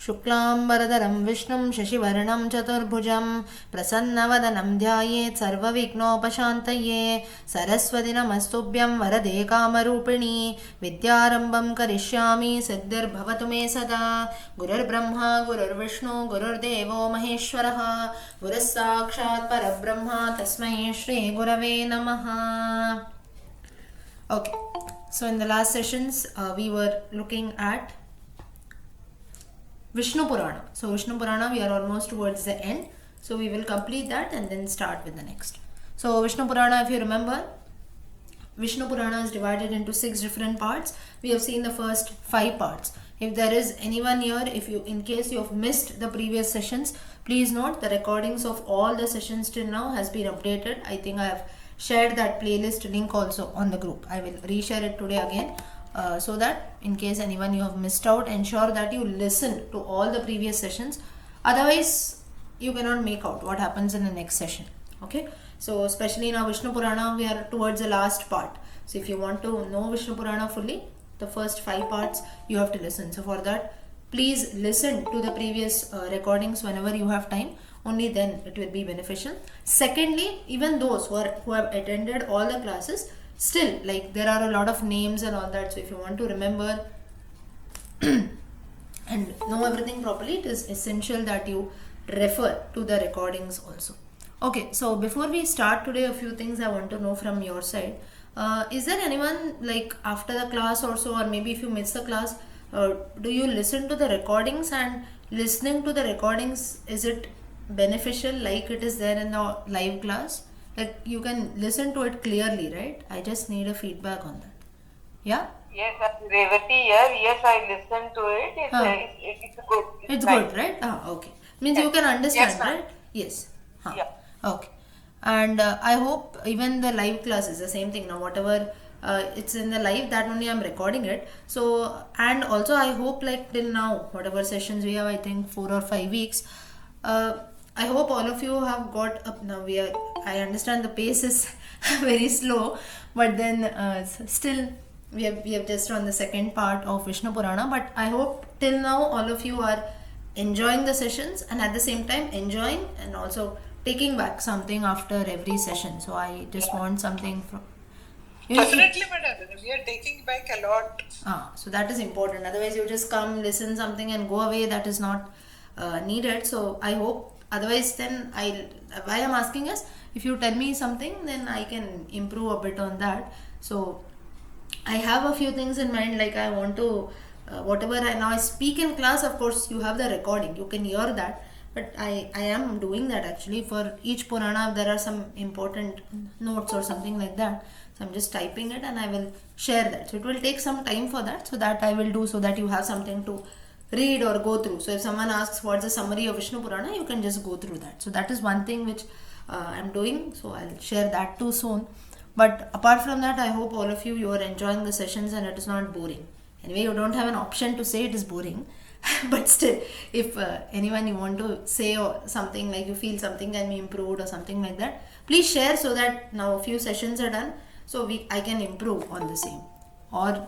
शुक्लाम्बरधरं विष्णुं शशिवर्णं चतुर्भुजं प्रसन्नवदनं ध्यायेत् सर्वविघ्नोपशान्तये सरस्वती नमस्तुभ्यं वरदे कामरूपिणी विद्यारम्भं करिष्यामि सिद्धिर्भवतु मे सदा गुरुर्ब्रह्मा गुरुर्विष्णु गुरुर्देवो महेश्वरः गुरुः साक्षात् परब्रह्म तस्मै श्रीगुरवे नमः. Okay, so in the last sessions we were looking at Vishnu Purana. So Vishnu Purana, we are almost towards the end. So we will complete that and then start with the next. So Vishnu Purana, if you remember, Vishnu Purana is divided into 6 different parts. We have seen the first 5 parts. If there is anyone here, in case you have missed the previous sessions, please note the recordings of all the sessions till now has been updated. I think I have shared that playlist link also on the group. I will reshare it today again. So that in case anyone you have missed out, ensure that you listen to all the previous sessions. Otherwise, you cannot make out what happens in the next session. Okay. So especially in our Vishnu Purana, we are towards the last part. So if you want to know Vishnu Purana fully, the first 5 parts you have to listen. So for that, please listen to the previous recordings whenever you have time. Only then it will be beneficial. Secondly, even those who have attended all the classes, still, like, there are a lot of names and all that. So if you want to remember and know everything properly, it is essential that you refer to the recordings also. Okay, so before we start today, a few things I want to know from your side. Is there anyone, like, after the class or so, or maybe if you miss the class, do you listen to the recordings? And listening to the recordings, is it beneficial like it is there in the live class? Like, you can listen to it clearly, right? I just need a feedback on that. Yeah? Yes, Revati here. Yes, I listened to it. It's good. It's good, right? Okay. Means yes. You can understand, yes, right? Yes. Yeah. Okay. And I hope even the live class is the same thing now. Whatever it's in the live, that only I'm recording it. So, and also I hope, like, till now, whatever sessions we have, I think 4 or 5 weeks, I hope all of you have got up now. I understand the pace is very slow, but then still we have just on the second part of Vishnu Purana. But I hope till now all of you are enjoying the sessions and at the same time enjoying and also taking back something after every session. So I just want something from definitely, madam. We are taking back a lot. So that is important. Otherwise, you just come, listen something and go away. That is not needed. So I hope. Otherwise, then why I'm asking is, if you tell me something, then I can improve a bit on that. So I have a few things in mind, like I want to, whatever I speak in class, of course, you have the recording, you can hear that. But I am doing that actually. For each Purana, there are some important notes or something like that. So I'm just typing it and I will share that. So it will take some time for that. So that I will do, so that you have something to read or go through. So if someone asks what's the summary of Vishnu Purana, you can just go through that. So that is one thing which I'm doing. So I'll share that too soon. But apart from that, I hope all of you are enjoying the sessions and it is not boring. Anyway, you don't have an option to say it is boring. But still, if anyone you want to say or something, like you feel something can be improved or something like that, please share, so that now a few sessions are done, so I can improve on the same. Or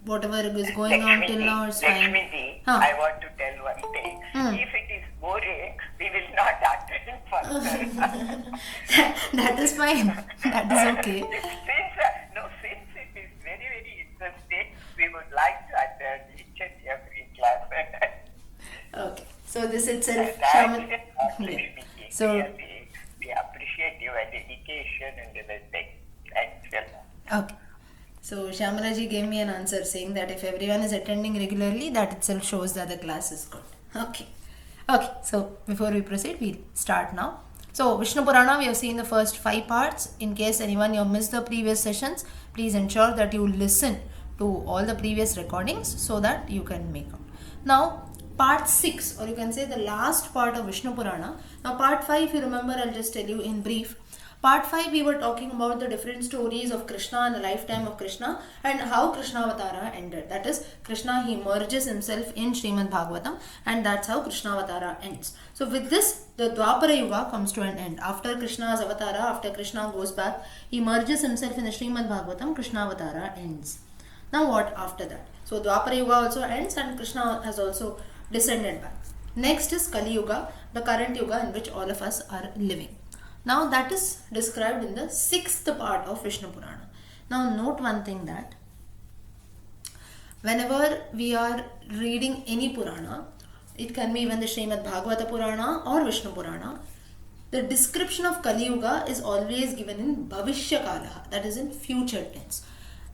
whatever is going on till now is fine. I want to tell one thing. If it is boring, we will not attend further. That is fine. That is okay. Since it is very, very interesting, we would like to attend each and every class. Okay. So this itself, so we appreciate your dedication and respect. Thanks a lot. Okay. So Shyamalaji gave me an answer saying that if everyone is attending regularly, that itself shows that the class is good. Okay. Okay. So before we proceed, we'll start now. So Vishnu Purana, we have seen the first 5 parts. In case anyone you have missed the previous sessions, please ensure that you listen to all the previous recordings so that you can make out. Now part 6, or you can say the last part of Vishnu Purana. Now part 5, if you remember, I'll just tell you in brief. Part 5, we were talking about the different stories of Krishna and the lifetime of Krishna and how Krishna Avatara ended. That is, Krishna, he merges himself in Srimad Bhagavatam, and that's how Krishna Avatara ends. So with this, the Dwapara Yuga comes to an end. After Krishna's Avatara, after Krishna goes back, he merges himself in the Srimad Bhagavatam, Krishna Avatara ends. Now what after that? So Dwapara Yuga also ends and Krishna has also descended back. Next is Kali Yuga, the current Yuga in which all of us are living. Now that is described in the 6th part of Vishnu Purana. Now note one thing, that whenever we are reading any Purana, it can be even the Srimad Bhagavata Purana or Vishnu Purana, the description of Kali Yuga is always given in Bhavishya Kalaha, that is in future tense.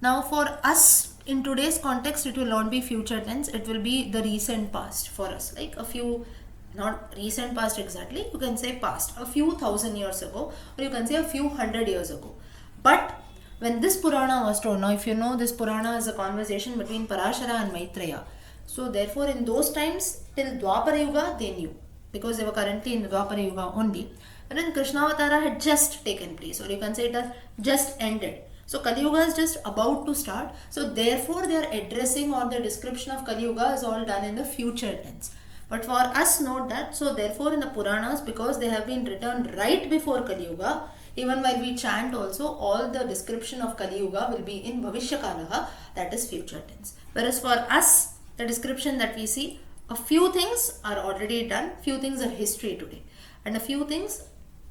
Now for us, in today's context, it will not be future tense, it will be the recent past for us, like a few, not recent past exactly, you can say past, a few thousand years ago, or you can say a few hundred years ago. But when this Purana was told, now if you know, this Purana is a conversation between Parashara and Maitreya. So therefore in those times, till Dwapara Yuga, they knew, because they were currently in the Dwapara Yuga only. And then Krishnavatara had just taken place, or you can say it has just ended. So Kali Yuga is just about to start. So therefore they are addressing, or the description of Kali Yuga is all done in the future tense. But for us, note that, so therefore in the Puranas, because they have been written right before Kali Yuga, even while we chant also, all the description of Kali Yuga will be in Bhavishya Kalaha, that is future tense. Whereas for us, the description that we see, a few things are already done, few things are history today, and a few things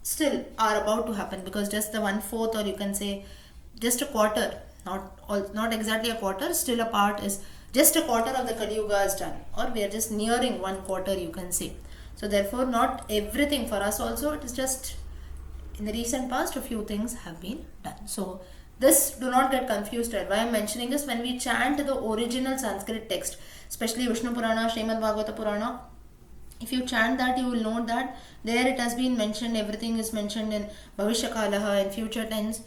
still are about to happen, because just the 1/4, or you can say just a quarter, not exactly a quarter, still a part is, just a quarter of the Kali Yuga is done, or we are just nearing 1/4, you can say. So therefore not everything for us also, it is just in the recent past a few things have been done. So this, do not get confused. Why I am mentioning this, when we chant the original Sanskrit text, especially Vishnu Purana, Srimad Bhagavata Purana, if you chant that, you will note that there it has been mentioned, everything is mentioned in Bhavishya Kalaha, in future tense.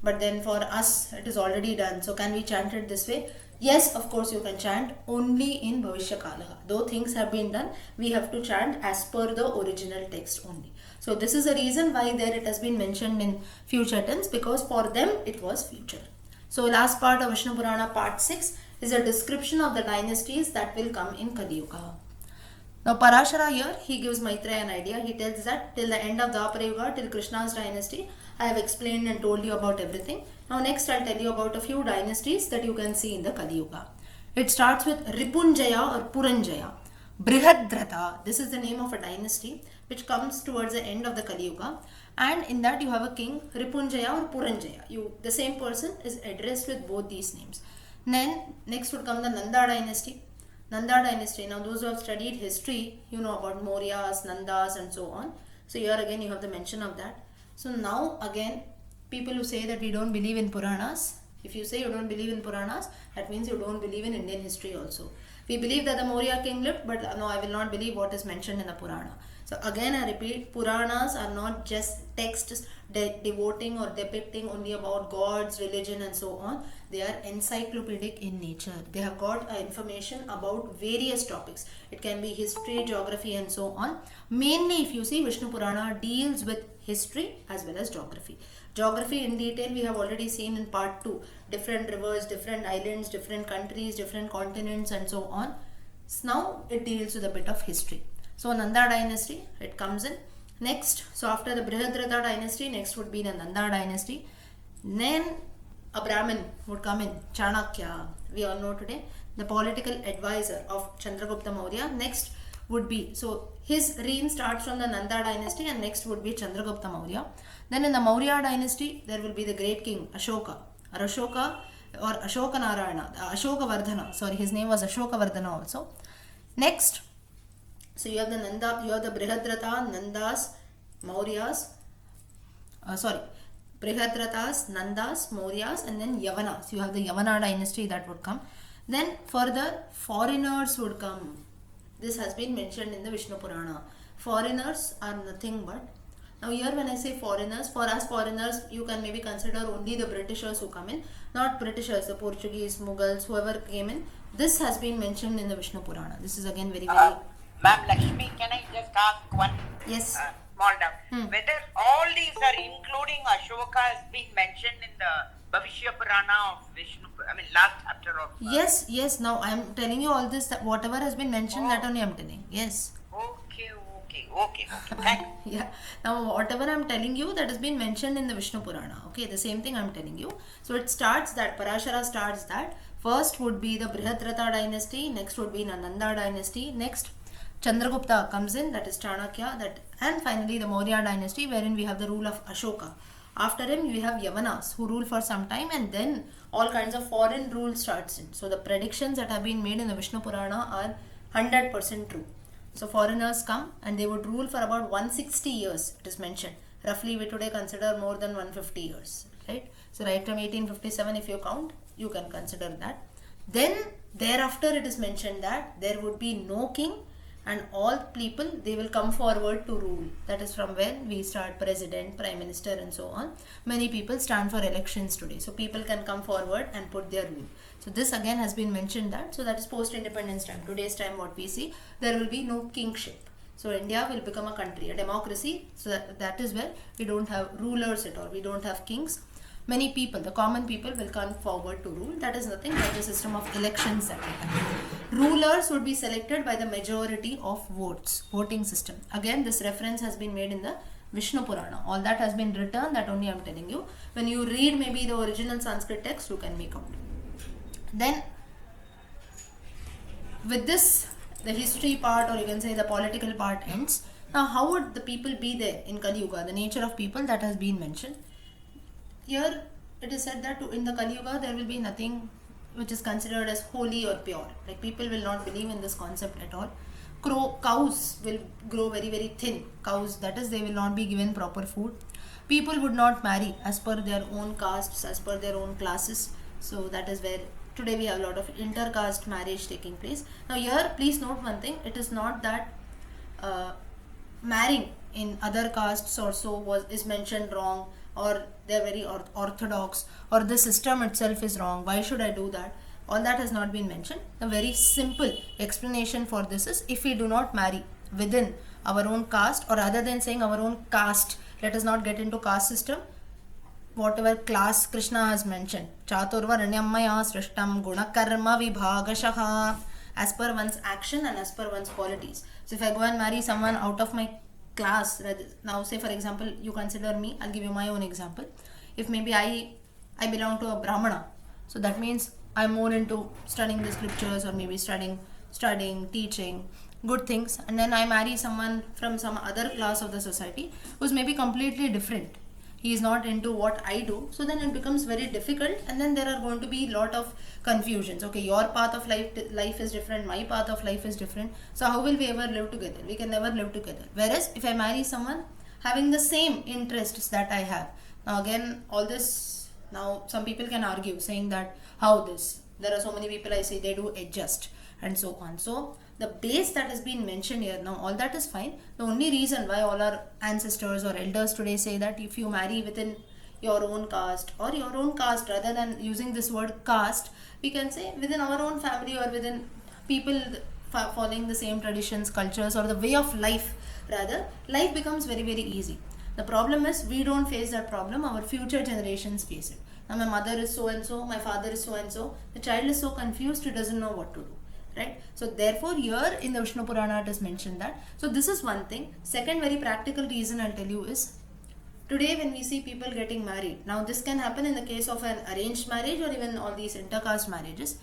But then for us, it is already done. So can we chant it this way? Yes, of course you can chant only in Bhavishya Kalaha. Though things have been done, we have to chant as per the original text only. So this is the reason why there it has been mentioned in future tense, because for them it was future. So last part of Vishnu Purana, part 6, is a description of the dynasties that will come in Kali Yuga. Now Parashara here, he gives Maitreya an idea. He tells that till the end of Dwapara Yuga, till Krishna's dynasty, I have explained and told you about everything. Now next I'll tell you about a few dynasties that you can see in the Kali Yuga. It starts with Ripunjaya or Puranjaya. Brihadratha, this is the name of a dynasty which comes towards the end of the Kali Yuga, and in that you have a king, Ripunjaya or Puranjaya. The same person is addressed with both these names. Then next would come the Nanda dynasty. Nanda dynasty, now those who have studied history, you know about Mauryas, Nandas and so on. So here again you have the mention of that. So now again, people who say that we don't believe in Puranas, if you say you don't believe in Puranas, that means you don't believe in Indian history also. We believe that the Maurya king lived, but no, I will not believe what is mentioned in the Purana. So again I repeat, Puranas are not just texts devoting or depicting only about gods, religion and so on. They are encyclopedic in nature. They have got information about various topics. It can be history, geography and so on. Mainly if you see, Vishnu Purana deals with history as well as geography. Geography in detail we have already seen in part 2. Different rivers, different islands, different countries, different continents and so on. So now it deals with a bit of history. So Nanda dynasty, it comes in. Next, so after the Brihadratha dynasty, next would be the Nanda dynasty. Then a Brahmin would come in, Chanakya, we all know today, the political advisor of Chandragupta Maurya. Next would be, so his reign starts from the Nanda dynasty and next would be Chandragupta Maurya. Then in the Maurya dynasty, there will be the great king Ashoka, or Ashoka or Ashoka Narayana, Ashoka Vardhana, sorry, his name was Ashoka Vardhana also. Next, so you have the Nanda, you have the Brihadratha, Nandas, Mauryas, Brihadrathas, Nandas, Mauryas and then Yavanas. You have the Yavana dynasty that would come. Then further foreigners would come. This has been mentioned in the Vishnu Purana. Foreigners are nothing but, now here when I say foreigners, for us foreigners you can maybe consider only the Britishers who come in, not Britishers, the Portuguese, Mughals, whoever came in. This has been mentioned in the Vishnu Purana. This is again very Ma'am Lakshmi, can I just ask one yes. Small doubt? Whether all these are including Ashoka has been mentioned in the Bhavishya Purana of Vishnu, I mean last chapter of... Yes, now I am telling you all this, that whatever has been mentioned, that only I am telling. Yes. Okay. Thanks. Yeah. Now whatever I am telling you, that has been mentioned in the Vishnu Purana. Okay, the same thing I am telling you. So it starts that, Parashara starts that. First would be the Brihadratha dynasty, next would be the Nanda dynasty, next Chandragupta comes in, that is Chanakya, and finally the Maurya dynasty, wherein we have the rule of Ashoka. After him, we have Yavanas who rule for some time, and then all kinds of foreign rule starts in. So the predictions that have been made in the Vishnu Purana are 100% true. So foreigners come and they would rule for about 160 years, it is mentioned. Roughly we today consider more than 150 years, right? So right from 1857, if you count, you can consider that. Then thereafter it is mentioned that there would be no king, and all people, they will come forward to rule. That is from when we start president, prime minister and so on. Many people stand for elections today. So people can come forward and put their rule. So this again has been mentioned that. So that is post-independence time. Today's time what we see, there will be no kingship. So India will become a country, a democracy. So that is where we don't have rulers at all. We don't have kings. Many people, the common people, will come forward to rule. That is nothing but the system of elections that we have. Rulers would be selected by the majority of votes, voting system. Again, this reference has been made in the Vishnu Purana. All that has been written, that only I am telling you. When you read maybe the original Sanskrit text, you can make out. Then, with this, the history part, or you can say the political part ends. Now, how would the people be there in Kali Yuga? The nature of people that has been mentioned. Here it is said that in the Kali Yuga there will be nothing which is considered as holy or pure. Like people will not believe in this concept at all. Cows will grow very very thin. Cows, that is, they will not be given proper food. People would not marry as per their own castes, as per their own classes. So that is where today we have a lot of inter-caste marriage taking place. Now here please note one thing. It is not that marrying in other castes also is mentioned wrong, or they are very orthodox, or the system itself is wrong. Why should I do that? All that has not been mentioned. A very simple explanation for this is, if we do not marry within our own caste, or other than saying our own caste, let us not get into caste system. Whatever class Krishna has mentioned, Chaturvaranyamaya srishtam guna karma vibhagashaha, as per one's action and as per one's qualities. So if I go and marry someone out of my class, now say for example you consider me, I'll give you my own example. If maybe I belong to a Brahmana, so that means I'm more into studying the scriptures, or maybe studying, teaching good things, and then I marry someone from some other class of the society who's maybe completely different. He is not into what I do, so then it becomes very difficult, and then there are going to be a lot of confusions. Okay, your path of life is different, my path of life is different, so how will we ever live together? We can never live together. Whereas if I marry someone having the same interests that I have, now again all this, now some people can argue saying that how this, there are so many people I see they do adjust and so on. So the base that has been mentioned here, now all that is fine. The only reason why all our ancestors or elders today say that if you marry within your own caste, or your own caste, rather than using this word caste, we can say within our own family, or within people following the same traditions, cultures, or the way of life, rather, life becomes very very easy. The problem is we don't face that problem, our future generations face it. Now my mother is so and so, my father is so and so, the child is so confused, he doesn't know what to do. Right? So therefore here in the Vishnu Purana it is mentioned that. So this is one thing. Second very practical reason I'll tell you is, today when we see people getting married, now this can happen in the case of an arranged marriage or even all these intercaste marriages,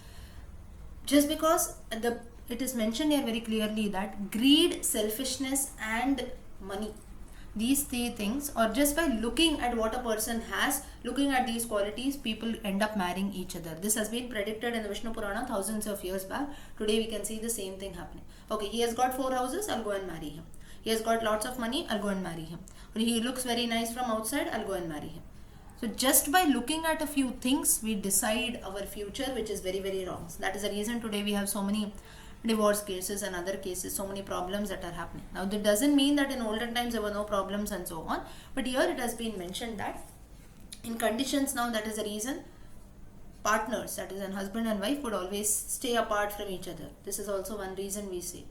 just because it is mentioned here very clearly that greed, selfishness and money, these three things, or just by looking at what a person has, looking at these qualities, people end up marrying each other. This has been predicted in the Vishnu Purana thousands of years back. Today we can see the same thing happening. Okay, he has got 4 houses, I'll go and marry him. He has got lots of money, I'll go and marry him. Or he looks very nice from outside, I'll go and marry him. So just by looking at a few things, we decide our future, which is very very wrong. So that is the reason today we have so many divorce cases and other cases, so many problems that are happening. Now that doesn't mean that in olden times there were no problems and so on, but here it has been mentioned that in conditions now, that is the reason partners, that is an husband and wife, would always stay apart from each other. This is also one reason we say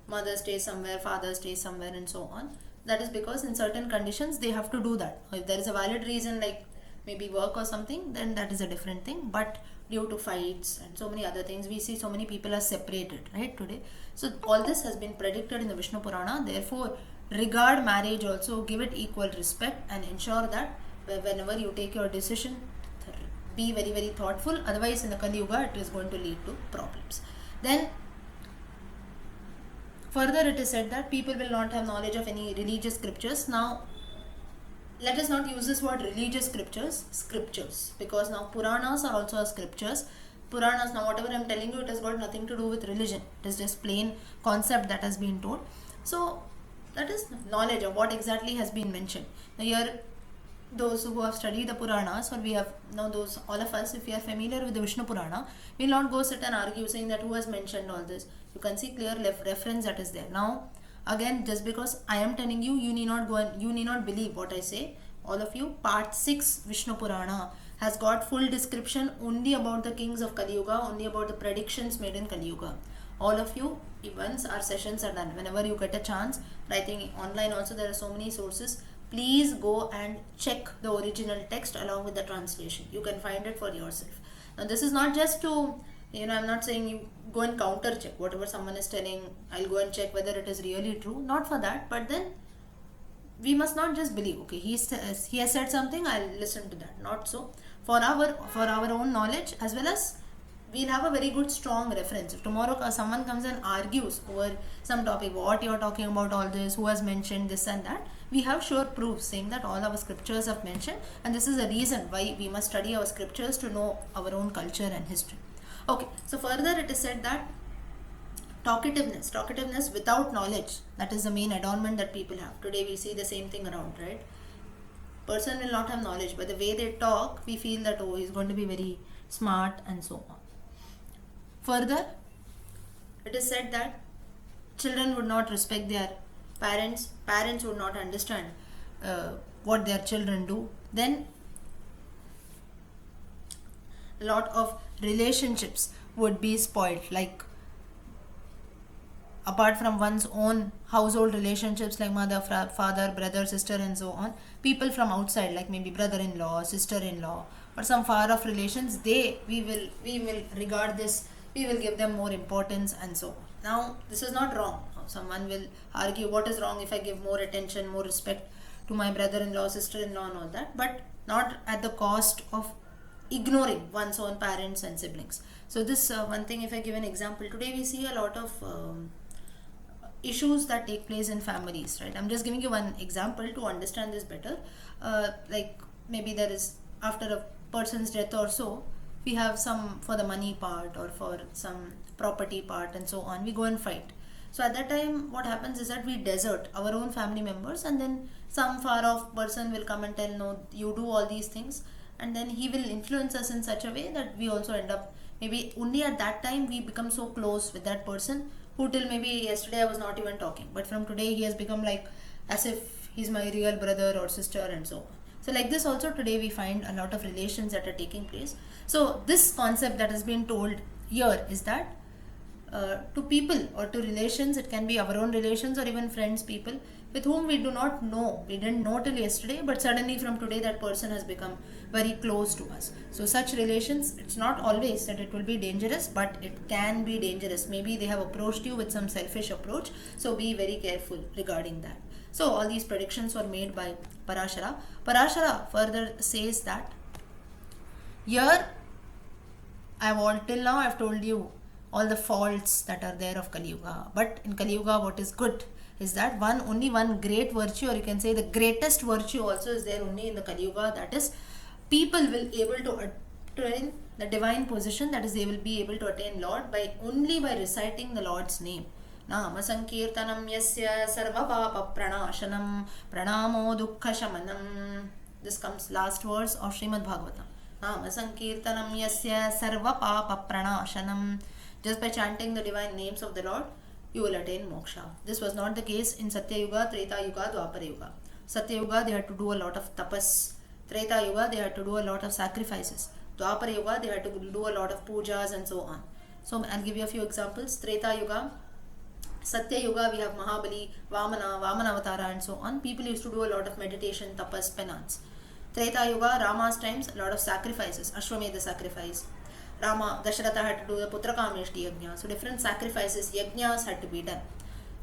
mother stays somewhere, father stays somewhere and so on. That is because in certain conditions they have to do that. If there is a valid reason like maybe work or something, then that is a different thing, but due to fights and so many other things, we see so many people are separated, right, today. So all this has been predicted in the Vishnu Purana. Therefore regard marriage also, give it equal respect, and ensure that whenever you take your decision, be very very thoughtful. Otherwise in the Kali Yuga it is going to lead to problems. Then Further, it is said that people will not have knowledge of any religious scriptures. Now, let us not use this word religious scriptures, because now Puranas are also scriptures. Puranas, now whatever I am telling you, it has got nothing to do with religion. It is just plain concept that has been told. So that is knowledge of what exactly has been mentioned. Now here, those who have studied the Puranas, or we have now those, all of us, if we are familiar with the Vishnu Purana, we will not go sit and argue saying that who has mentioned all this. You can see clear reference that is there. Now again, just because I am telling you, you need not go and you need not believe what I say. All of you, part 6 Vishnu Purana has got full description only about the kings of Kali Yuga, only about the predictions made in Kali Yuga. All of you, once our sessions are done, whenever you get a chance, I think online also there are so many sources, please go and check the original text along with the translation. You can find it for yourself. Now this is not just to, I'm not saying you go and counter check whatever someone is telling. I'll go and check whether it is really true. Not for that, but then we must not just believe, okay, he has said something, I'll listen to that. Not so. For our own knowledge, as well as we'll have a very good strong reference. If tomorrow someone comes and argues over some topic, what you're talking about, all this, who has mentioned this and that, we have sure proofs saying that all our scriptures have mentioned, and this is a reason why we must study our scriptures to know our own culture and history. Okay, so further it is said that talkativeness without knowledge, that is the main adornment that people have. Today we see the same thing around, right? Person will not have knowledge, but the way they talk, we feel that, oh, he's going to be very smart and so on. Further, it is said that children would not respect their parents would not understand what their children do. Then a lot of relationships would be spoiled, like apart from one's own household relationships like mother, father, brother, sister and so on, people from outside like maybe brother-in-law, sister-in-law or some far-off relations, we will regard this, we will give them more importance and so on. Now this is not wrong. Someone will argue what is wrong if I give more attention, more respect to my brother-in-law, sister-in-law and all that, but not at the cost of ignoring one's own parents and siblings. So this one thing, if I give an example, today we see a lot of issues that take place in families, right? I'm just giving you one example to understand this better. Like maybe there is, after a person's death or so, we have some for the money part or for some property part and so on, we go and fight. So at that time what happens is that we desert our own family members, and then some far off person will come and tell, no, you do all these things, and then he will influence us in such a way that we also end up, maybe only at that time we become so close with that person who till maybe yesterday I was not even talking, but from today he has become like as if he's my real brother or sister and so on. So like this also today we find a lot of relations that are taking place. So this concept that has been told here is that to people or to relations, it can be our own relations or even friends, people with whom we do not know, we didn't know till yesterday, but suddenly from today that person has become very close to us. So such relations, it's not always that it will be dangerous, but it can be dangerous. Maybe they have approached you with some selfish approach, so be very careful regarding that. So all these predictions were made by Parashara. Parashara further says that here till now I've told you all the faults that are there of Kali Yuga, but in Kali Yuga what is good is that only one great virtue, or you can say the greatest virtue also is there only in the Kali Yuga, that is people will able to attain the divine position, that is they will be able to attain Lord only by reciting the Lord's name. Nama sankirtanam yasya sarva papa pranashanam pranamo dukkha shamanam. This comes last verse of Srimad Bhagavatam. Nama sankirtanam yasya sarva papa pranashanam. Just by chanting the divine names of the Lord, you will attain moksha. This was not the case in Satya Yuga, Treta Yuga, Dwapara Yuga. Satya Yuga, they had to do a lot of tapas. Treta Yuga, they had to do a lot of sacrifices. Dwapara Yuga, they had to do a lot of pujas and so on. So I'll give you a few examples. Treta Yuga, Satya Yuga, we have Mahabali, Vamana Avatara and so on. People used to do a lot of meditation, tapas, penance. Treta Yuga, Rama's times, a lot of sacrifices, Ashwamedha sacrifice. Dasharatha had to do the Putrakameshti Yajna. So different sacrifices, yajnas had to be done.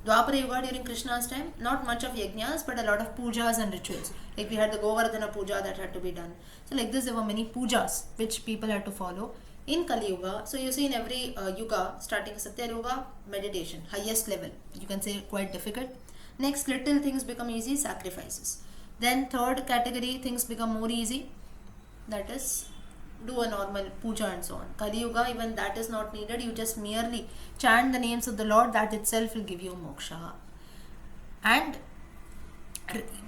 Dwapara Yuga during Krishna's time, not much of yajnas, but a lot of pujas and rituals. Like we had the Govardhana puja that had to be done. So like this, there were many pujas which people had to follow. in Kali Yuga. So you see in every yuga, starting Satya Yuga, meditation, highest level, you can say quite difficult. Next, little things become easy, sacrifices. Then third category, things become more easy, that is do a normal puja and so on. Kali Yuga, even that is not needed, you just merely chant the names of the Lord, that itself will give you moksha. And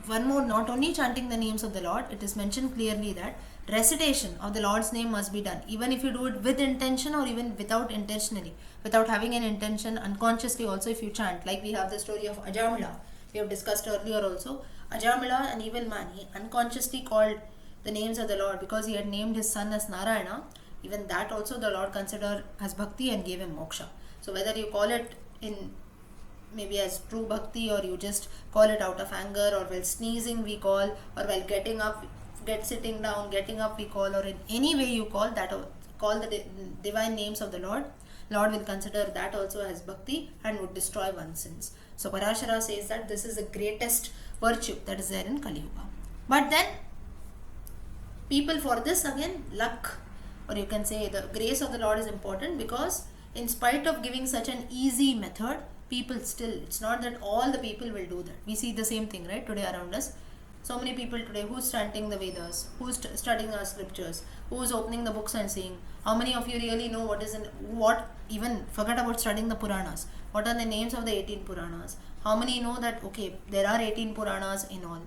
one more, not only chanting the names of the Lord, it is mentioned clearly that recitation of the Lord's name must be done, even if you do it with intention or even without intentionally, without having an intention, unconsciously also if you chant. Like we have the story of Ajamila, we have discussed earlier also. Ajamila, an evil man, he unconsciously called the names of the Lord because he had named his son as Narayana. Even that also the Lord considered as bhakti and gave him moksha. So whether you call it in maybe as true bhakti, or you just call it out of anger, or while sneezing we call, or while getting up, sitting down, getting up we call, or in any way you call that, call the divine names of the Lord will consider that also as bhakti and would destroy one's sins. So Parashara says that this is the greatest virtue that is there in Kali Yuga. But then people, for this again, luck, or you can say the grace of the Lord is important, because in spite of giving such an easy method, people still, it's not that all the people will do that. We see the same thing right today around us. So many people today, who's chanting the Vedas, who's studying our scriptures, who's opening the books and seeing. How many of you really know what is in what? Even forget about studying the Puranas. What are the names of the 18 Puranas? How many know that okay, there are 18 Puranas in all?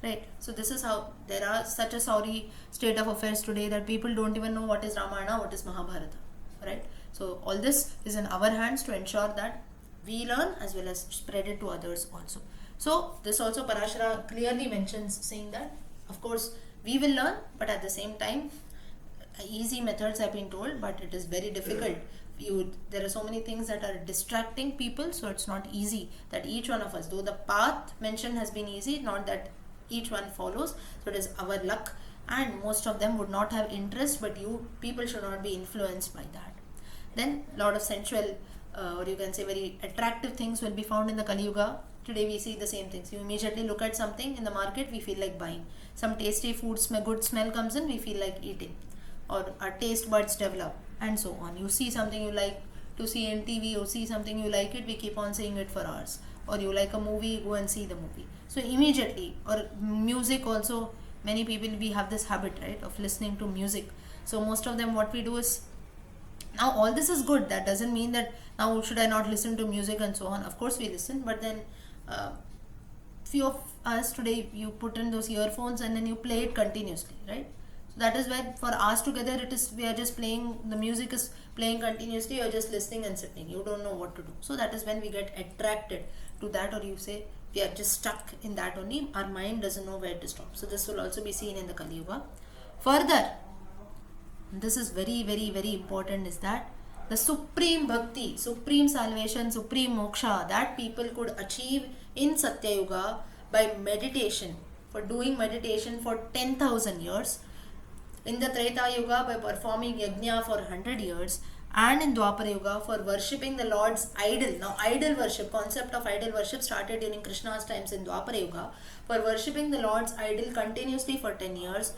Right. So this is how there are such a sorry state of affairs today that people don't even know what is Ramayana, what is Mahabharata. Right. So all this is in our hands to ensure that we learn as well as spread it to others also. So this also Parashara clearly mentions, saying that of course we will learn, but at the same time easy methods have been told, but it is very difficult. There are so many things that are distracting people, so it's not easy that each one of us, though the path mentioned has been easy, not that each one follows. So it is our luck, and most of them would not have interest, but people should not be influenced by that. Then lot of sensual or you can say very attractive things will be found in the Kali Yuga. Today we see the same things. You immediately look at something in the market, we feel like buying. Some tasty food, good smell comes in, we feel like eating, or our taste buds develop, and so on. You see something you like to see in TV, or see something you like it, we keep on seeing it for hours. Or you like a movie, go and see the movie. So immediately, or music also, many people, we have this habit, right, of listening to music. So most of them, what we do is, now all this is good, that doesn't mean that now should I not listen to music and so on. Of course we listen, but then few of us today, you put in those earphones and then you play it continuously, right? So that is why for us together it is, we are just playing, the music is playing continuously, you're just listening and sitting, you don't know what to do. So that is when we get attracted to that, or you say we are just stuck in that only, our mind doesn't know where to stop. So this will also be seen in the Kali Yuga. Further, this is very, very, very important, is that the supreme bhakti, supreme salvation, supreme moksha that people could achieve in Satya Yuga by meditation, for doing meditation for 10,000 years, in the Treta Yuga by performing yajna for 100 years, and in Dwapara Yuga for worshipping the Lord's idol. Now idol worship, concept of idol worship started during Krishna's times in Dwapara Yuga, for worshipping the Lord's idol continuously for 10 years.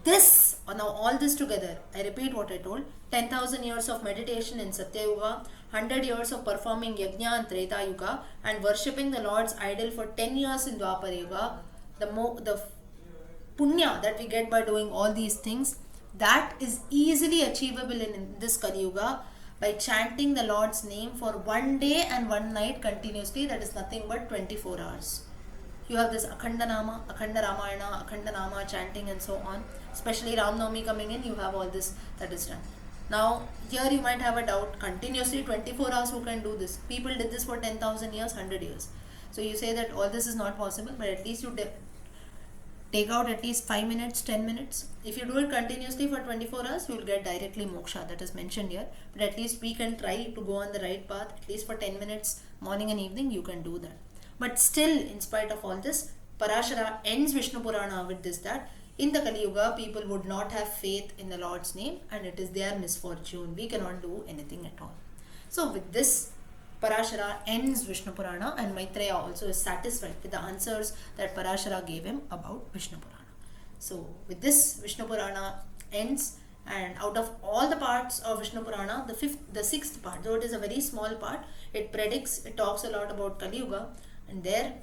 This, now all this together, I repeat what I told, 10,000 years of meditation in Satya Yuga, 100 years of performing yajna in Treta Yuga, and worshipping the Lord's idol for 10 years in Dwapara Yuga, the punya that we get by doing all these things, that is easily achievable in this Kali Yuga by chanting the Lord's name for 1 day and 1 night continuously, that is nothing but 24 hours. You have this Akhanda Nama, Akhanda Ramayana, Akhanda Nama chanting and so on. Especially Ram Navami coming in, you have all this that is done. Now, here you might have a doubt, continuously 24 hours who can do this? People did this for 10,000 years, 100 years. So you say that all this is not possible, but at least you take out at least 5 minutes, 10 minutes. If you do it continuously for 24 hours, you will get directly moksha, that is mentioned here. But at least we can try to go on the right path, at least for 10 minutes, morning and evening, you can do that. But still, in spite of all this, Parashara ends Vishnu Purana with this, that in the Kali Yuga, people would not have faith in the Lord's name, and it is their misfortune. We cannot do anything at all. So with this, Parashara ends Vishnu Purana, and Maitreya also is satisfied with the answers that Parashara gave him about Vishnu Purana. So with this, Vishnu Purana ends, And out of all the parts of Vishnu Purana, the sixth part, though it is a very small part, it predicts, it talks a lot about Kali Yuga, and there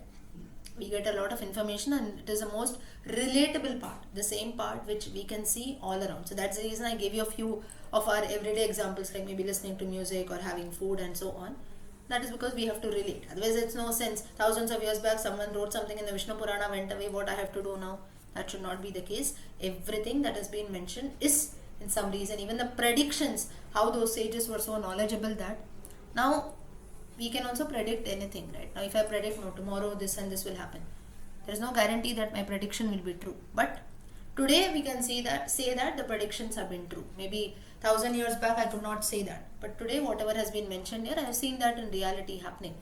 we get a lot of information, and it is the most relatable part, the same part which we can see all around. So that's the reason I gave you a few of our everyday examples, like maybe listening to music or having food and so on. That is because we have to relate. Otherwise, it's no sense. Thousands of years back, someone wrote something in the Vishnu Purana, went away. What I have to do now? That should not be the case. Everything that has been mentioned is in some reason. Even the predictions, how those sages were so knowledgeable that now we can also predict anything, right? Now, if I predict, no, tomorrow this and this will happen, there is no guarantee that my prediction will be true. But today we can say that the predictions have been true. Maybe 1000 years back I could not say that, but today whatever has been mentioned here, I have seen that in reality happening.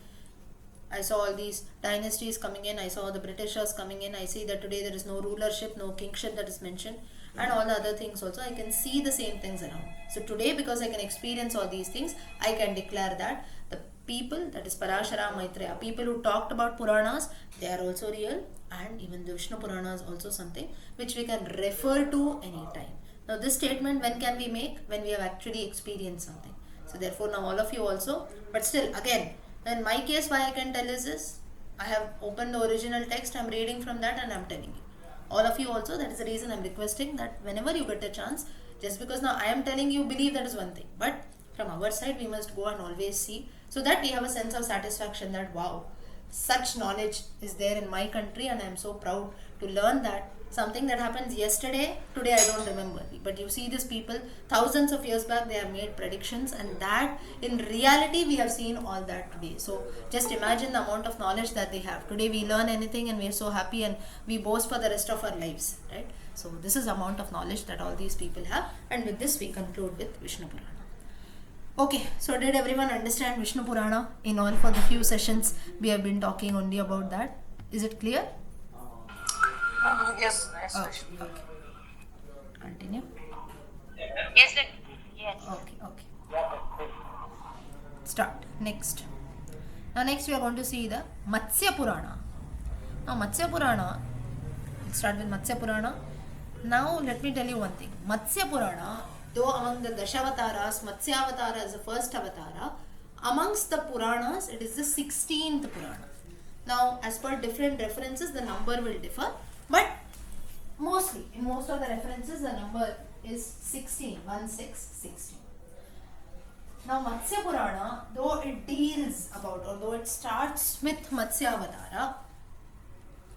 I saw all these dynasties coming in, I saw the Britishers coming in, I see that today there is no rulership, no kingship that is mentioned, and all the other things also. I can see the same things around. So today, because I can experience all these things, I can declare that the people, that is Parashara, Maitreya, people who talked about Puranas, they are also real, and even the Vishnu Purana is also something which we can refer to anytime. Now this statement, when can we make? When we have actually experienced something. So therefore now all of you also, but still again, in my case, why I can tell is this: I have opened the original text, I am reading from that and I am telling you. All of you also, that is the reason I am requesting that whenever you get a chance, just because now I am telling you, believe, that is one thing. But from our side, we must go and always see, so that we have a sense of satisfaction that wow, such knowledge is there in my country, and I am so proud to learn that something that happens yesterday, today I don't remember. But you see these people, thousands of years back, they have made predictions, and that in reality we have seen all that today. So just imagine the amount of knowledge that they have. Today we learn anything and we are so happy and we boast for the rest of our lives, right? So this is the amount of knowledge that all these people have, and with this we conclude with Vishnu Purana. Okay, so did everyone understand Vishnu Purana? In all, for the few sessions we have been talking only about that. Is it clear? Yes, Okay. Continue. Yes, sir. Yes. Okay. Start. Next. Now next we are going to see the Matsya Purana. Now Matsya Purana, let's start with Matsya Purana. Now let me tell you one thing. Matsya Purana, though among the Dashavataras, Matsya Avatara is the first Avatara, amongst the Puranas it is the 16th Purana. Now as per different references the number will differ, but mostly, in most of the references the number is 16, 16. Now Matsya Purana, though it deals about, or though it starts with Matsya Avatara,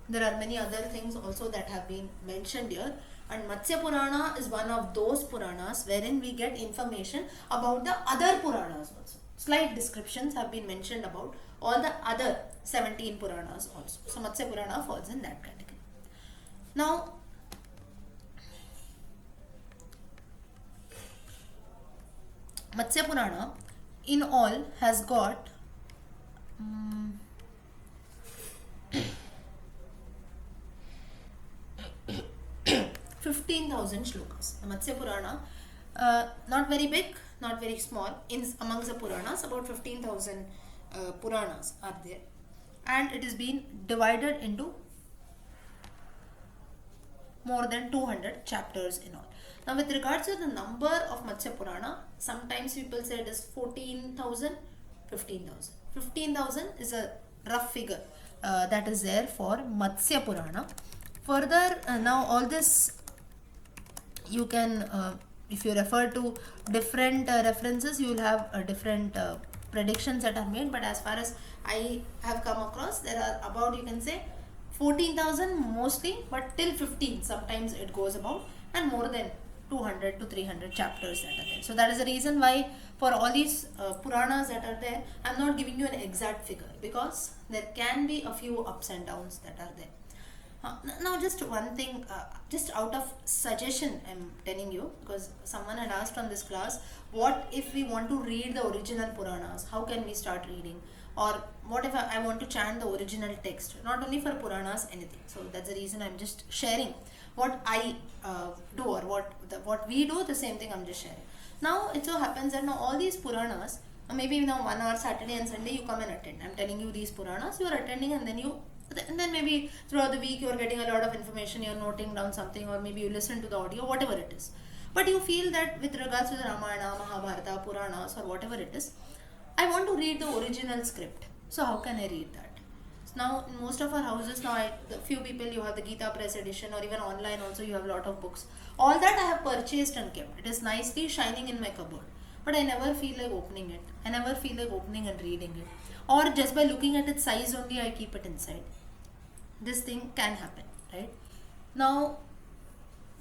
there are many other things also that have been mentioned here, and Matsya Purana is one of those Puranas wherein we get information about the other Puranas also. Slight descriptions have been mentioned about all the other 17 Puranas also. So Matsya Purana falls in that category. Now Matsya Purana in all has got 15,000 shlokas. The Matsya Purana, not very big, not very small. Amongst the Puranas, about 15,000 Puranas are there, and it is been divided into more than 200 chapters in all. Now with regards to the number of Matsya Purana, sometimes people say it is 14,000, 15,000. 15,000 is a rough figure that is there for Matsya Purana. Further, now all this you can, if you refer to different references, you will have different predictions that are made, but as far as I have come across, there are about, you can say, 14,000 mostly, but till 15 sometimes it goes about, and more than 200 to 300 chapters that are there. So that is the reason why for all these Puranas that are there, I am not giving you an exact figure, because there can be a few ups and downs that are there. Now just one thing, just out of suggestion I am telling you, because someone had asked on this class, what if we want to read the original Puranas, how can we start reading? Or what if I want to chant the original text, not only for Puranas, anything. So that's the reason I am just sharing what I do, or what we do, the same thing I am just sharing. Now it so happens that now all these Puranas, maybe now 1 hour Saturday and Sunday you come and attend. I am telling you these Puranas, you are attending, and then maybe throughout the week you are getting a lot of information, you are noting down something, or maybe you listen to the audio, whatever it is. But you feel that with regards to the Ramayana, Mahabharata, Puranas, or whatever it is, I want to read the original script. So how can I read that? So now in most of our houses now, the few people, you have the Gita Press edition, or even online also you have a lot of books. All that I have purchased and kept. It is nicely shining in my cupboard. But I never feel like opening it. I never feel like opening and reading it. Or just by looking at its size only, I keep it inside. This thing can happen, right? Now,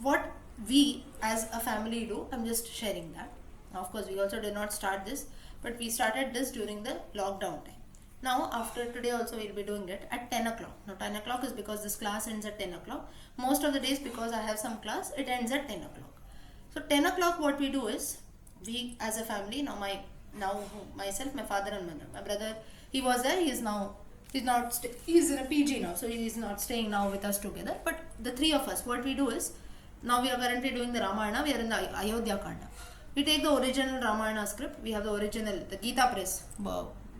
what we as a family do, I'm just sharing that. Now, of course, we also did not start this, but we started this during the lockdown time. Now, after today also, we'll be doing it at 10 o'clock. Now, 10 o'clock is because this class ends at 10 o'clock. Most of the days, because I have some class, it ends at 10 o'clock. So, 10 o'clock, what we do is, we as a family, myself, my father and mother, my brother, he was there, he's in a PG now, so he's not staying now with us together. But the three of us, what we do is, now we are currently doing the Ramayana, we are in the Ayodhya Kanda. We take the original Ramayana script, we have the Gita Press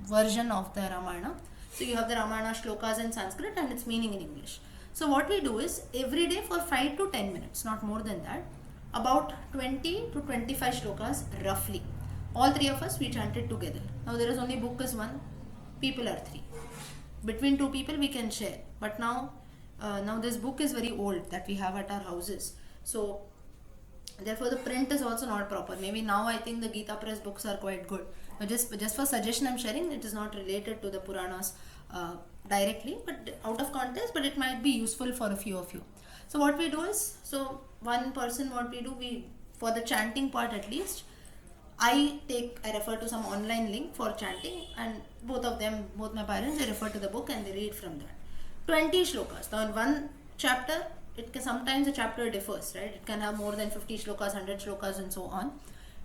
version of the Ramayana. So you have the Ramayana shlokas in Sanskrit and its meaning in English. So what we do is, every day for 5 to 10 minutes, not more than that, about 20 to 25 shlokas roughly. All three of us, we chanted together. Now there is only book is one, people are three. Between two people we can share. But now this book is very old that we have at our houses. So therefore the print is also not proper. Maybe now I think the Gita Press books are quite good. But just for suggestion I'm sharing, it is not related to the Puranas directly, but out of context, but it might be useful for a few of you. So what we do is, so one person, what we do, for the chanting part at least, I refer to some online link for chanting, and both my parents, they refer to the book and they read from that. 20 shlokas. Now in one chapter, sometimes the chapter differs, right? It can have more than 50 shlokas, 100 shlokas and so on.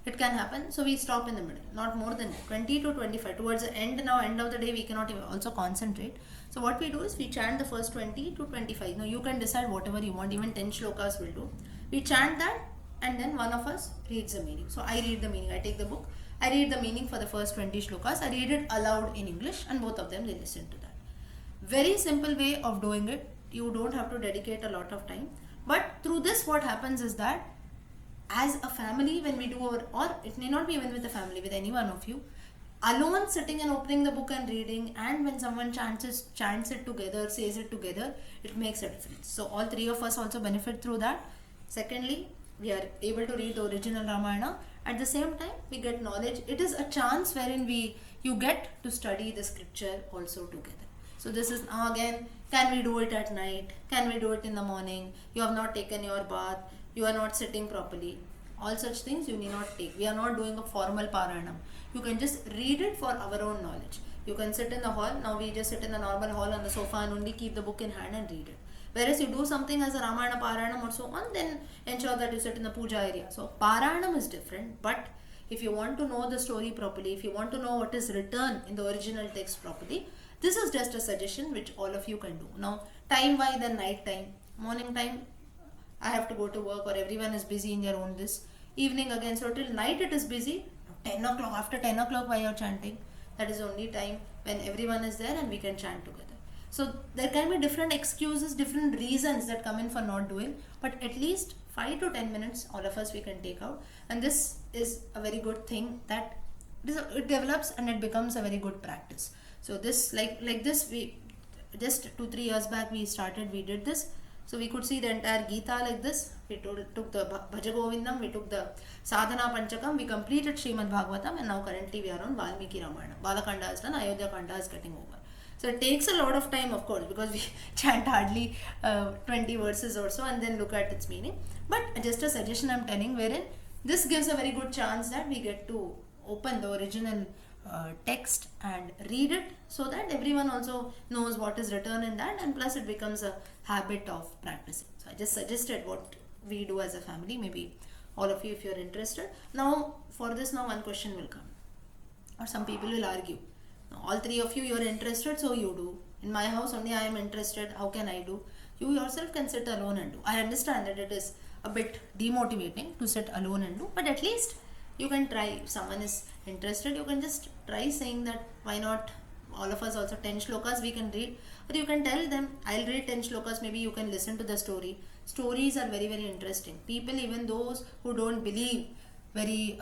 It can happen. So we stop in the middle, not more than that. 20 to 25. Towards the end of the day, we cannot even also concentrate. So what we do is, we chant the first 20 to 25. Now you can decide whatever you want, even 10 shlokas will do. We chant that, and then one of us reads the meaning. So I read the meaning, I take the book, I read the meaning for the first 20 shlokas, I read it aloud in English, and both of them, they listen to that. Very simple way of doing it. You don't have to dedicate a lot of time. But through this, what happens is that, as a family, when we do or it may not be even with a family, with any one of you, alone sitting and opening the book and reading, and when someone chants it together, says it together, it makes a difference. So all three of us also benefit through that. Secondly, we are able to read the original Ramayana. At the same time, we get knowledge. It is a chance wherein you get to study the scripture also together. So this is now again, can we do it at night? Can we do it in the morning? You have not taken your bath. You are not sitting properly. All such things you need not take. We are not doing a formal Paranam. You can just read it for our own knowledge. You can sit in the hall. Now we just sit in the normal hall on the sofa and only keep the book in hand and read it. Whereas you do something as a Ramayana Paranam or so on, then ensure that you sit in the puja area. So Paranam is different, but if you want to know the story properly, if you want to know what is written in the original text properly, this is just a suggestion which all of you can do. Now, time-wise and night time, morning time, I have to go to work, or everyone is busy in their own this. Evening again, so till night it is busy. 10 o'clock, after 10 o'clock while you're chanting, that is only time when everyone is there and we can chant together. So there can be different excuses, different reasons that come in for not doing, but at least 5 to 10 minutes, all of us, we can take out. And this is a very good thing that it develops and it becomes a very good practice. So this, like this, we just 2-3 years back we did this. So we could see the entire Gita like this. We took the Bhaja Govindam, we took the Sadhana Panchakam, we completed Srimad Bhagavatam, and now currently we are on Valmiki Ramayana. Balakanda is done, Ayodhya Kanda is getting over. So it takes a lot of time, of course, because we chant hardly 20 verses or so and then look at its meaning. But just a suggestion I'm telling, wherein this gives a very good chance that we get to open the original text and read it, so that everyone also knows what is written in that, and plus it becomes a habit of practicing. So I just suggested what we do as a family. Maybe all of you, if you're interested. Now for this, now one question will come, or some people will argue, all three of you, you're interested, so you do. In my house only I am interested, how can I do? You yourself can sit alone and do. I understand that it is a bit demotivating to sit alone and do, but at least you can try. If someone is interested, you can just try saying that, why not all of us also 10 shlokas we can read, or you can tell them, I'll read 10 shlokas, maybe you can listen to the story. stories are very, very interesting. People, even those who don't believe very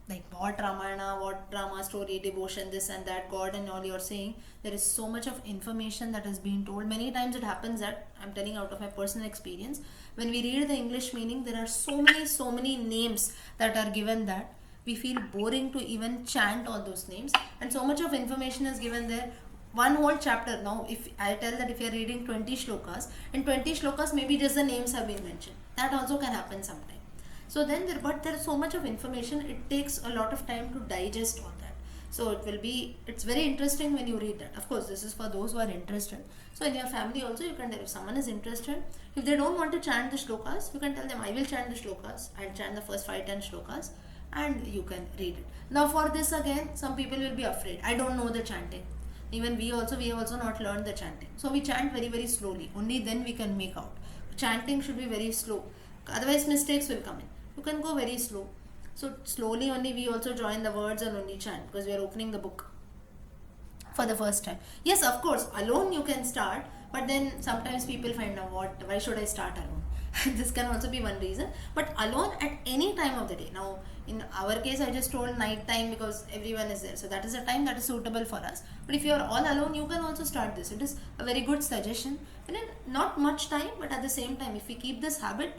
like what Ramayana, what drama, story, devotion, this and that, God and all you're saying, there is so much of information that is being told. Many times it happens that, I'm telling out of my personal experience, when we read the English meaning, there are so many names that are given that we feel boring to even chant all those names, and so much of information is given there. One whole chapter. Now if I tell that if you're reading 20 shlokas, in 20 shlokas maybe just the names have been mentioned, that also can happen sometime. So then there's so much of information, it takes a lot of time to digest all that. So it's very interesting when you read that. Of course, this is for those who are interested. So in your family also, you can tell, if someone is interested, if they don't want to chant the shlokas, you can tell them, I will chant the shlokas, I'll chant the first 5-10 shlokas, and you can read it. Now for this again, some people will be afraid, I don't know the chanting. Even we have also not learned the chanting. So we chant very, very slowly. Only then we can make out. Chanting should be very slow. Otherwise mistakes will come in. You can go very slow. So slowly only we also join the words and only chant, because we are opening the book for the first time. Yes, of course, alone you can start, but then sometimes people find out, why should I start alone? This can also be one reason. But alone at any time of the day. Now in our case, I just told night time because everyone is there, so that is a time that is suitable for us. But if you are all alone, you can also start this. It is a very good suggestion. And then not much time, but at the same time, if we keep this habit,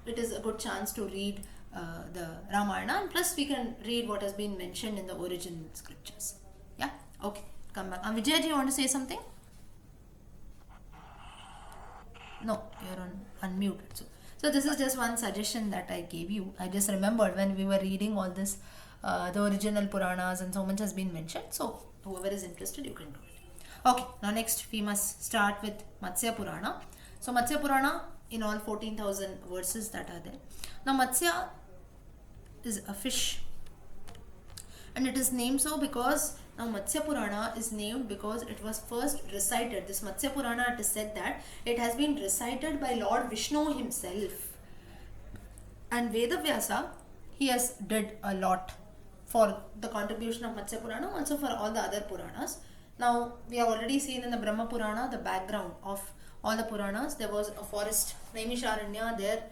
it is a good chance to read the Ramayana, and plus we can read what has been mentioned in the original scriptures. Yeah, okay, come back. Vijay, do you want to say something? No, you're on unmuted. So this is just one suggestion that I gave you. I just remembered when we were reading all this, the original Puranas, and so much has been mentioned. So whoever is interested, you can do it. Okay, now next we must start with Matsya Purana. So Matsya Purana, in all 14,000 verses that are there. Now Matsya is a fish, and it is named so because now Matsya Purana is named because it was first recited. This Matsya Purana, it is said that it has been recited by Lord Vishnu himself. And Vedavyasa, he has did a lot for the contribution of Matsya Purana, also for all the other Puranas. Now we have already seen in the Brahma Purana the background of all the Puranas. There was a forest, Naimisharanya, there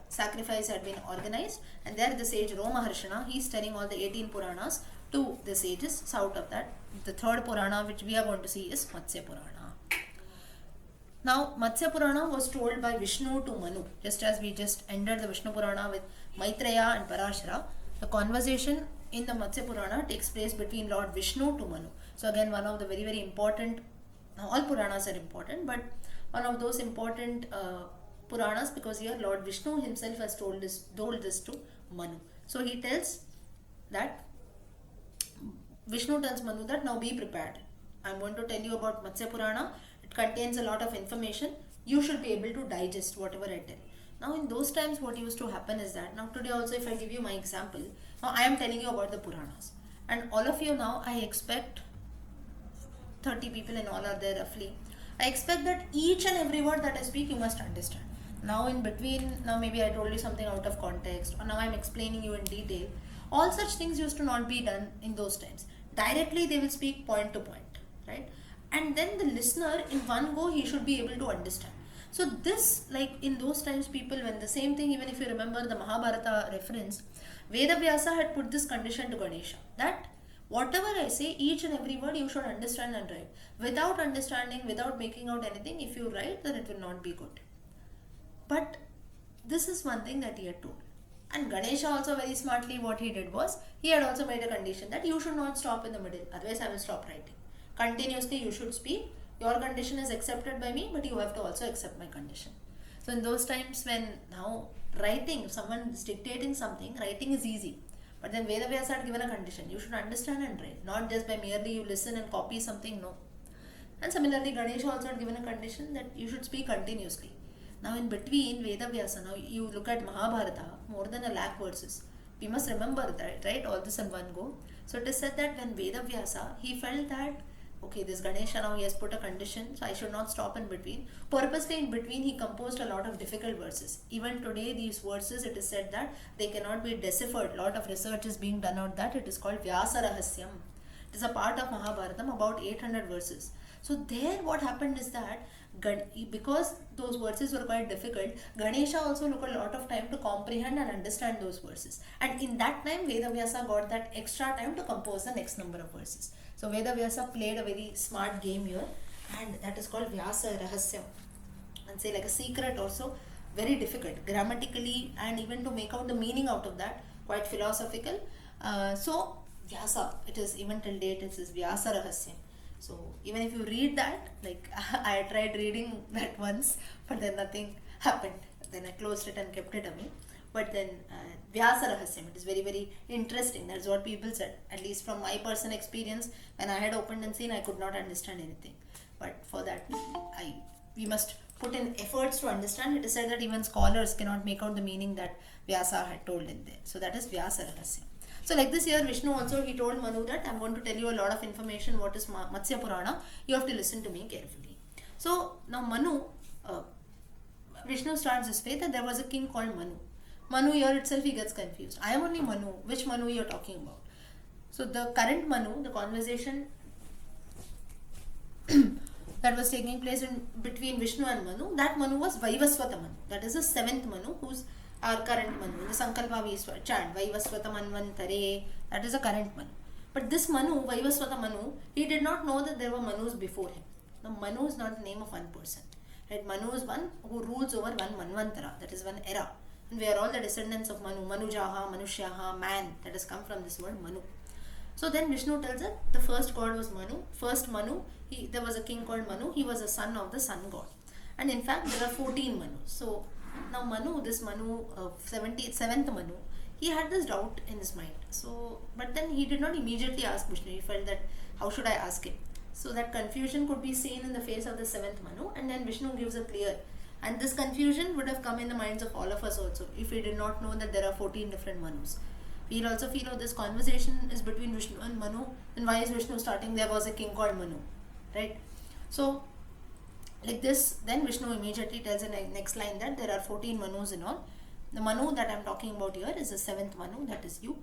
sacrifice had been organized, and there the sage Romaharshana, he is telling all the 18 Puranas to the sages. So out of that, the third Purana which we are going to see is Matsya Purana. Now Matsya Purana was told by Vishnu to Manu, just as we just ended the Vishnu Purana with Maitreya and Parashara. The conversation in the Matsya Purana takes place between Lord Vishnu to Manu. So again, one of the very, very important, all Puranas are important, but one of those important Puranas, because here Lord Vishnu himself has told this to Manu. So he tells that, Vishnu tells Manu that now be prepared. I am going to tell you about Matsya Purana. It contains a lot of information. You should be able to digest whatever I tell. Now in those times what used to happen is that, now today also if I give you my example, now I am telling you about the Puranas. And all of you now, I expect 30 people in all are there roughly. I expect that each and every word that I speak you must understand. Now in between, now maybe I told you something out of context, or now I am explaining you in detail. All such things used to not be done in those times. Directly they will speak point to point, right? And then the listener in one go, he should be able to understand. So this, like in those times, people, when the same thing, even if you remember the Mahabharata reference, Vedavyasa had put this condition to Ganesha, that whatever I say, each and every word you should understand and write. Without understanding, without making out anything, if you write, then it will not be good. But this is one thing that he had told. And Ganesha also very smartly, what he did was, he had also made a condition that you should not stop in the middle, otherwise I will stop writing. Continuously you should speak. Your condition is accepted by me, but you have to also accept my condition. So in those times when now writing, if someone is dictating something, writing is easy. But then Vedavyasa had given a condition. You should understand and write. Not just by merely you listen and copy something, no. And similarly, Ganesha also had given a condition that you should speak continuously. Now in between Vedavyasa, now you look at Mahabharata, more than 100,000 verses. We must remember that, right? All this in one go. So it is said that when Vedavyasa, he felt that, okay, this Ganesha now he has put a condition, so I should not stop in between. Purposely in between he composed a lot of difficult verses. Even today these verses, it is said that they cannot be deciphered. A lot of research is being done on that. It is called Vyasa Rahasyam. It is a part of Mahabharatam, about 800 verses. So there what happened is that because those verses were quite difficult, Ganesha also took a lot of time to comprehend and understand those verses. And in that time, Vedavyasa got that extra time to compose the next number of verses. So Vedavyasa played a very smart game here, and that is called Vyasa Rahasyam. And say like a secret also, very difficult grammatically, and even to make out the meaning out of that, quite philosophical. So Vyasa, it is even till date it is Vyasa Rahasyam. So even if you read that, like I tried reading that once, but then nothing happened. Then I closed it and kept it away. But then Vyasa Rahasyam, it is very very interesting. That's what people said. At least from my personal experience, when I had opened and seen, I could not understand anything. But for that, we must put in efforts to understand. It is said that even scholars cannot make out the meaning that Vyasa had told in there. So that is Vyasa Rahasyam. So like this here, Vishnu also, he told Manu that I'm going to tell you a lot of information what is Matsya Purana. You have to listen to me carefully. So now Manu, Vishnu starts this way that there was a king called Manu. Manu here itself he gets confused. I am only Manu. Which Manu you are talking about? So the current Manu, the conversation that was taking place between Vishnu and Manu, that Manu was Vaivaswata Manu. That is the seventh Manu, who's our current Manu. The Sankalpa we chant Vaivaswata Manvantare. That is the current Manu. But this Manu, Vaivaswata Manu, he did not know that there were Manus before him. Now Manu is not the name of one person. Right? Manu is one who rules over one Manvantara. That is one era. And we are all the descendants of Manu. Manujaha, Manushyaha, man. That has come from this word Manu. So then Vishnu tells that the first god was Manu. First Manu, there was a king called Manu. He was a son of the sun god. And in fact, there are 14 Manus. So now Manu, this Manu, 7th Manu, he had this doubt in his mind. So, but then he did not immediately ask Vishnu. He felt that, how should I ask him? So that confusion could be seen in the face of the 7th Manu. And then Vishnu gives a clear. And this confusion would have come in the minds of all of us also, if we did not know that there are 14 different Manus. We'll also feel, oh, this conversation is between Vishnu and Manu, then why is Vishnu starting, there was a king called Manu, right? So, like this, then Vishnu immediately tells in the next line that there are 14 Manus in all. The Manu that I am talking about here is the 7th Manu, that is you.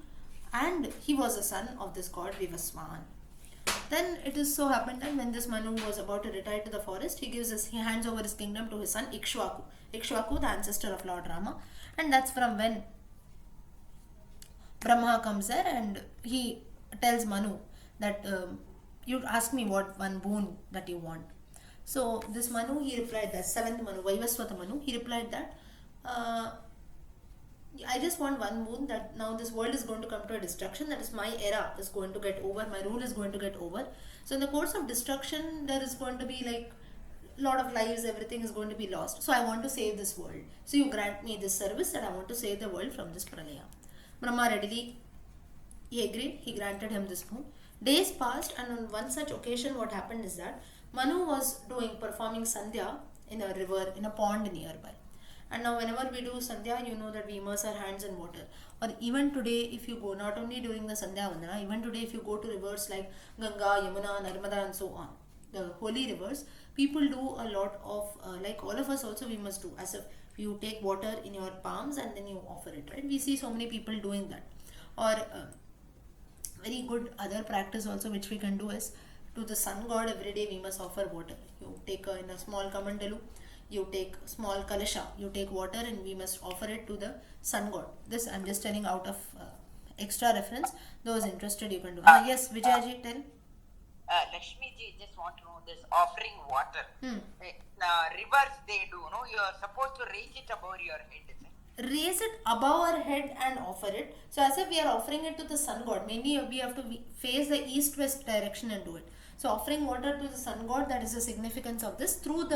And he was a son of this god Vivaswan. Then it is so happened that when this Manu was about to retire to the forest, he hands over his kingdom to his son Ikshvaku. Ikshvaku, the ancestor of Lord Rama. And that's from when Brahma comes there and he tells Manu that you ask me what one boon that you want. So this Manu, he replied that 7th Manu, Vaivaswata Manu, he replied that I just want one boon, that now this world is going to come to a destruction, that is my era is going to get over, my rule is going to get over. So in the course of destruction, there is going to be like a lot of lives, everything is going to be lost. So I want to save this world. So you grant me this service that I want to save the world from this pralaya. Brahma readily, he agreed, he granted him this boon. Days passed, and on one such occasion what happened is that Manu was performing Sandhya in a river, in a pond nearby. And now whenever we do Sandhya, you know that we immerse our hands in water. Or even today, if you go, not only during the Sandhya Vandana, even today if you go to rivers like Ganga, Yamuna, Narmada and so on, the holy rivers, people do a lot of, like all of us also we must do, as if you take water in your palms and then you offer it, right? We see so many people doing that. Or very good other practice also which we can do is, to the sun god every day we must offer water. You take in a small kamandalu, you take small kalasha, you take water and we must offer it to the sun god. This I'm just telling out of extra reference. Those interested you can do. Yes, Vijayaji, tell. Lakshmi ji, just want to know this offering water. Rivers they do, no? You are supposed to raise it above your head, is it? Raise it above our head and offer it. So as if we are offering it to the sun god, mainly we have to face the east-west direction and do it. So offering water to the sun god, that is the significance of this, through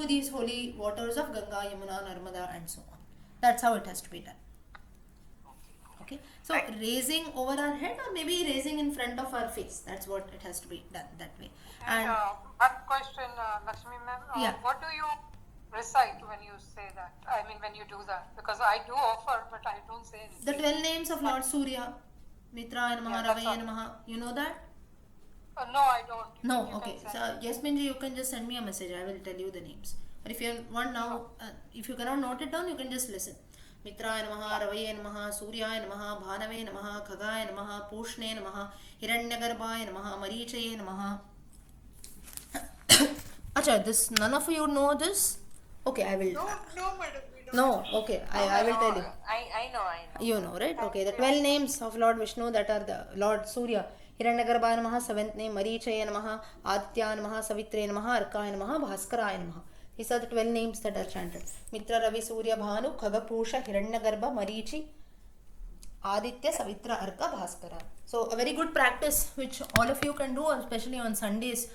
these holy waters of Ganga, Yamuna, Narmada and so on. That's how it has to be done. Okay, so raising over our head or maybe raising in front of our face. That's what it has to be done that way. And one question, Lakshmi ma'am. Yeah. What do you recite when you say that? I mean, when you do that? Because I do offer, but I don't say anything. The 12 names of Lord Surya, Mitraya Namaha, Ravaya Namaha. You know that? No, I don't. No, You okay. can So send me. Yasmin ji, you can just send me a message. I will tell you the names. But if you want now, if you cannot note it down, you can just listen. मित्राय नमः रवये नमः सूर्याय नमः भानवे नमः खगाय नमः पूष्णे नमः हिरण्यगर्भाय नमः मरीचये नमः. Acha, this none of you know this? Okay, I will. No, madam. We don't. No, okay, I will tell you. I know. You know, right? Okay, the 12 names of Lord Vishnu, that are the Lord Surya. Hiranyagarbhaya namaha, 7th name, Marichaya namaha, Aditya namaha, Savitre namaha, Arkaya namaha, Bhaskaraya namaha. These are the 12 names that are chanted. Mitra, Ravi, Surya, Bhanu, Khagapusha, Hiranyagarbha, Marichi, Aditya, Savitra, Arka, Bhaskara. So a very good practice which all of you can do, especially on Sundays.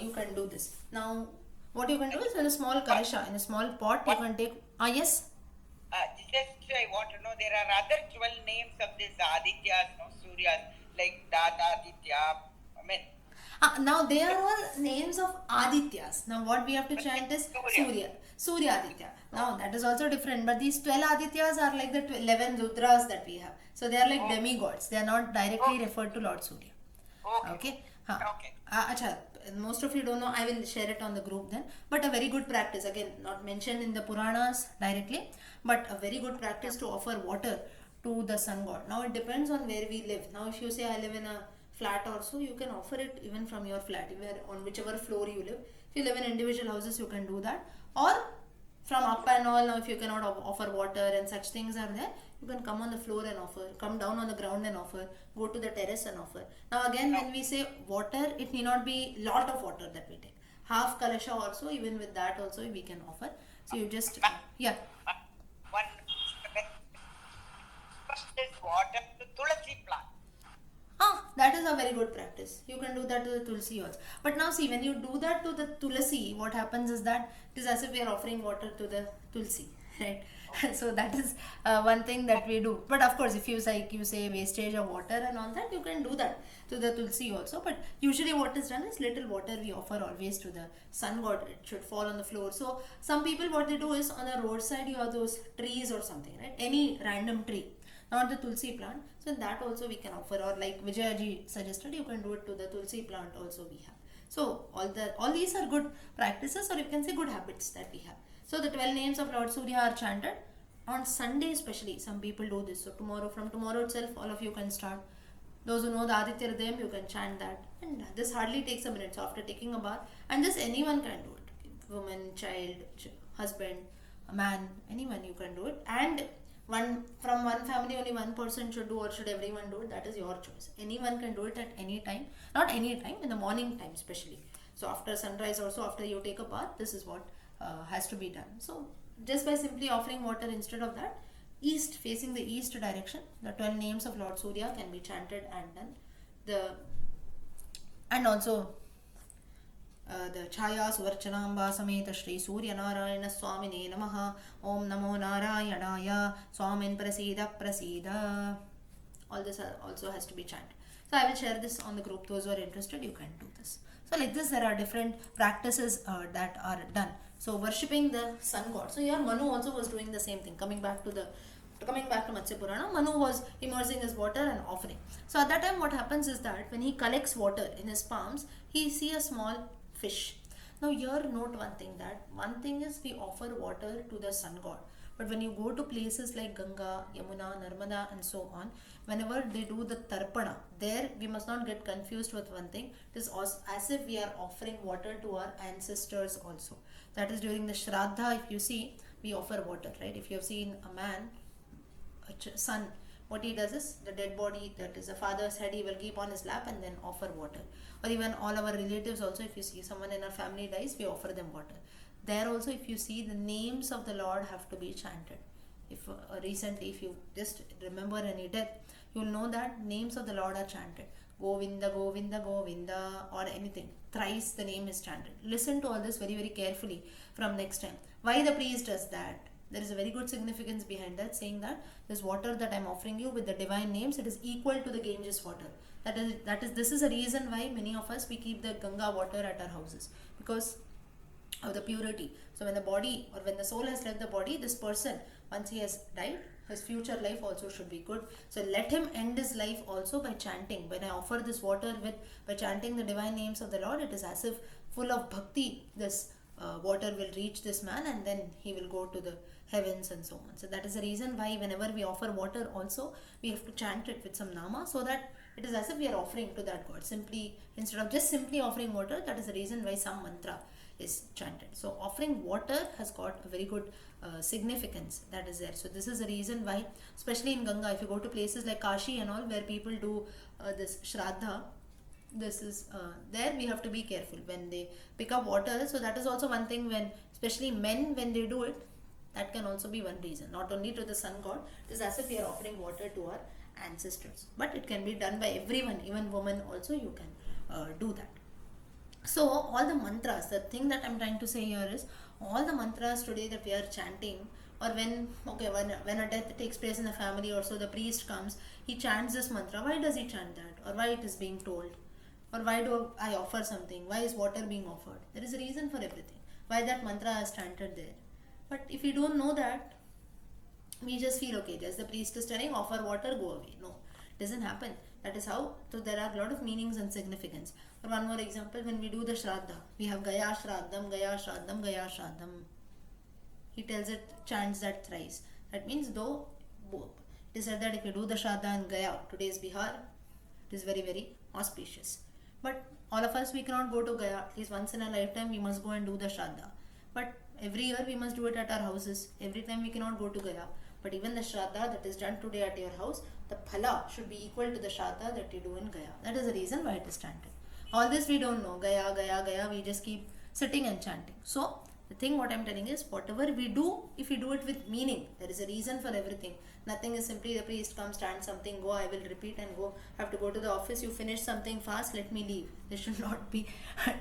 You can do this. Now, what you can do is in a small kalasha, in a small pot, you can take. Yes. Just I want to know, there are other 12 names of this Adityas, no Suryas, like Dada Aditya. I mean, Now they are all names of Adityas. Now what we have to chant is Surya Aditya. Now that is also different, but these 12 Adityas are like the 11 Rudras that we have. So they are like demigods. They are not directly referred to Lord Surya. Okay. Okay. Acha, most of you don't know. I will share it on the group then. But a very good practice, again, not mentioned in the Puranas directly, but a very good practice to offer water to the sun god. Now it depends on where we live. Now if you say I live in a flat also, you can offer it even from your flat, on whichever floor you live. If you live in individual houses, you can do that. Or from up and all, now if you cannot offer water and such things are there, you can come on the floor and offer, come down on the ground and offer, go to the terrace and offer. Now again, when we say water, it need not be lot of water that we take. Half kalasha also, even with that also we can offer. So you just, yeah. One first is water to Tulasi plant. That is a very good practice. You can do that to the tulsi also. But now see, when you do that to the tulasi, what happens is that it is as if we are offering water to the tulsi, right? So that is one thing that we do. But of course, if you say wastage of water and all that, you can do that to the tulsi also. But usually what is done is little water we offer always to the sun god. It should fall on the floor. So some people, what they do is on the roadside you have those trees or something, right? Any random tree, not the tulsi plant. So that also we can offer, or like Vijayaji suggested, you can do it to the tulsi plant also we have. So all these are good practices, or you can say good habits that we have. So the 12 names of Lord Surya are chanted on Sunday especially. Some people do this. So from tomorrow itself, all of you can start. Those who know the Aditya Hridayam, you can chant that. And this hardly takes a minute. So after taking a bath, and this anyone can do it. Woman, child, husband, a man, anyone you can do it. And from one family only one person should do, or should everyone do it, that is your choice. Anyone can do it at any time. Not any time, in the morning time especially. So after sunrise also, after you take a bath, this is what has to be done. So just by simply offering water instead of that, east, facing the east direction, the 12 names of Lord Surya can be chanted and done. And also the Chaya Suvarchanamba Sameta Shri Surya Narayana Swamine Namaha Om Namo Narayanaya Swamin Prasida. All this also has to be chanted. So I will share this on the group. Those who are interested, you can do this. So like this, there are different practices that are done. So worshipping the sun god. So here Manu also was doing the same thing. Coming back to Matsya Purana, Manu was immersing his water and offering. So at that time, what happens is that when he collects water in his palms, he sees a small fish. Now here note one thing, that one thing is we offer water to the sun god. But when you go to places like Ganga, Yamuna, Narmada and so on, whenever they do the tarpana, there we must not get confused with one thing. It is as if we are offering water to our ancestors also. That is during the Shraddha, if you see, we offer water, right? If you have seen a man, a son, what he does is the dead body, that is the father's head, he will keep on his lap and then offer water. Or even all our relatives also, if you see someone in our family dies, we offer them water. There also, if you see, the names of the Lord have to be chanted. If recently, if you just remember any death, you will know that names of the Lord are chanted. Govinda, Govinda, Govinda, or anything. Thrice the name is chanted. Listen to all this very, very carefully from next time. Why the priest does that? There is a very good significance behind that, saying that this water that I am offering you with the divine names, it is equal to the Ganges water. This is a reason why many of us, we keep the Ganga water at our houses, because of the purity. So when the body, or when the soul has left the body, this person, once he has died, his future life also should be good. So let him end his life also by chanting. When I offer this water by chanting the divine names of the Lord, it is as if full of bhakti, this water will reach this man and then he will go to the heavens and so on. So that is the reason why whenever we offer water also, we have to chant it with some nama, so that it is as if we are offering to that god. Simply, instead of just simply offering water, that is the reason why some mantra is chanted. So offering water has got a very good significance that is there. So this is the reason why, especially in Ganga, if you go to places like Kashi and all, where people do this Shraddha, this is there we have to be careful when they pick up water. So that is also one thing, when especially men, when they do it, that can also be one reason. Not only to the sun god, it is as if we are offering water to our ancestors, but it can be done by everyone, even women also, you can do that. So all the mantras, the thing that I'm trying to say here is, all the mantras today that we are chanting, or when a death takes place in the family, or so the priest comes, he chants this mantra. Why does he chant that, or why it is being told, or why do I offer something, why is water being offered? There is a reason for everything why that mantra is chanted there. But if you don't know that, we just feel okay, just the priest is telling offer water, go away. No, it doesn't happen. That is how. So there are a lot of meanings and significance. For one more example, when we do the Shraddha, we have Gaya Shraddham, Gaya Shraddham, Gaya Shraddham. He tells it, chants that thrice. That means, though it is said that if you do the Shraddha in Gaya, today's Bihar, it is very, very auspicious. But all of us, we cannot go to Gaya. At least once in a lifetime, we must go and do the Shraddha. But every year we must do it at our houses. Every time we cannot go to Gaya. But even the Shraddha that is done today at your house, the phala should be equal to the Shraddha that you do in Gaya. That is the reason why it is chanted. All this we don't know. Gaya, Gaya, Gaya. We just keep sitting and chanting. So the thing what I'm telling is, whatever we do, if we do it with meaning, there is a reason for everything. Nothing is simply the priest comes, stand something, go, I will repeat and go. Have to go to the office, you finish something fast, let me leave. This should not be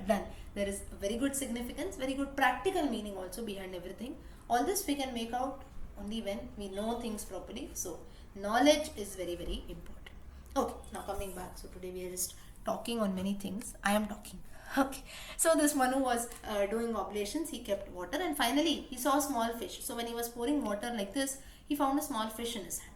done. There is very good significance, very good practical meaning also behind everything. All this we can make out only when we know things properly. So knowledge is very, very important. Okay, now coming back. So today we are just talking on many things. I am talking. Okay, so this Manu was doing oblations. He kept water, and finally he saw a small fish. So when he was pouring water like this, he found a small fish in his hand.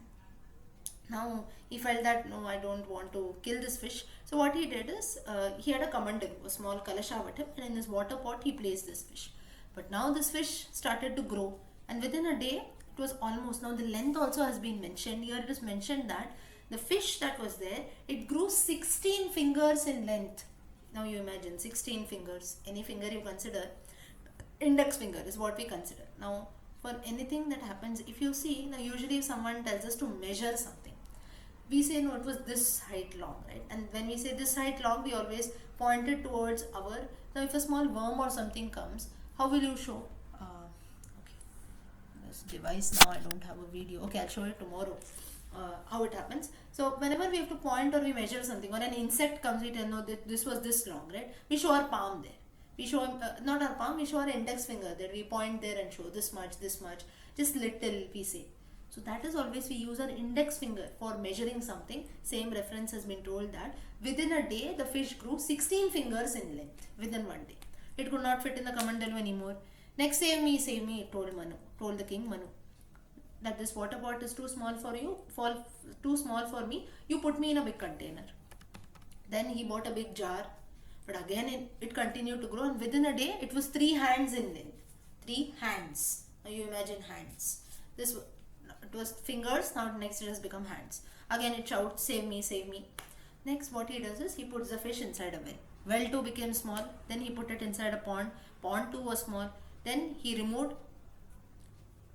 Now he felt that, no, I don't want to kill this fish. So what he did is, he had a kamandal, a small kalasha with him, and in this water pot he placed this fish. But now this fish started to grow, and within a day it was almost, now the length also has been mentioned. Here it is mentioned that the fish that was there, it grew 16 fingers in length. Now you imagine 16 fingers, any finger you consider, index finger is what we consider. Now for anything that happens, if you see, now usually if someone tells us to measure something, we say, no, it was this height long, right? And when we say this height long, we always point it towards our, now if a small worm or something comes, how will you show? Okay, this device, now I don't have a video. Okay, I'll show it tomorrow. How it happens. So whenever we have to point or we measure something, or an insect comes, we tell, no, this was this long, right? We show our palm there. We show, not our palm, we show our index finger there. We point there and show this much, just little we say. So that is always, we use our index finger for measuring something. Same reference has been told that within a day, the fish grew 16 fingers in length within one day. It could not fit in the kamandalu anymore. Next, save me, told the king Manu, that this water pot is too small for you, too small for me, you put me in a big container. Then he bought a big jar, but again it continued to grow, and within a day it was 3 hands in length. 3 hands. Now you imagine hands. It was fingers, now next it has become hands. Again it shouts, save me, save me. Next what he does is, he puts the fish inside a well. Well too became small, then he put it inside a pond. Pond too was small. Then he removed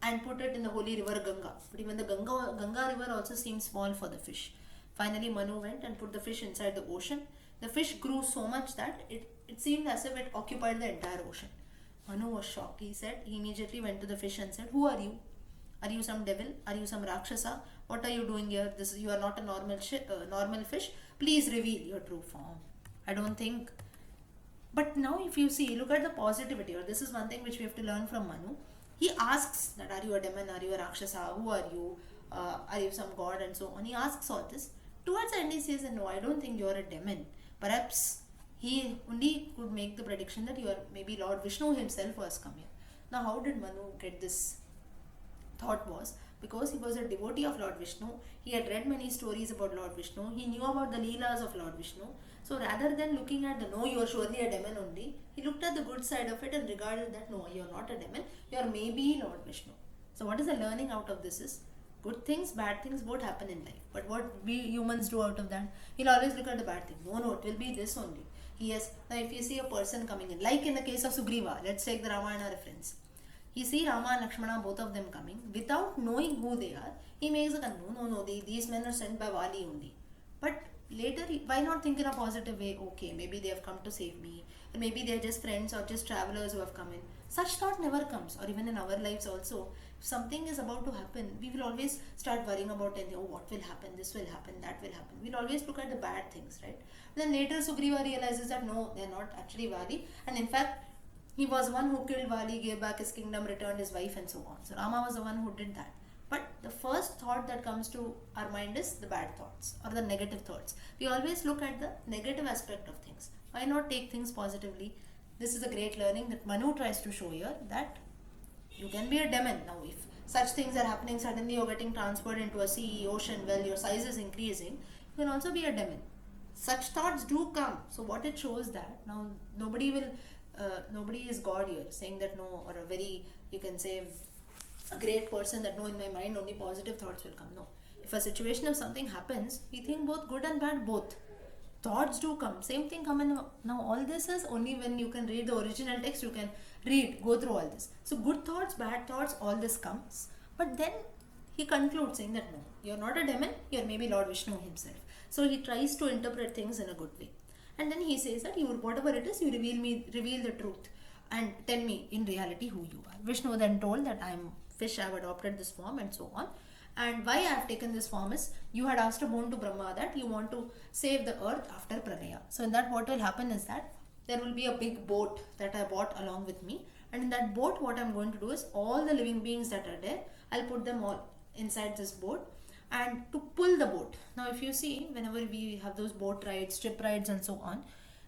and put it in the holy river Ganga. But even the Ganga river also seemed small for the fish. Finally Manu went and put the fish inside the ocean. The fish grew so much that it seemed as if it occupied the entire ocean. Manu was shocked. He immediately went to the fish and said, who are you? Are you some devil? Are you some Rakshasa? What are you doing here? You are not a normal fish. Please reveal your true form. I don't think. But now if you see, look at the positivity. Or this is one thing which we have to learn from Manu. He asks that, are you a demon? Are you a Rakshasa? Who are you? Are you some god? And so on. He asks all this. Towards the end he says, no, I don't think you are a demon. Perhaps he only could make the prediction that you are maybe Lord Vishnu himself who has come here. Now how did Manu get this thought? Was because he was a devotee of Lord Vishnu. He had read many stories about Lord Vishnu. He knew about the Leelas of Lord Vishnu. So rather than looking at the no, you are surely a demon only, he looked at the good side of it and regarded that no, you are not a demon, you are maybe Lord Vishnu. So what is the learning out of this is, good things, bad things both happen in life. But what we humans do out of that, he'll always look at the bad thing. No, it will be this only. Yes, now if you see a person coming in, like in the case of Sugriva, let's take the Ramayana reference. He see Rama and Lakshmana, both of them coming, without knowing who they are, he makes a no, these men are sent by Vali only. But later, why not think in a positive way? Okay, maybe they have come to save me, or maybe they are just friends or just travelers who have come in. Such thought never comes, or even in our lives also. If something is about to happen, we will always start worrying about it. Oh, what will happen? This will happen, that will happen. We'll always look at the bad things, right? Then later, Sugriva realizes that no, they are not actually Vali, and in fact, he was one who killed Vali, gave back his kingdom, returned his wife, and so on. So Rama was the one who did that. But the first thought that comes to our mind is the bad thoughts or the negative thoughts. We always look at the negative aspect of things. Why not take things positively? This is a great learning that Manu tries to show here, that you can be a demon. Now, if such things are happening, suddenly you're getting transferred into a sea, ocean, well, your size is increasing, you can also be a demon. Such thoughts do come. So what it shows that now nobody is God here, saying that no, or a very, you can say, a great person that no, in my mind only positive thoughts will come. No. If a situation of something happens, we think both good and bad, both. Thoughts do come. Same thing come in. Now all this is only when you can read the original text, you can go through all this. So good thoughts, bad thoughts, all this comes. But then he concludes saying that no, you're not a demon, you're maybe Lord Vishnu himself. So he tries to interpret things in a good way. And then he says that whatever it is, you reveal the truth and tell me in reality who you are. Vishnu then told that I am fish, I have adopted this form and so on. And why I have taken this form is, you had asked a boon to Brahma that you want to save the earth after Pralaya. So in that, what will happen is that there will be a big boat that I bought along with me. And in that boat, what I'm going to do is, all the living beings that are there, I'll put them all inside this boat and to pull the boat. Now if you see, whenever we have those boat rides, ship rides and so on,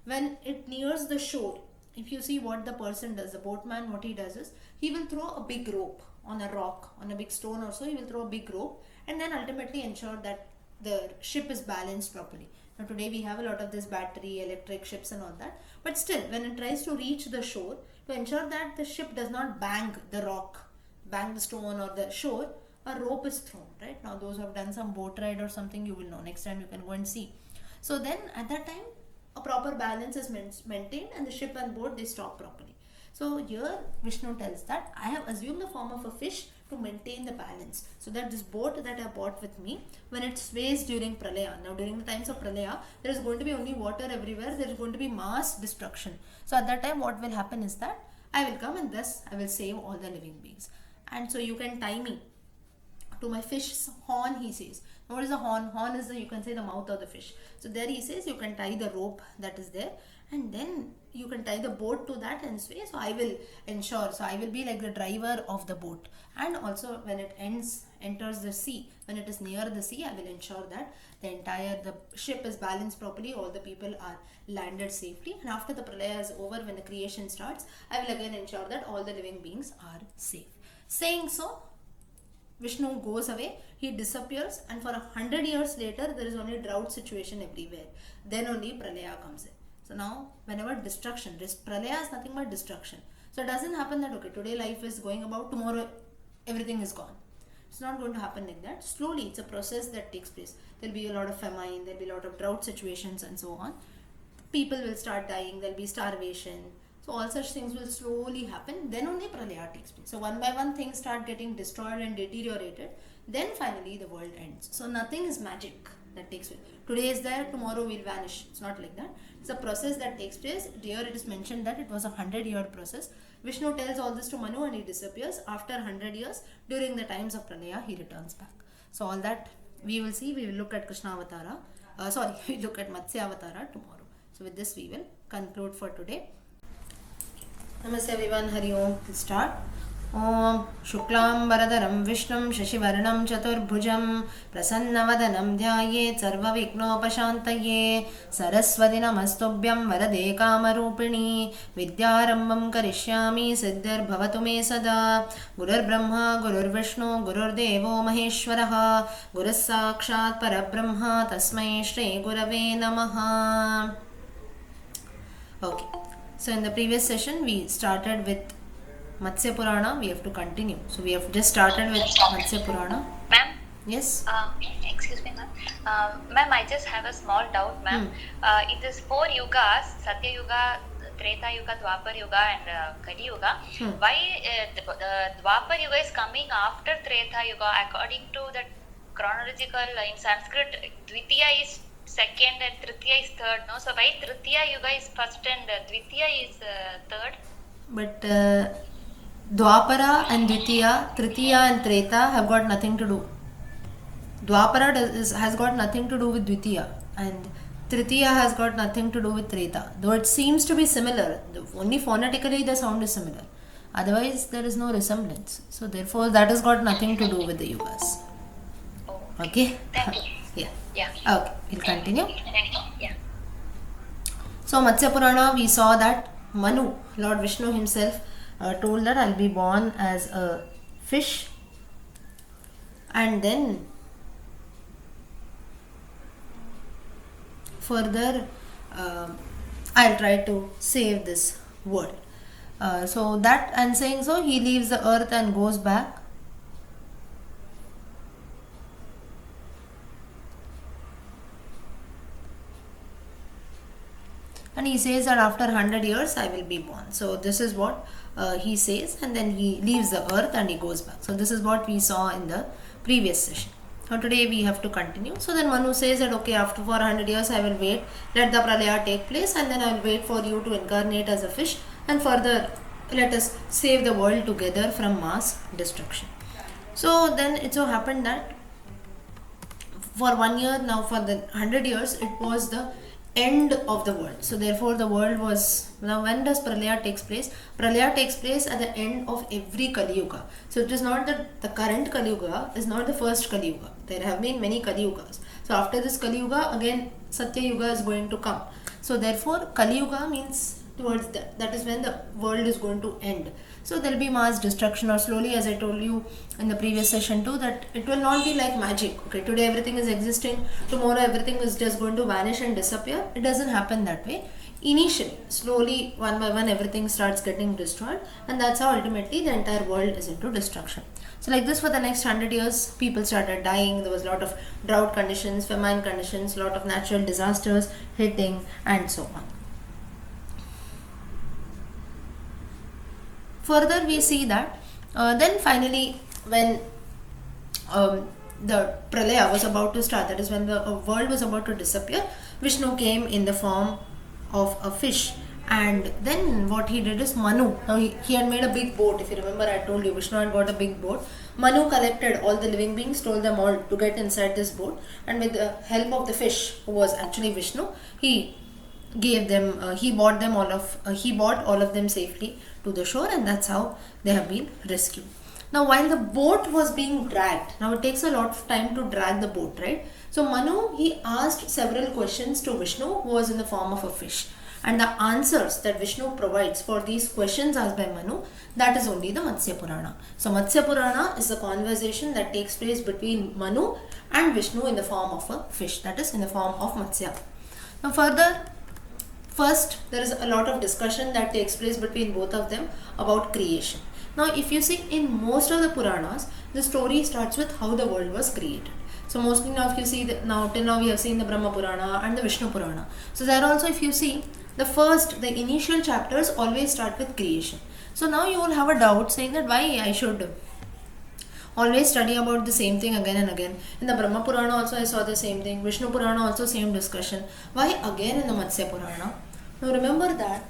when it nears the shore, if you see what the person does, the boatman, what he does is, he will throw a big rope on a rock, on a big stone or so, he will throw a big rope and then ultimately ensure that the ship is balanced properly. Now today we have a lot of this battery, electric ships and all that, but still when it tries to reach the shore, to ensure that the ship does not bang the rock, bang the stone or the shore, a rope is thrown, right? Now those who have done some boat ride or something, you will know. Next time you can go and see. So then at that time, a proper balance is maintained and the ship and boat, they stop properly. So here Vishnu tells that I have assumed the form of a fish to maintain the balance, so that this boat that I bought with me, when it sways during Pralaya, now during the times of Pralaya, there is going to be only water everywhere, there is going to be mass destruction. So at that time what will happen is that I will come and thus I will save all the living beings. And so you can tie me to my fish's horn, he says. Now what is the horn? Horn is you can say the mouth of the fish. So there he says you can tie the rope that is there, and then you can tie the boat to that and sway. So I will ensure, so I will be like the driver of the boat. And also when it enters the sea, when it is near the sea, I will ensure that the ship is balanced properly, all the people are landed safely. And after the Pralaya is over, when the creation starts, I will again ensure that all the living beings are safe. Saying so, Vishnu goes away, he disappears, and for 100 years later, there is only drought situation everywhere. Then only Pralaya comes in. So now, whenever destruction, Pralaya is nothing but destruction. So it doesn't happen that, okay, today life is going about, tomorrow everything is gone. It's not going to happen like that. Slowly, it's a process that takes place. There'll be a lot of famine, there'll be a lot of drought situations and so on. People will start dying, there'll be starvation. So all such things will slowly happen. Then only Pralaya takes place. So one by one things start getting destroyed and deteriorated. Then finally the world ends. So nothing is magic that takes place. Today is there, tomorrow will vanish. It's not like that. It's a process that takes place. Here it is mentioned that it was a 100-year process. Vishnu tells all this to Manu and he disappears. After 100 years, during the times of Pralaya, he returns back. So all that we will see. We will look at Krishna Avatara. We look at Matsya Avatara tomorrow. So with this we will conclude for today. Namaste everyone, Hari Om. We'll start. Om Shuklam Bharadharam Vishnum Shashivarnam Chaturbhujam Prasannavadanam Dhyayet Sarva Vignopashantaye Saraswati Namastubhyam Varade Kamarupini Vidyarambam Karishyami Siddhar Bhavatu Me Sada Gurur Brahma Gurur Vishnu Gurur Devo Maheshwaraha Gurus Sakshat Parabrahma Tasmai Shri Gurave Namaha. Okay. So in the previous session we started with Matsya Purana. We have to continue. So we have just started with Matsya Purana. Ma'am, Yes. excuse me, ma'am. Ma'am, I just have a small doubt, ma'am. In these 4 yugas, Satya Yuga, Treta Yuga, Dwapar Yuga, and Kali Yuga, why the Dwapar Yuga is coming after Treta Yuga? According to the chronological in Sanskrit, Dvitiya is second and Tritiya is third. No, so why Tritiya Yuga is first and Dvitiya is third? But Dwapara and Dvitiya, Tritiya and Treta have got nothing to do. Dwapara has got nothing to do with Dvitiya, and Tritiya has got nothing to do with Treta. Though it seems to be similar, only phonetically the sound is similar. Otherwise, there is no resemblance. So therefore, that has got nothing to do with the yugas. Oh, Okay? thank you. Yeah. Yeah. Okay, we'll continue. Thank you. Yeah. So Matsya Purana, we saw that Manu, Lord Vishnu himself, told that I'll be born as a fish, and then further I'll try to save this world. So that, and saying so, he leaves the earth and goes back. And he says that after 100 years I will be born. So this is what he says, and then he leaves the earth and he goes back. So this is what we saw in the previous session. Now today we have to continue. So then Manu says that okay, after 400 years I will wait, let the pralaya take place, and then I will wait for you to incarnate as a fish, and further let us save the world together from mass destruction. So then it so happened that for 1 year, now for the 100 years, it was the end of the world. So therefore the world was, now when does pralaya takes place? Pralaya takes place at the end of every Kali Yuga. So it is not that the current Kali Yuga is not the first Kali Yuga. There have been many Kali Yugas. So after this Kali Yuga, again Satya Yuga is going to come. So therefore Kali Yuga means towards that is when the world is going to end. So there will be mass destruction, or slowly, as I told you in the previous session too, that it will not be like magic. Okay, today everything is existing, tomorrow everything is just going to vanish and disappear. It doesn't happen that way. Initially, slowly, one by one, everything starts getting destroyed, and that's how ultimately the entire world is into destruction. So like this, for the next 100 years, people started dying. There was a lot of drought conditions, famine conditions, a lot of natural disasters hitting, and so on. Further, we see that then finally, when the pralaya was about to start, that is when the world was about to disappear, Vishnu came in the form of a fish. And then what he did is Manu, now he had made a big boat. If you remember, I told you Vishnu had got a big boat. Manu collected all the living beings, told them all to get inside this boat, and with the help of the fish, who was actually Vishnu, he gave them, he brought all of them safely to the shore, and that's how they have been rescued. Now while the boat was being dragged, now it takes a lot of time to drag the boat, right? So Manu, he asked several questions to Vishnu, who was in the form of a fish, and the answers that Vishnu provides for these questions asked by Manu, that is only the Matsya Purana. So Matsya Purana is a conversation that takes place between Manu and Vishnu in the form of a fish, that is in the form of Matsya. Now further, first, there is a lot of discussion that takes place between both of them about creation. Now, if you see in most of the Puranas, the story starts with how the world was created. So, mostly now, if you see that till now we have seen the Brahma Purana and the Vishnu Purana. So, there also, if you see, the initial chapters always start with creation. So, now you will have a doubt saying that why I should always study about the same thing again and again. In the Brahma Purana also I saw the same thing. Vishnu Purana also same discussion. Why again in the Matsya Purana? Now remember that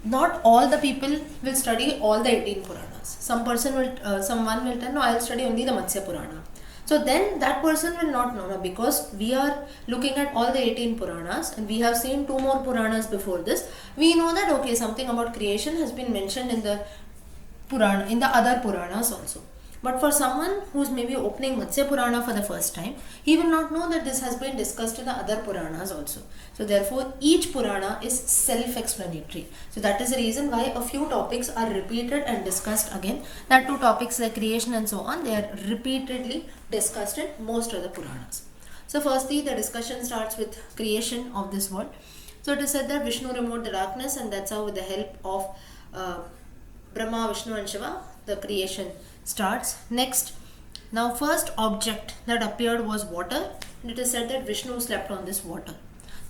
not all the people will study all the 18 Puranas. Someone will tell, no, I will study only the Matsya Purana. So then that person will not know, because we are looking at all the 18 Puranas and we have seen 2 more Puranas before this. We know that okay, something about creation has been mentioned in the Purana, in the other Puranas also. But for someone who's maybe opening Matsya Purana for the first time, he will not know that this has been discussed in the other Puranas also. So therefore, each Purana is self-explanatory. So that is the reason why a few topics are repeated and discussed again. That 2 topics like creation and so on, they are repeatedly discussed in most of the Puranas. So firstly, the discussion starts with creation of this world. So it is said that Vishnu removed the darkness, and that's how with the help of Brahma, Vishnu and Shiva, the creation starts. Next, now first object that appeared was water. It is said that Vishnu slept on this water.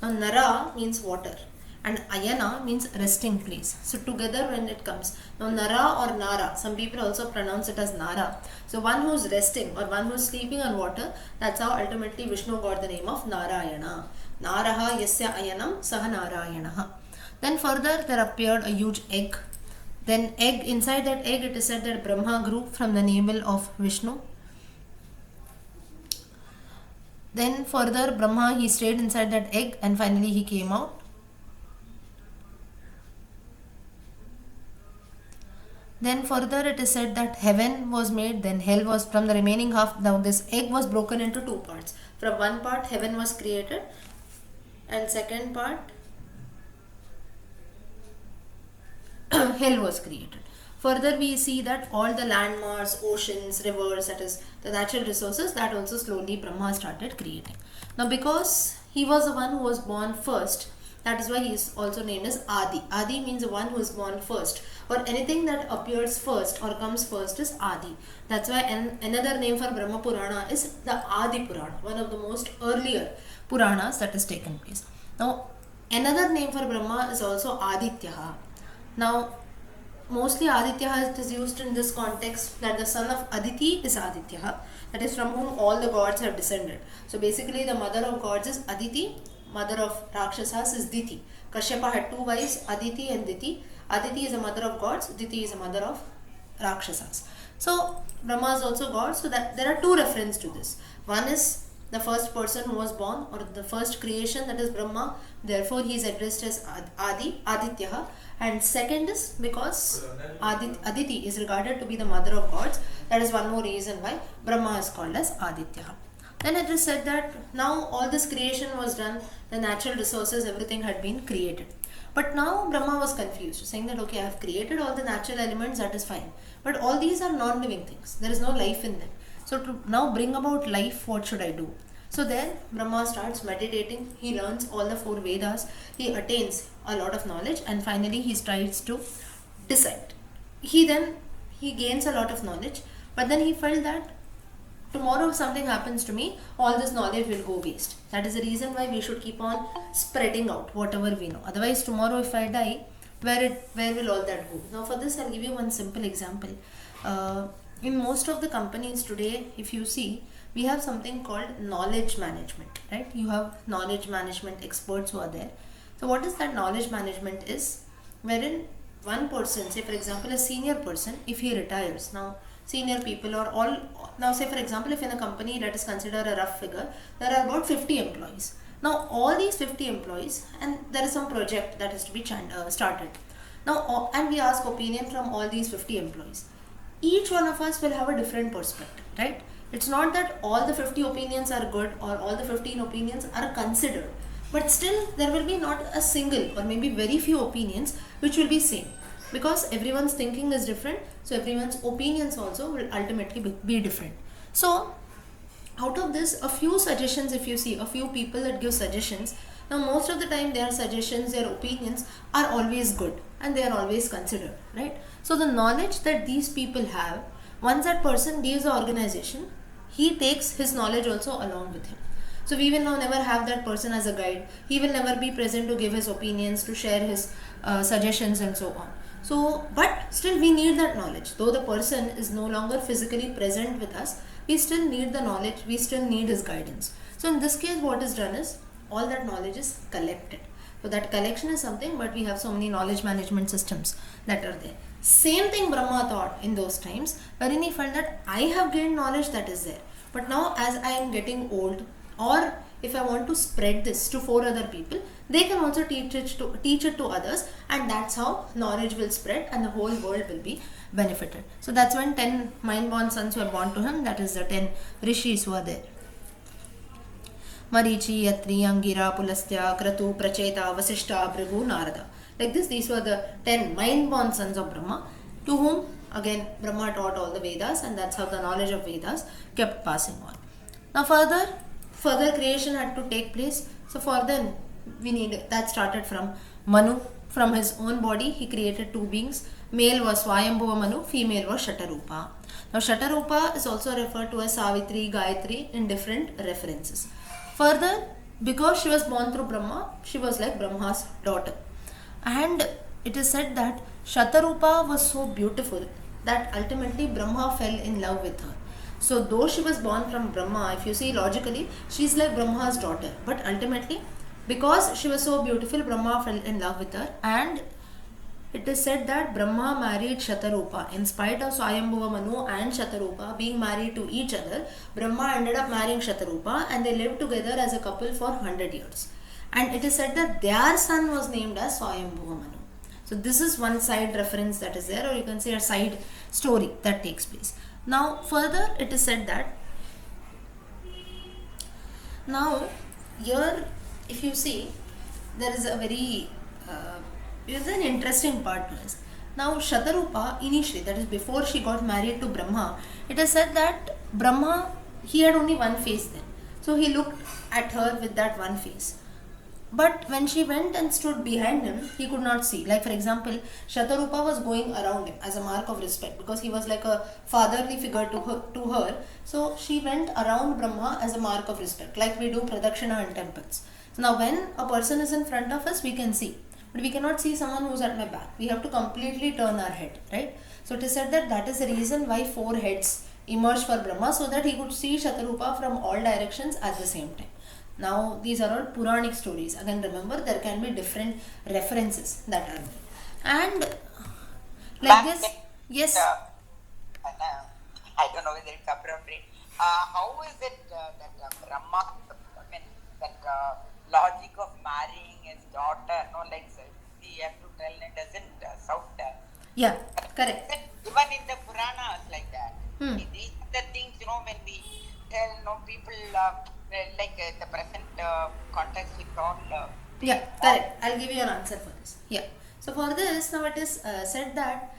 Now Nara means water and Ayana means resting place. So together when it comes, now Nara or Nara, some people also pronounce it as Nara. So one who is resting or one who is sleeping on water, that's how ultimately Vishnu got the name of Narayana. Naraha yasya ayanam saha Narayanaha. Then further there appeared a huge egg. Then egg, inside that egg it is said that Brahma grew from the navel of Vishnu. Then further Brahma, he stayed inside that egg and finally he came out. Then further it is said that heaven was made, then hell was from the remaining half. Now this egg was broken into two parts. From one part heaven was created and second part hell was created. Further we see that all the landmass, oceans, rivers, that is the natural resources, that also slowly Brahma started creating. Now because he was the one who was born first, that is why he is also named as Adi. Adi means the one who is born first, or anything that appears first or comes first is Adi. That's why another name for Brahma Purana is the Adi Purana, one of the most earlier Puranas that has taken place. Now another name for Brahma is also Adityaha. Now mostly Aditya is used in this context that the son of Aditi is Aditya, that is from whom all the gods have descended. So basically the mother of gods is Aditi, mother of Rakshasas is Diti. Kashyapa had two wives, Aditi and Diti. Aditi is the mother of gods, Diti is the mother of Rakshasas. So Brahma is also God, so that there are two references to this. One is the first person who was born, or the first creation, that is Brahma, therefore he is addressed as Adi, Aditya. And second is because Aditi is regarded to be the mother of gods, that is one more reason why Brahma is called as Aditya. Then it is said that now all this creation was done, the natural resources, everything had been created. But now Brahma was confused, saying that okay, I have created all the natural elements, that is fine. But all these are non-living things, there is no life in them. So to now bring about life, what should I do? So then Brahma starts meditating, he learns all the 4 Vedas, he attains a lot of knowledge and finally he tries to decide. He gains a lot of knowledge, but then he felt that tomorrow if something happens to me, all this knowledge will go waste. That is the reason why we should keep on spreading out whatever we know. Otherwise tomorrow if I die, where will all that go? Now for this I'll give you one simple example. In most of the companies today, if you see, we have something called knowledge management, right? You have knowledge management experts who are there. So what is that knowledge management is? Wherein one person, say for example a senior person, if he retires, now senior people are all, now say for example if in a company, let us consider a rough figure, there are about 50 employees. Now all these 50 employees, and there is some project that is to be started. Now and we ask opinion from all these 50 employees. Each one of us will have a different perspective, right? It's not that all the 50 opinions are good or all the 15 opinions are considered, but still there will be not a single or maybe very few opinions which will be same, because everyone's thinking is different, so everyone's opinions also will ultimately be different. So out of this, a few suggestions, if you see a few people that give suggestions, now most of the time their suggestions, their opinions are always good and they are always considered, right? So the knowledge that these people have, once that person leaves the organization, he takes his knowledge also along with him. So we will now never have that person as a guide. He will never be present to give his opinions, to share his suggestions and so on. So, but still we need that knowledge. Though the person is no longer physically present with us, we still need the knowledge, we still need his guidance. So in this case what is done is, all that knowledge is collected. So that collection is something, but we have so many knowledge management systems that are there. Same thing Brahma thought in those times, wherein he felt that I have gained knowledge that is there. But now as I am getting old, or if I want to spread this to 4 other people, they can also teach it to others, and that's how knowledge will spread and the whole world will be benefited. So that's when 10 mind-born sons were born to him, that is the 10 rishis who are there. Marichi, Yatri, Angira, Pulastya, Kratu, Pracheta, Vasishta, Bhrigu, Narada. Like this, these were the 10 mind-born sons of Brahma, to whom again Brahma taught all the Vedas, and that's how the knowledge of Vedas kept passing on. Now further creation had to take place. So for then we need that started from Manu. From his own body, he created two beings. Male was Swayambhuva Manu, female was Shatarupa. Now, Shatarupa is also referred to as Savitri, Gayatri in different references. Further, because she was born through Brahma, she was like Brahma's daughter. And it is said that Shatarupa was so beautiful that ultimately Brahma fell in love with her. So, though she was born from Brahma, if you see logically, she is like Brahma's daughter. But ultimately, because she was so beautiful, Brahma fell in love with her, and it is said that Brahma married Shatarupa. In spite of Swayambhuva Manu and Shatarupa being married to each other, Brahma ended up marrying Shatarupa and they lived together as a couple for 100 years. And it is said that their son was named as Swayambhuva Manu. So this is one side reference that is there, or you can say a side story that takes place. Now further it is said that now here if you see there is a very is an interesting part to us. Now Shatarupa initially, that is before she got married to Brahma, it is said that Brahma, he had only one face then. So he looked at her with that one face. But when she went and stood behind him, he could not see. Like for example, Shatarupa was going around him as a mark of respect because he was like a fatherly figure to her. So she went around Brahma as a mark of respect, like we do Pradakshina in temples. So now when a person is in front of us, we can see. But we cannot see someone who's at my back. We have to completely turn our head, right? So it is said that that is the reason why 4 heads emerged for Brahma, so that he could see Shatarupa from all directions at the same time. Now these are all Puranic stories. Again remember, there can be different references that are made. And like this, yes. I don't know whether it's appropriate. How is it that Brahma, I mean, that logic of marrying his daughter, no, like he have to tell it doesn't sound. Yeah, correct. Even in the Puranas, like that. These are the things, when we tell, people like the present context we thought. Yeah, correct. I'll give you an answer for this. Yeah. So for this, now it is said that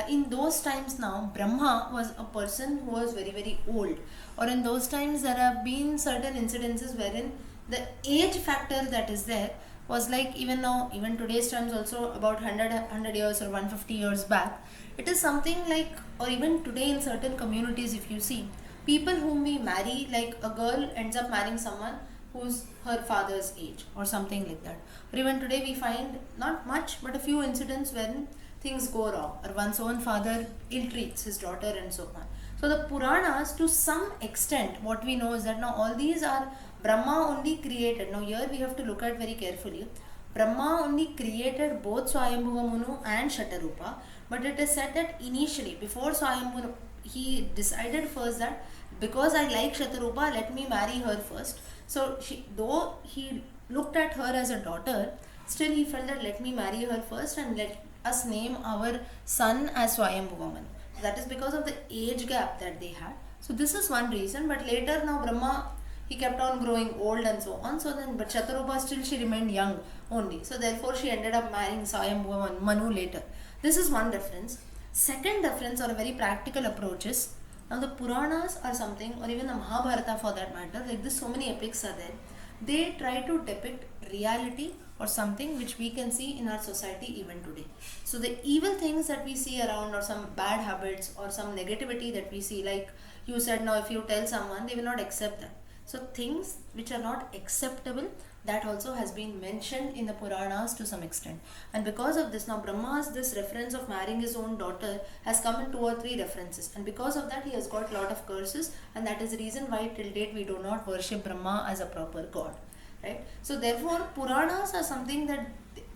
in those times now, Brahma was a person who was very, very old. Or in those times, there have been certain incidences wherein the age factor that is there was like even now, even today's times also about 100 years or 150 years back. It is something like, or even today in certain communities, if you see, people whom we marry, like a girl ends up marrying someone who's her father's age or something like that. Or even today we find not much but a few incidents when things go wrong or one's own father ill-treats his daughter and so on. So the Puranas, to some extent, what we know is that now all these are Brahma only created. Now here we have to look at very carefully. Brahma only created both Swayambhuva Manu and Shatarupa, but it is said that initially, before Swayambhuva, he decided first that because I like Shatarupa, let me marry her first. So though he looked at her as a daughter, still he felt that let me marry her first and let us name our son as Swayambhuva Manu. That is because of the age gap that they had. So this is one reason, but later now Brahma, he kept on growing old and so on. So then, but Shatarupa still she remained young only. So therefore she ended up marrying Swayambhuva Manu later. This is one reference. Second reference, or a very practical approach, is now the Puranas are something, or even the Mahabharata for that matter, like this, so many epics are there. They try to depict reality or something which we can see in our society even today. So the evil things that we see around, or some bad habits or some negativity that we see, like you said, now if you tell someone, they will not accept that. So things which are not acceptable, that also has been mentioned in the Puranas to some extent. And because of this, now Brahma's this reference of marrying his own daughter has come in 2 or 3 references. And because of that, he has got a lot of curses, and that is the reason why till date we do not worship Brahma as a proper god. Right? So therefore, Puranas are something that,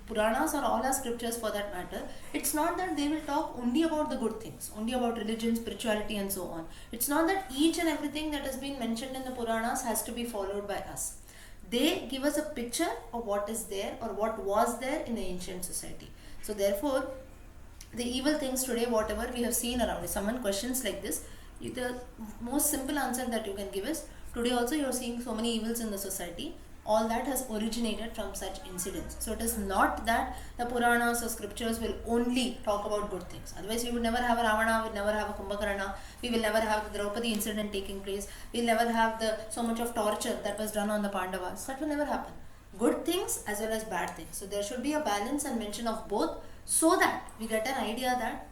Puranas or all our scriptures for that matter, it's not that they will talk only about the good things, only about religion, spirituality and so on. It's not that each and everything that has been mentioned in the Puranas has to be followed by us. They give us a picture of what is there or what was there in the ancient society. So therefore, the evil things today, whatever we have seen around, if someone questions like this, the most simple answer that you can give is, today also you are seeing so many evils in the society. All that has originated from such incidents. So it is not that the Puranas or scriptures will only talk about good things. Otherwise we would never have a Ravana, we would never have a Kumbhakarna, we will never have the Draupadi incident taking place, we will never have so much of torture that was done on the Pandavas. That will never happen. good things as well as bad things. So there should be a balance and mention of both, so that we get an idea that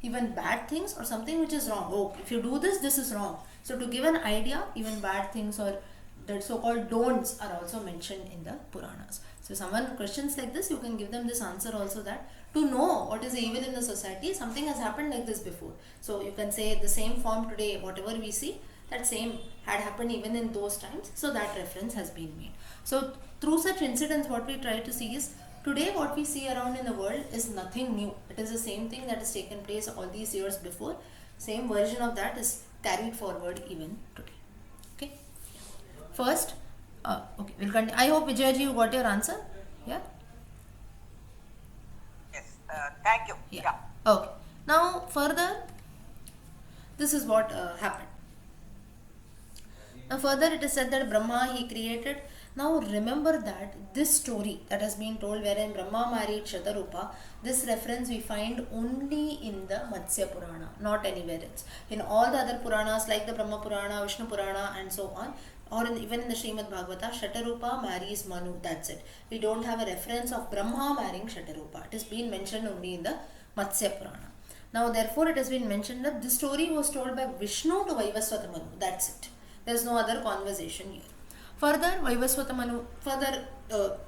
even bad things or something which is wrong, oh, if you do this, this is wrong. So to give an idea, even bad things or the so-called don'ts are also mentioned in the Puranas. So someone questions like this, you can give them this answer also, that to know what is evil in the society, something has happened like this before. So you can say the same form today, whatever we see, that same had happened even in those times. So that reference has been made. So through such incidents, what we try to see is, today what we see around in the world is nothing new. It is the same thing that has taken place all these years before. Same version of that is carried forward even today. Okay. First, okay, we'll continue. I hope Vijayaji, you got your answer. Yeah. Yes, thank you. Yeah. Okay. Now further, this is what happened. Now further it is said that Brahma, he created. Now remember that this story that has been told wherein Brahma married Shatarupa, this reference we find only in the Matsya Purana, not anywhere else. In all the other Puranas like the Brahma Purana, Vishnu Purana and so on, or even in the Srimad Bhagavata, Shatarupa marries Manu, that's it. We don't have a reference of Brahma marrying Shatarupa. It has been mentioned only in the Matsya Purana. Now therefore it has been mentioned that this story was told by Vishnu to Vaivasvata Manu, that's it. There is no other conversation here. Further, Vaivasvata Manu,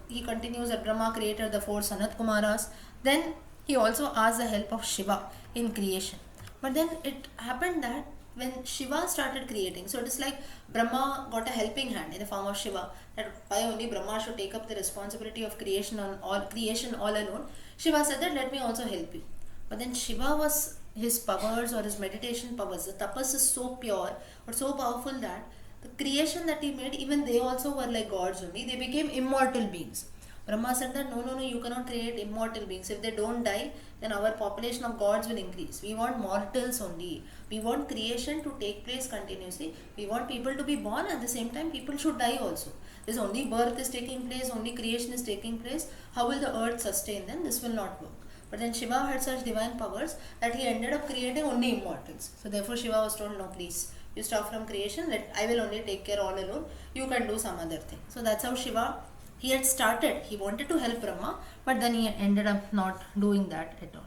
he continues that Brahma created the 4 Sanat Kumaras. Then he also asked the help of Shiva in creation. But then it happened that when Shiva started creating, so it is like Brahma got a helping hand in the form of Shiva, that why only Brahma should take up the responsibility of creation all alone. Shiva said that let me also help you. But then Shiva was, his powers or his meditation powers, the tapas is so pure or so powerful that the creation that he made, even they also were like gods only. They became immortal beings. Brahma said that no, you cannot create immortal beings. If they don't die, then our population of gods will increase. We want mortals only. We want creation to take place continuously. We want people to be born, at the same time people should die also. This only birth is taking place, only creation is taking place. How will the earth sustain them? This will not work. But then Shiva had such divine powers that he ended up creating only immortals. So therefore Shiva was told, no please, you stop from creation, I will only take care all alone, you can do some other thing. So that's how Shiva, he had started, he wanted to help Brahma, but then he ended up not doing that at all.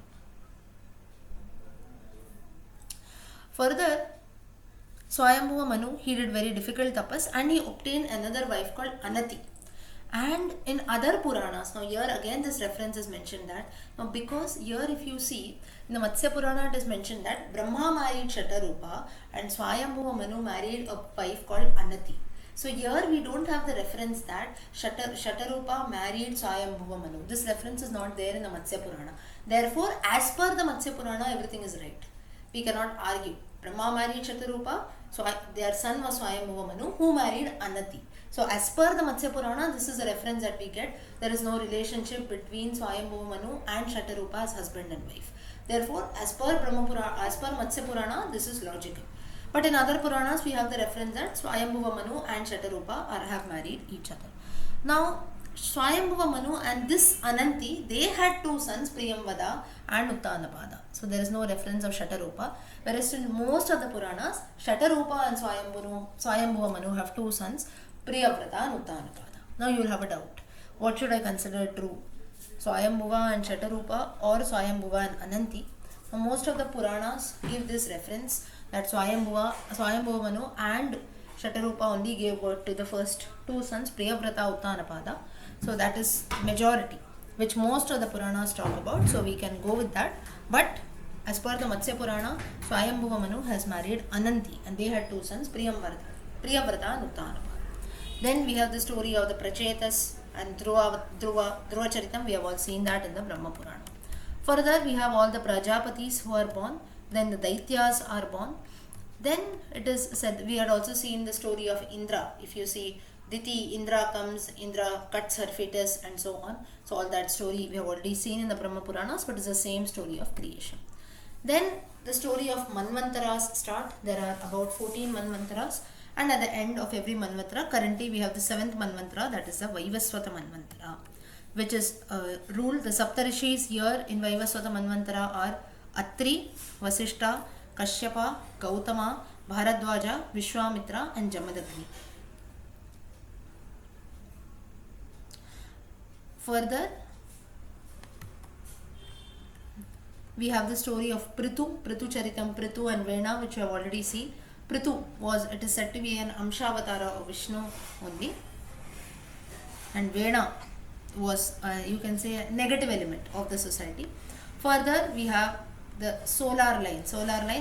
Further, Swayambhuva Manu, he did very difficult tapas and he obtained another wife called Anati. And in other Puranas, now here again this reference is mentioned that, now because here if you see, in the Matsya Purana it is mentioned that Brahma married Shatarupa and Swayambhuva Manu married a wife called Anati. So here we don't have the reference that Shatarupa married Swayambhuva Manu. This reference is not there in the Matsya Purana. Therefore, as per the Matsya Purana, everything is right. We cannot argue. Brahma married Shatarupa, so their son was Swayambhuva Manu, who married Anati. So as per the Matsya Purana, this is a reference that we get. There is no relationship between Swayambhuva Manu and Shatarupa as husband and wife. Therefore, as per Matsya Purana, this is logical. But in other Puranas, we have the reference that Swayambhuva Manu and Shatarupa have married each other. Now, Swayambhuva Manu and this Ananti, they had 2 sons, Priyamvada and Uttanapada. So there is no reference of Shatarupa. Whereas in most of the Puranas, Shatarupa and Swayambhuva Manu have 2 sons, Priyavrata and Uttanapada. Now you will have a doubt. What should I consider true? Swayambhuva and Shatarupa or Swayambhuva and Ananti? Now most of the Puranas give this reference that Swayambhuva Manu and Shatarupa only gave birth to the first 2 sons, Priyavrata, Uttanapada. So that is majority, which most of the Puranas talk about. So we can go with that. But as per the Matsya Purana, Swayambhuva Manu has married Ananti and they had 2 sons, Priyavrata and Uttanapada. Then we have the story of the Prachetas and Dhruva Charitam. We have all seen that in the Brahma Purana. Further, we have all the Prajapatis who are born. Then the Daityas are born. Then it is said, we had also seen the story of Indra. If you see Diti, Indra comes, Indra cuts her fetus and so on. So all that story we have already seen in the Brahma Puranas, but it's the same story of creation. Then the story of Manvantaras start. There are about 14 Manvantaras. And at the end of every Manvantara, currently we have the 7th Manvantara, that is the Vaivasvata Manvantara, which is ruled. The Saptarishis here in Vaivasvata Manvantara are Atri, Vasishta, Kashyapa, Gautama, Bharadwaja, Vishwamitra and Jamadagni. Further, we have the story of Prithu Charitam, Prithu and Vena, which we have already seen. Prithu was, it is said to be an Amshavatara of Vishnu only, and Vena was, you can say, a negative element of the society. Further, we have the solar line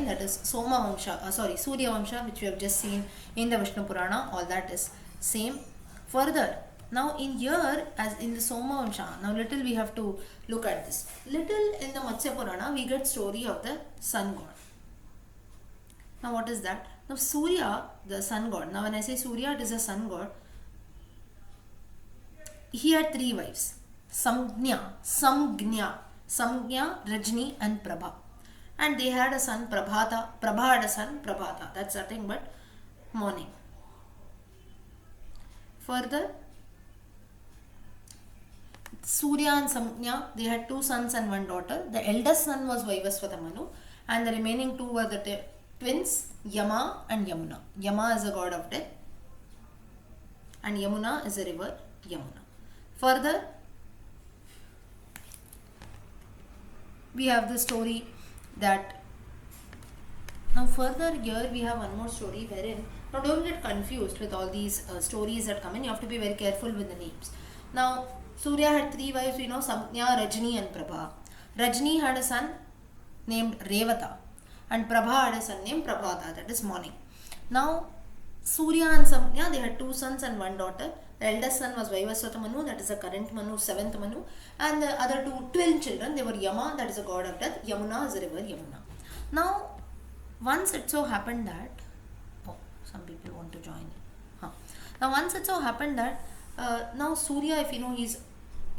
that is Surya Vamsha, which we have just seen in the Vishnu Purana. All that is same. Further, now in here, as in the Soma Vamsha, now little we have to look at this. Little in the Matsya Purana, we get story of the sun god. Now what is that? Now Surya, the sun god. Now when I say Surya, it is a sun god. He had 3 wives: Samgnya, Rajni and Prabha. And they had a son Prabhata. Prabha had a son Prabhata. That's nothing but morning. Further, Surya and Samgnya, they had 2 sons and 1 daughter. The eldest son was Vaivasvata Manu, and the remaining 2 were the twins Yama and Yamuna. Yama is a god of death, and Yamuna is a river Yamuna. Further, we have the story that, now further here we have one more story wherein, now don't get confused with all these stories that come in. You have to be very careful with the names. Now Surya had 3 wives, we know, Samgnya, Rajni and Prabha. Rajni had a son named Revata, and Prabha had a son named Prabhata, that is morning. Now Surya and Samgnya, they had 2 sons and 1 daughter. The eldest son was Vaivasvata Manu, that is the current Manu, 7th Manu, and the other 2 twin children, they were Yama, that is a god of death, Yamuna is the river Yamuna. Now once it so happened that, some people want to join in. Now once it so happened that, now Surya, if you know, he's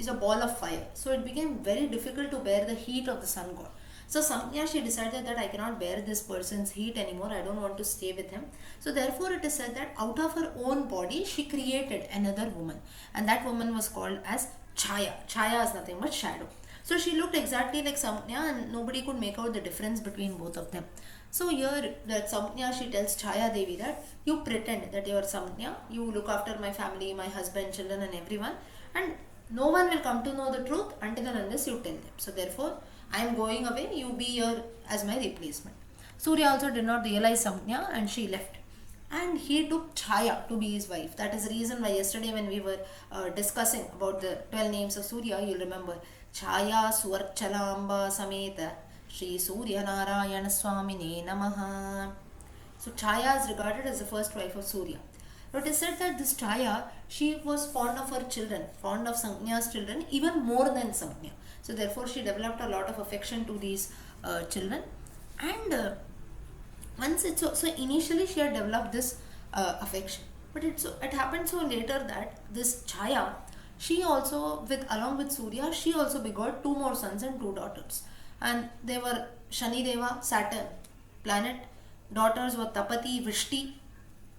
a ball of fire, so it became very difficult to bear the heat of the sun god. So Samgnya, she decided that I cannot bear this person's heat anymore, I don't want to stay with him. So therefore it is said that out of her own body she created another woman, and that woman was called as Chaya. Chaya is nothing but shadow. So she looked exactly like Samgnya, and nobody could make out the difference between both of them. So here that Samgnya, she tells Chaya Devi that you pretend that you are Samgnya, you look after my family, my husband, children and everyone, and no one will come to know the truth until and unless you tell them. So therefore I am going away, you be here as my replacement. Surya also did not realize Samgnya, and she left. And he took Chaya to be his wife. That is the reason why yesterday when we were discussing about the 12 names of Surya, you'll remember Chaya Suvarchalamba Sameta Shri Surya Narayana Swamine Namaha. So Chaya is regarded as the first wife of Surya. But it is said that this Chaya, she was fond of her children, fond of Samgnya's children, even more than Samgnya. So therefore she developed a lot of affection to these children. And once it so initially she had developed this affection, but it happened so later that this Chaya, she also along with Surya, she also begot 2 more sons and 2 daughters, and they were Shani Deva, Saturn planet, daughters were Tapati, Vishti,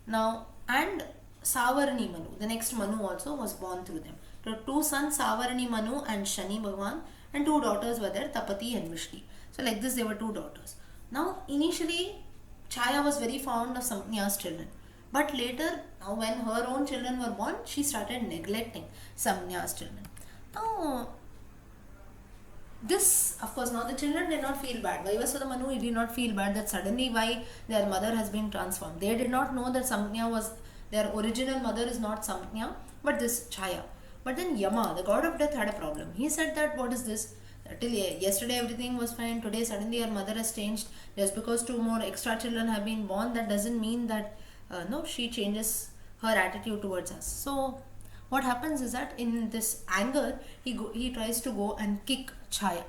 now, and Savarani Manu, the next Manu also was born through them. So 2 sons, Savarani Manu and Shani Bhagwan, and 2 daughters were there, Tapati and Vishti. So like this, there were 2 daughters. Now initially Chaya was very fond of Samgnya's children, but later, now when her own children were born, she started neglecting Samgnya's children. Now this, of course, now the children did not feel bad. Vaivasvata Manu, he did not feel bad that suddenly why their mother has been transformed. They did not know that Samgnya was, their original mother is not Samgnya, but this Chaya. But then Yama, the god of death, had a problem. He said that, what is this? Till yesterday everything was fine, today suddenly her mother has changed. Just because 2 more extra children have been born, that doesn't mean that no, she changes her attitude towards us. So what happens is that in this anger, he tries to go and kick Chaya.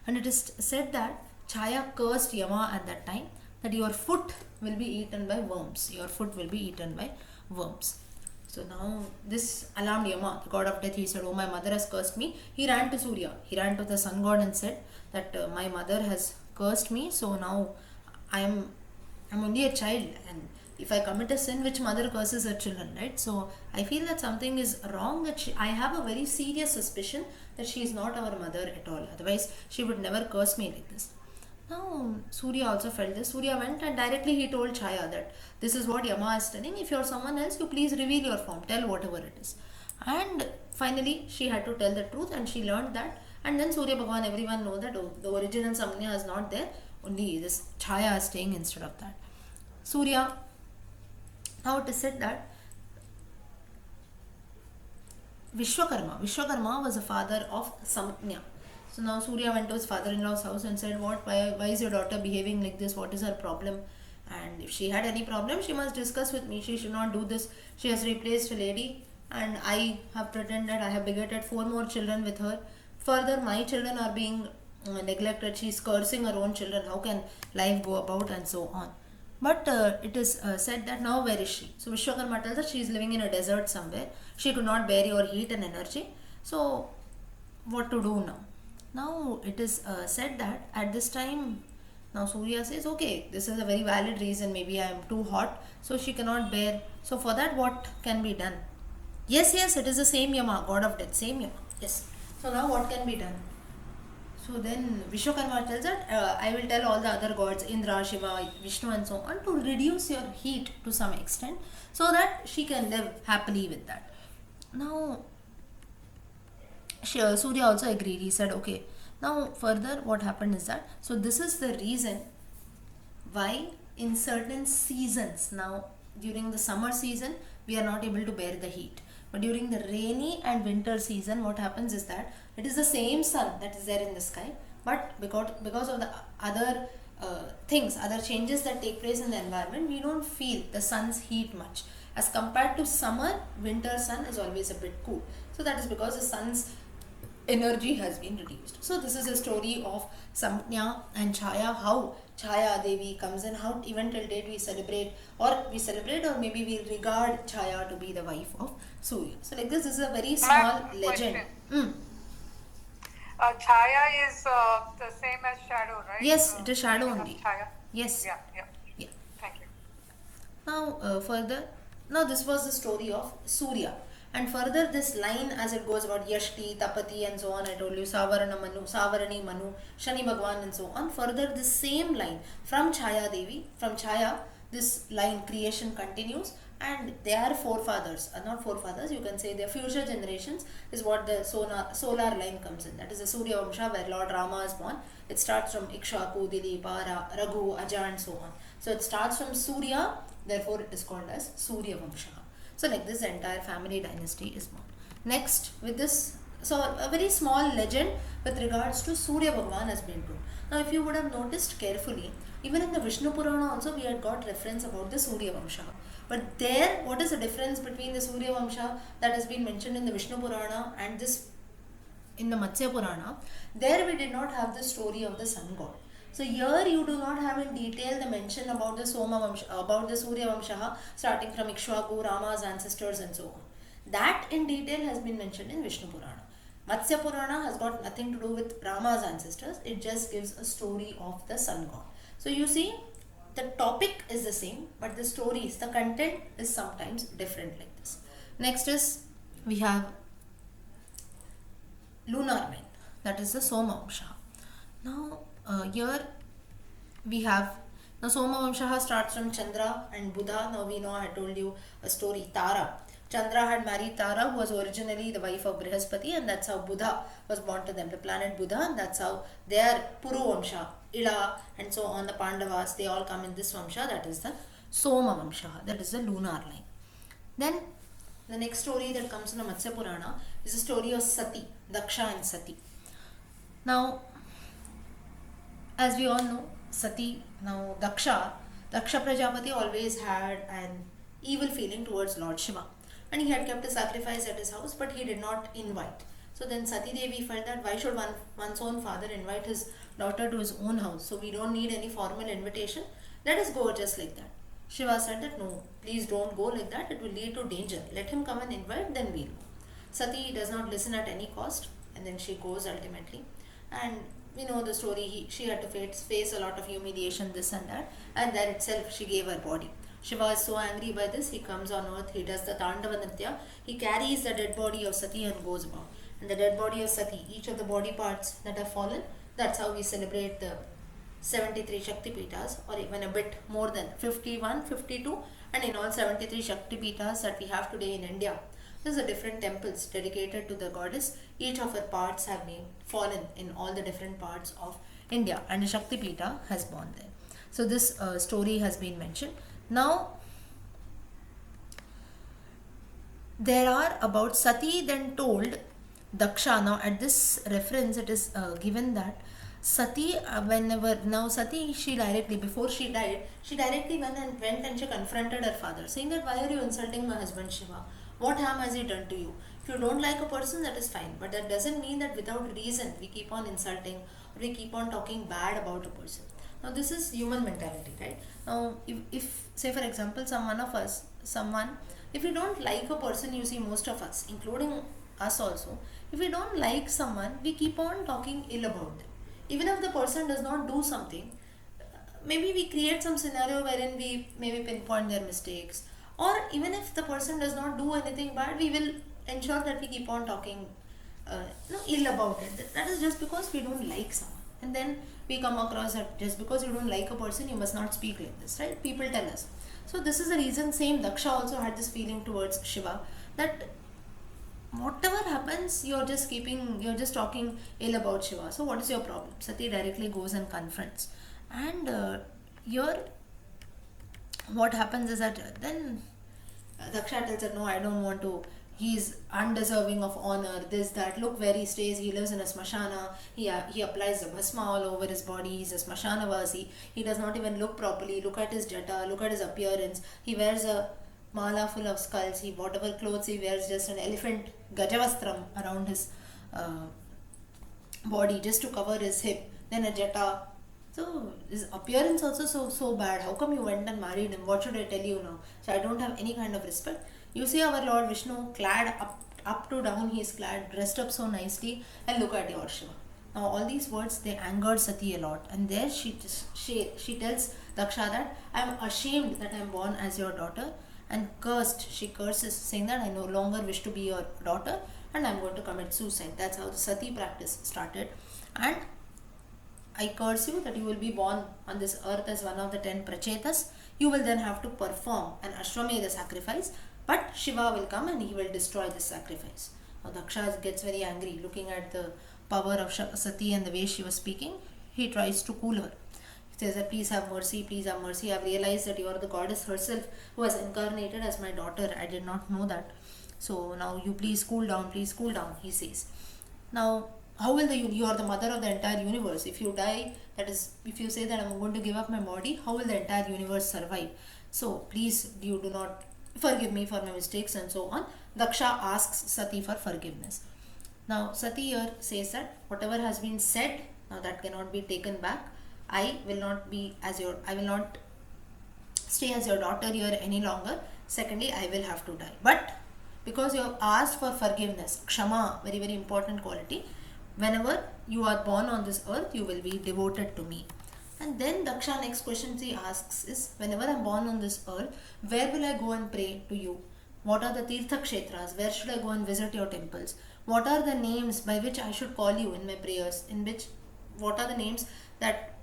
And it is said that Chaya cursed Yama at that time, that your foot will be eaten by worms. Your foot will be eaten by worms. So now this alarmed Yama, the god of death. He said, oh, my mother has cursed me. He ran to Surya. He ran to the sun god and said that my mother has cursed me. So now I'm only a child, and if I commit a sin, which mother curses her children, right? So I feel that something is wrong, that I have a very serious suspicion that she is not our mother at all. Otherwise, she would never curse me like this. Now, Surya also felt this. Surya went and directly he told Chaya that this is what Yama is telling. If you are someone else, you please reveal your form. Tell whatever it is. And finally, she had to tell the truth, and she learned that. And then Surya Bhagavan, everyone know that the original Samnya is not there, only this Chaya is staying instead of that. Surya, now it is said that Vishwakarma was the father of Samnya. So now Surya went to his father-in-law's house and said, why is your daughter behaving like this? What is her problem? And if she had any problem, she must discuss with me. She should not do this. She has replaced a lady, and I have pretended I have begetted 4 more children with her. Further, my children are being neglected. She is cursing her own children. How can life go about, and so on? But it is said that now where is she? So Vishwakarma tells that she is living in a desert somewhere. She could not bear your heat and energy. So what to do now? Now it is said that at this time, now Surya says, okay, this is a very valid reason. Maybe I am too hot, so she cannot bear. So for that, what can be done? Yes, it is the same Yama, god of death, same Yama. Yes. So now what can be done? So then Vishwakarma tells that I will tell all the other gods, Indra, Shiva, Vishnu and so on, to reduce your heat to some extent so that she can live happily with that. Now Surya also agreed. He said, okay. Now further what happened is that, so this is the reason why in certain seasons, now during the summer season we are not able to bear the heat, but during the rainy and winter season what happens is that it is the same sun that is there in the sky, but because of the other other changes that take place in the environment, we don't feel the sun's heat much. As compared to summer, winter sun is always a bit cool. So that is because the sun's energy has been reduced. So this is a story of Samnya and Chaya, how Chaya Devi comes in, how even till date we celebrate or maybe we regard Chaya to be the wife of Surya. So like this is a very small legend. Chaya is the same as shadow, right? Yes, it is shadow meaning of only. Chaya. Yes. Yeah. Thank you. Now further, now this was the story of Surya. And further this line as it goes about Yashti, Tapati and so on, I told you Savarani Manu, Shani Bhagwan and so on. Further this same line from Chaya Devi, from Chaya, this line creation continues, and their forefathers, not forefathers, you can say their future generations is what the solar line comes in. That is the Surya Vamsha where Lord Rama is born. It starts from Ikshaku, Dilipara, Raghu, Aja and so on. So it starts from Surya, therefore it is called as Surya Vamsha. So like this, the entire family dynasty is born. Next, with this, so a very small legend with regards to Surya Bhagwan has been told. Now if you would have noticed carefully, even in the Vishnu Purana also we had got reference about the Surya Vamsha. But there, what is the difference between the Surya Vamsha that has been mentioned in the Vishnu Purana and this in the Matsya Purana? There we did not have the story of the sun god. So here you do not have in detail the mention about the about the Surya Vamsha starting from Ikshvaku, Rama's ancestors and so on. That in detail has been mentioned in Vishnu Purana. Matsya Purana has got nothing to do with Rama's ancestors. It just gives a story of the sun god. So you see, the topic is the same, but the stories, the content is sometimes different like this. Next is, we have lunar line, that is the Soma Vamsha. Now here we have, now Soma Vamsha starts from Chandra and Buddha. Now we know, I told you a story, Tara. Chandra had married Tara, who was originally the wife of Brihaspati, and that's how Buddha was born to them, the planet Buddha, and that's how their Puru Vamsha, Ila and so on, the Pandavas, they all come in this Vamsha, that is the Soma Vamsha, that is the lunar line. Then the next story that comes in the Matsya Purana is the story of Sati, Daksha and Sati. Now, as we all know, Sati, now Daksha Prajapati always had an evil feeling towards Lord Shiva, and he had kept a sacrifice at his house, but he did not invite. So then Sati Devi felt that why should one's own father invite his daughter to his own house? So we don't need any formal invitation. Let us go just like that. Shiva said that no, please don't go like that. It will lead to danger. Let him come and invite, then we'll go. Sati does not listen at any cost, and then she goes ultimately. And we know the story, she had to face a lot of humiliation, this and that, and there itself she gave her body. Shiva is so angry by this, he comes on earth, he does the Tandava Nritya, he carries the dead body of Sati and goes about. And the dead body of Sati, each of the body parts that have fallen, that's how we celebrate the 73 Shakti Pitas, or even a bit more than 51, 52, and in all 73 Shakti Pitas that we have today in India. There's a different temples dedicated to the goddess. Each of her parts have been fallen in all the different parts of India, and a Shakti Pita has born there. So this story has been mentioned. Now there are about Sati then told Daksha. Now at this reference it is given that Sati, whenever, now Sati, she directly, before she died, she directly went and she confronted her father, saying that why are you insulting my husband Shiva? What harm has he done to you? If you don't like a person, that is fine, but that doesn't mean that without reason we keep on insulting or we keep on talking bad about a person. Now this is human mentality, right? Now if say for example someone, if we don't like a person, you see most of us, including us also, if we don't like someone, we keep on talking ill about them. Even if the person does not do something, maybe we create some scenario wherein we maybe pinpoint their mistakes, or even if the person does not do anything bad, we will ensure that we keep on talking ill about it. That is just because we don't like someone, and then we come across that just because you don't like a person, you must not speak like this, right? People tell us. So this is the reason same Daksha also had this feeling towards Shiva, that whatever happens, you're just talking ill about Shiva. So what is your problem? Sati directly goes and confronts. And here, what happens is that then Daksha tells her, no, I don't want to. He's undeserving of honor, this, that. Look where he stays. He lives in a smashana. He applies the bhasma all over his body. He's a smashanavasi. He does not even look properly. Look at his jata. Look at his appearance. He wears a mala full of skulls. Whatever clothes he wears, just an elephant gajavastram around his body just to cover his hip. Then a jata. So his appearance also so bad. How come you went and married him? What should I tell you now? So I don't have any kind of respect. You see our Lord Vishnu clad up to down. He is clad, dressed up so nicely, and look at your Shiva. Now all these words, they angered Sati a lot, and there she tells Daksha that I am ashamed that I am born as your daughter, and cursed. She curses, saying that I no longer wish to be your daughter, and I am going to commit suicide. That's how the Sati practice started. And I curse you that you will be born on this earth as one of the 10 prachetas. You will then have to perform an Ashwamedha sacrifice, but Shiva will come and he will destroy this sacrifice. Now Daksha gets very angry looking at the power of Sati and the way she was speaking. He tries to cool her. He says that please have mercy, please have mercy. I have realized that you are the goddess herself who has incarnated as my daughter. I did not know that. So now you please cool down, he says. Now, how will you are the mother of the entire universe. If you die, that is, if you say that I am going to give up my body, how will the entire universe survive? So please, you do not forgive me for my mistakes and so on. Daksha asks Sati for forgiveness. Now Sati here says that whatever has been said, now that cannot be taken back. I will not stay as your daughter here any longer. Secondly, I will have to die. But because you have asked for forgiveness, Kshama, very very important quality. Whenever you are born on this earth, you will be devoted to me. And then Daksha, next question he asks is, whenever I am born on this earth, where will I go and pray to you? What are the Tirtha Kshetras? Where should I go and visit your temples? What are the names by which I should call you in my prayers? What are the names that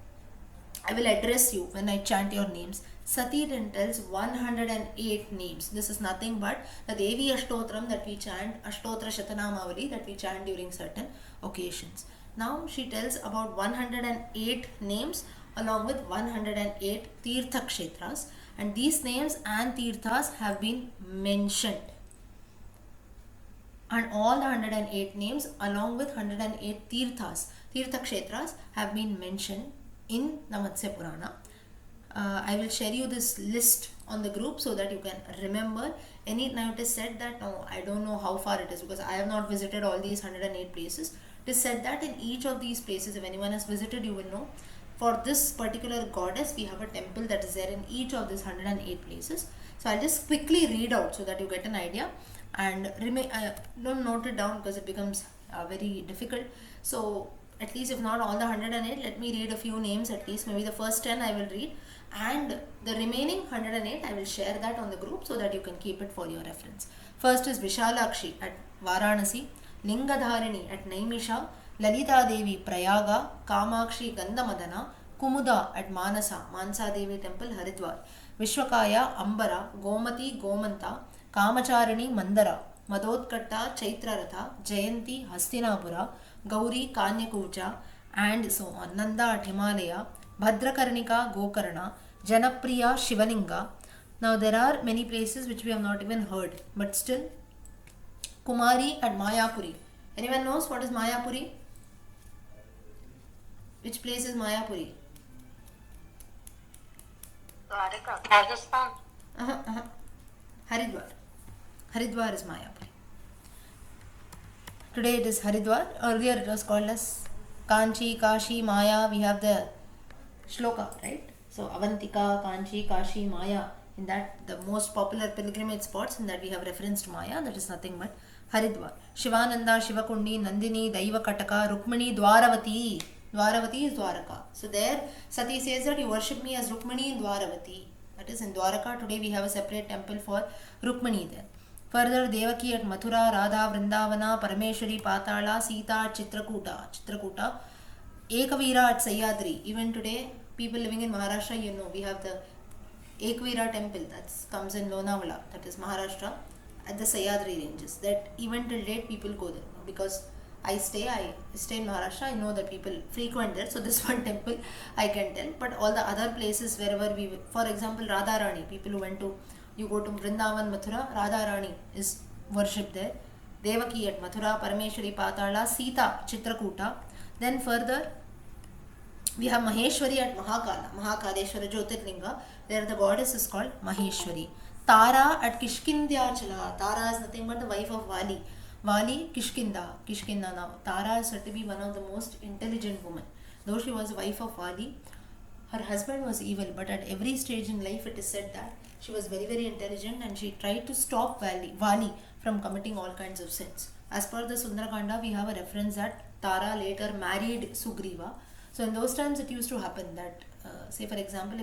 I will address you when I chant your names? Sati then tells 108 names. This is nothing but the Devi Ashtotram that we chant, Ashtotra Shatanamavali that we chant during certain occasions. Now she tells about 108 names along with 108 Tirtha Kshetras, and these names and Tirthas have been mentioned. And all the 108 names along with 108 Tirthas, Tirtha Kshetras have been mentioned in the Matsya Purana. I will share you this list on the group so that you can remember. Now it is said that, no, I don't know how far it is because I have not visited all these 108 places. It is said that in each of these places, if anyone has visited, you will know, for this particular goddess, we have a temple that is there in each of these 108 places. So I'll just quickly read out so that you get an idea, and don't note it down because it becomes very difficult. So at least if not all the 108, let me read a few names at least. Maybe the first 10 I will read, and the remaining 108 I will share that on the group so that you can keep it for your reference. First is Vishalakshi at Varanasi, Lingadharini at Naimisha, Lalita Devi Prayaga, Kamakshi Gandamadana, Kumuda at Mansa Devi Temple Haridwar, Vishwakaya Ambara, Gomati Gomanta, Kamacharini Mandara, Madodkatta, Chaitraratha, Jayanti, Hastinapura, Gauri, Kanyakucha, and so on. Nanda at Himalaya, Bhadrakarnika, Gokarna, Janapriya, Shivalinga. Now there are many places which we have not even heard, but still. Kumari at Mayapuri. Anyone knows what is Mayapuri? Which place is Mayapuri? Rajasthan. Haridwar. Haridwar is Mayapuri. Today it is Haridwar. Earlier it was called as Kanchi, Kashi, Maya. We have the shloka, right? So Avantika, Kanchi, Kashi, Maya. In that, the most popular pilgrimage spots, in that we have referenced Maya. That is nothing but Haridwar. Shivananda, Shivakundi, Nandini, Daiva Kataka, Rukmani, Dwaravati. Dwaravati is Dwaraka. So there, Sati says that you worship me as Rukmani in Dwaravati. That is in Dwaraka. Today we have a separate temple for Rukmani there. Further, Devaki at Mathura, Radha, Vrindavana, Parameshwari, Patala, Sita at Chitrakuta, Ekavira at Sayadri. Even today, people living in Maharashtra, you know, we have the Ekavira temple that comes in Lonavala, that is Maharashtra, at the Sayadri ranges. That even till date people go there, because I stay in Maharashtra, I know that people frequent there, so this one temple I can tell. But all the other places wherever we, for example, Radharani, people who went to, you go to Vrindavan, Mathura, Radharani is worshipped there. Devaki at Mathura, Parameshwari, Patala, Sita, Chitrakuta. Then further, we have Maheshwari at Mahakala, Mahakaleshwara Jyotirlinga. There the goddess is called Maheshwari. Tara at Kishkindyachala. Tara is nothing but the wife of Vali. Vali, Kishkinda now. Tara is said to be one of the most intelligent women. Though she was the wife of Vali, her husband was evil, but at every stage in life it is said that she was very, very intelligent and she tried to stop Vali from committing all kinds of sins. As per the Sundarakanda, we have a reference that Tara later married Sugriva. So in those times it used to happen that, say for example,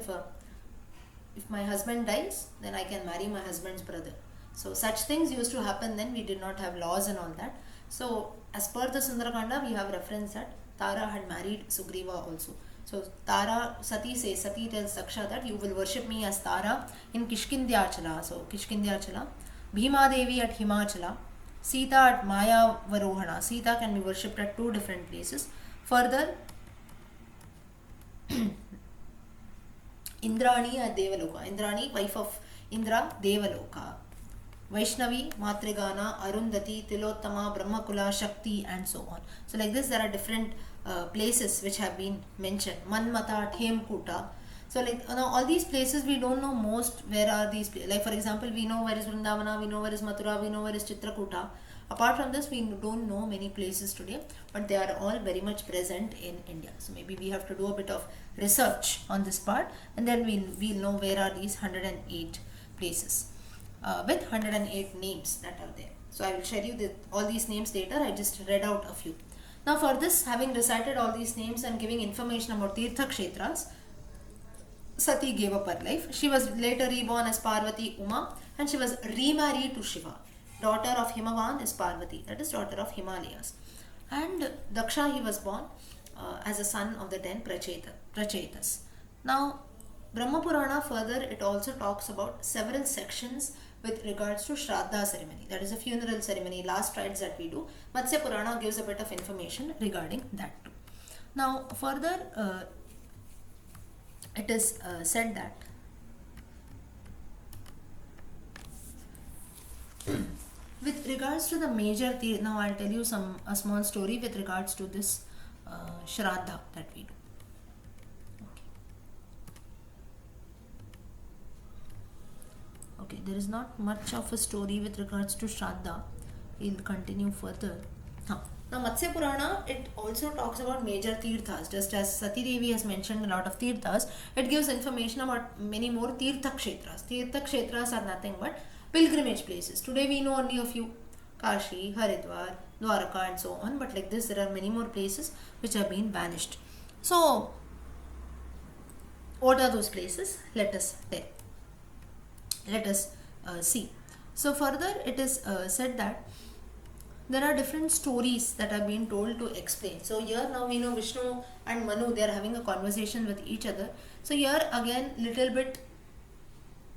if my husband dies, then I can marry my husband's brother. So such things used to happen then. We did not have laws and all that. So as per the Sundarakanda, we have reference that Tara had married Sugriva also. So Tara, Sati tells Daksha that you will worship me as Tara in Kishkindyachala. So Kishkindyachala. Bhima Devi at Himachala. Sita at Maya Varohana. Sita can be worshipped at two different places. Further, Indrani at Devaloka. Indrani, wife of Indra, Devaloka. Vaishnavi, Matrigana, Arundhati, Tilottama, Brahmakula, Shakti, and so on. So like this, there are different places which have been mentioned. Manmata, Hemkuta. So like all these places we don't know most where are these places. Like for example, we know where is Vrindavana, we know where is Mathura, we know where is Chitrakuta. Apart from this, we don't know many places today, but they are all very much present in India. So maybe we have to do a bit of research on this part, and then we'll know where are these 108 places with 108 names that are there. So I will share you all these names later. I just read out a few. Now for this, having recited all these names and giving information about Tirtha Kshetras, Sati gave up her life. She was later reborn as Parvati Uma, and she was remarried to Shiva. Daughter of Himavan is Parvati, that is daughter of Himalayas. And Daksha, he was born as a son of the 10 Prachetas. Now, Brahma Purana further, it also talks about several sections with regards to Shraddha ceremony, that is a funeral ceremony, last rites that we do. Matsya Purana gives a bit of information regarding that too. Now, further, it is said that with regards to the major now I'll tell you a small story with regards to this Shraddha that we do. Okay, there is not much of a story with regards to Shraddha. We'll continue further. Now Matsya Purana, it also talks about major tirthas. Just as Sati Devi has mentioned a lot of tirthas, it gives information about many more tirtha kshetras. Tirtha kshetras are nothing but pilgrimage places. Today we know only a few: Kashi, Haridwar, Dwaraka, and so on. But like this, there are many more places which have been vanished. So, what are those places? Let us see. So further, it is said that there are different stories that are being told to explain. So here now we know Vishnu and Manu, they are having a conversation with each other. So here again little bit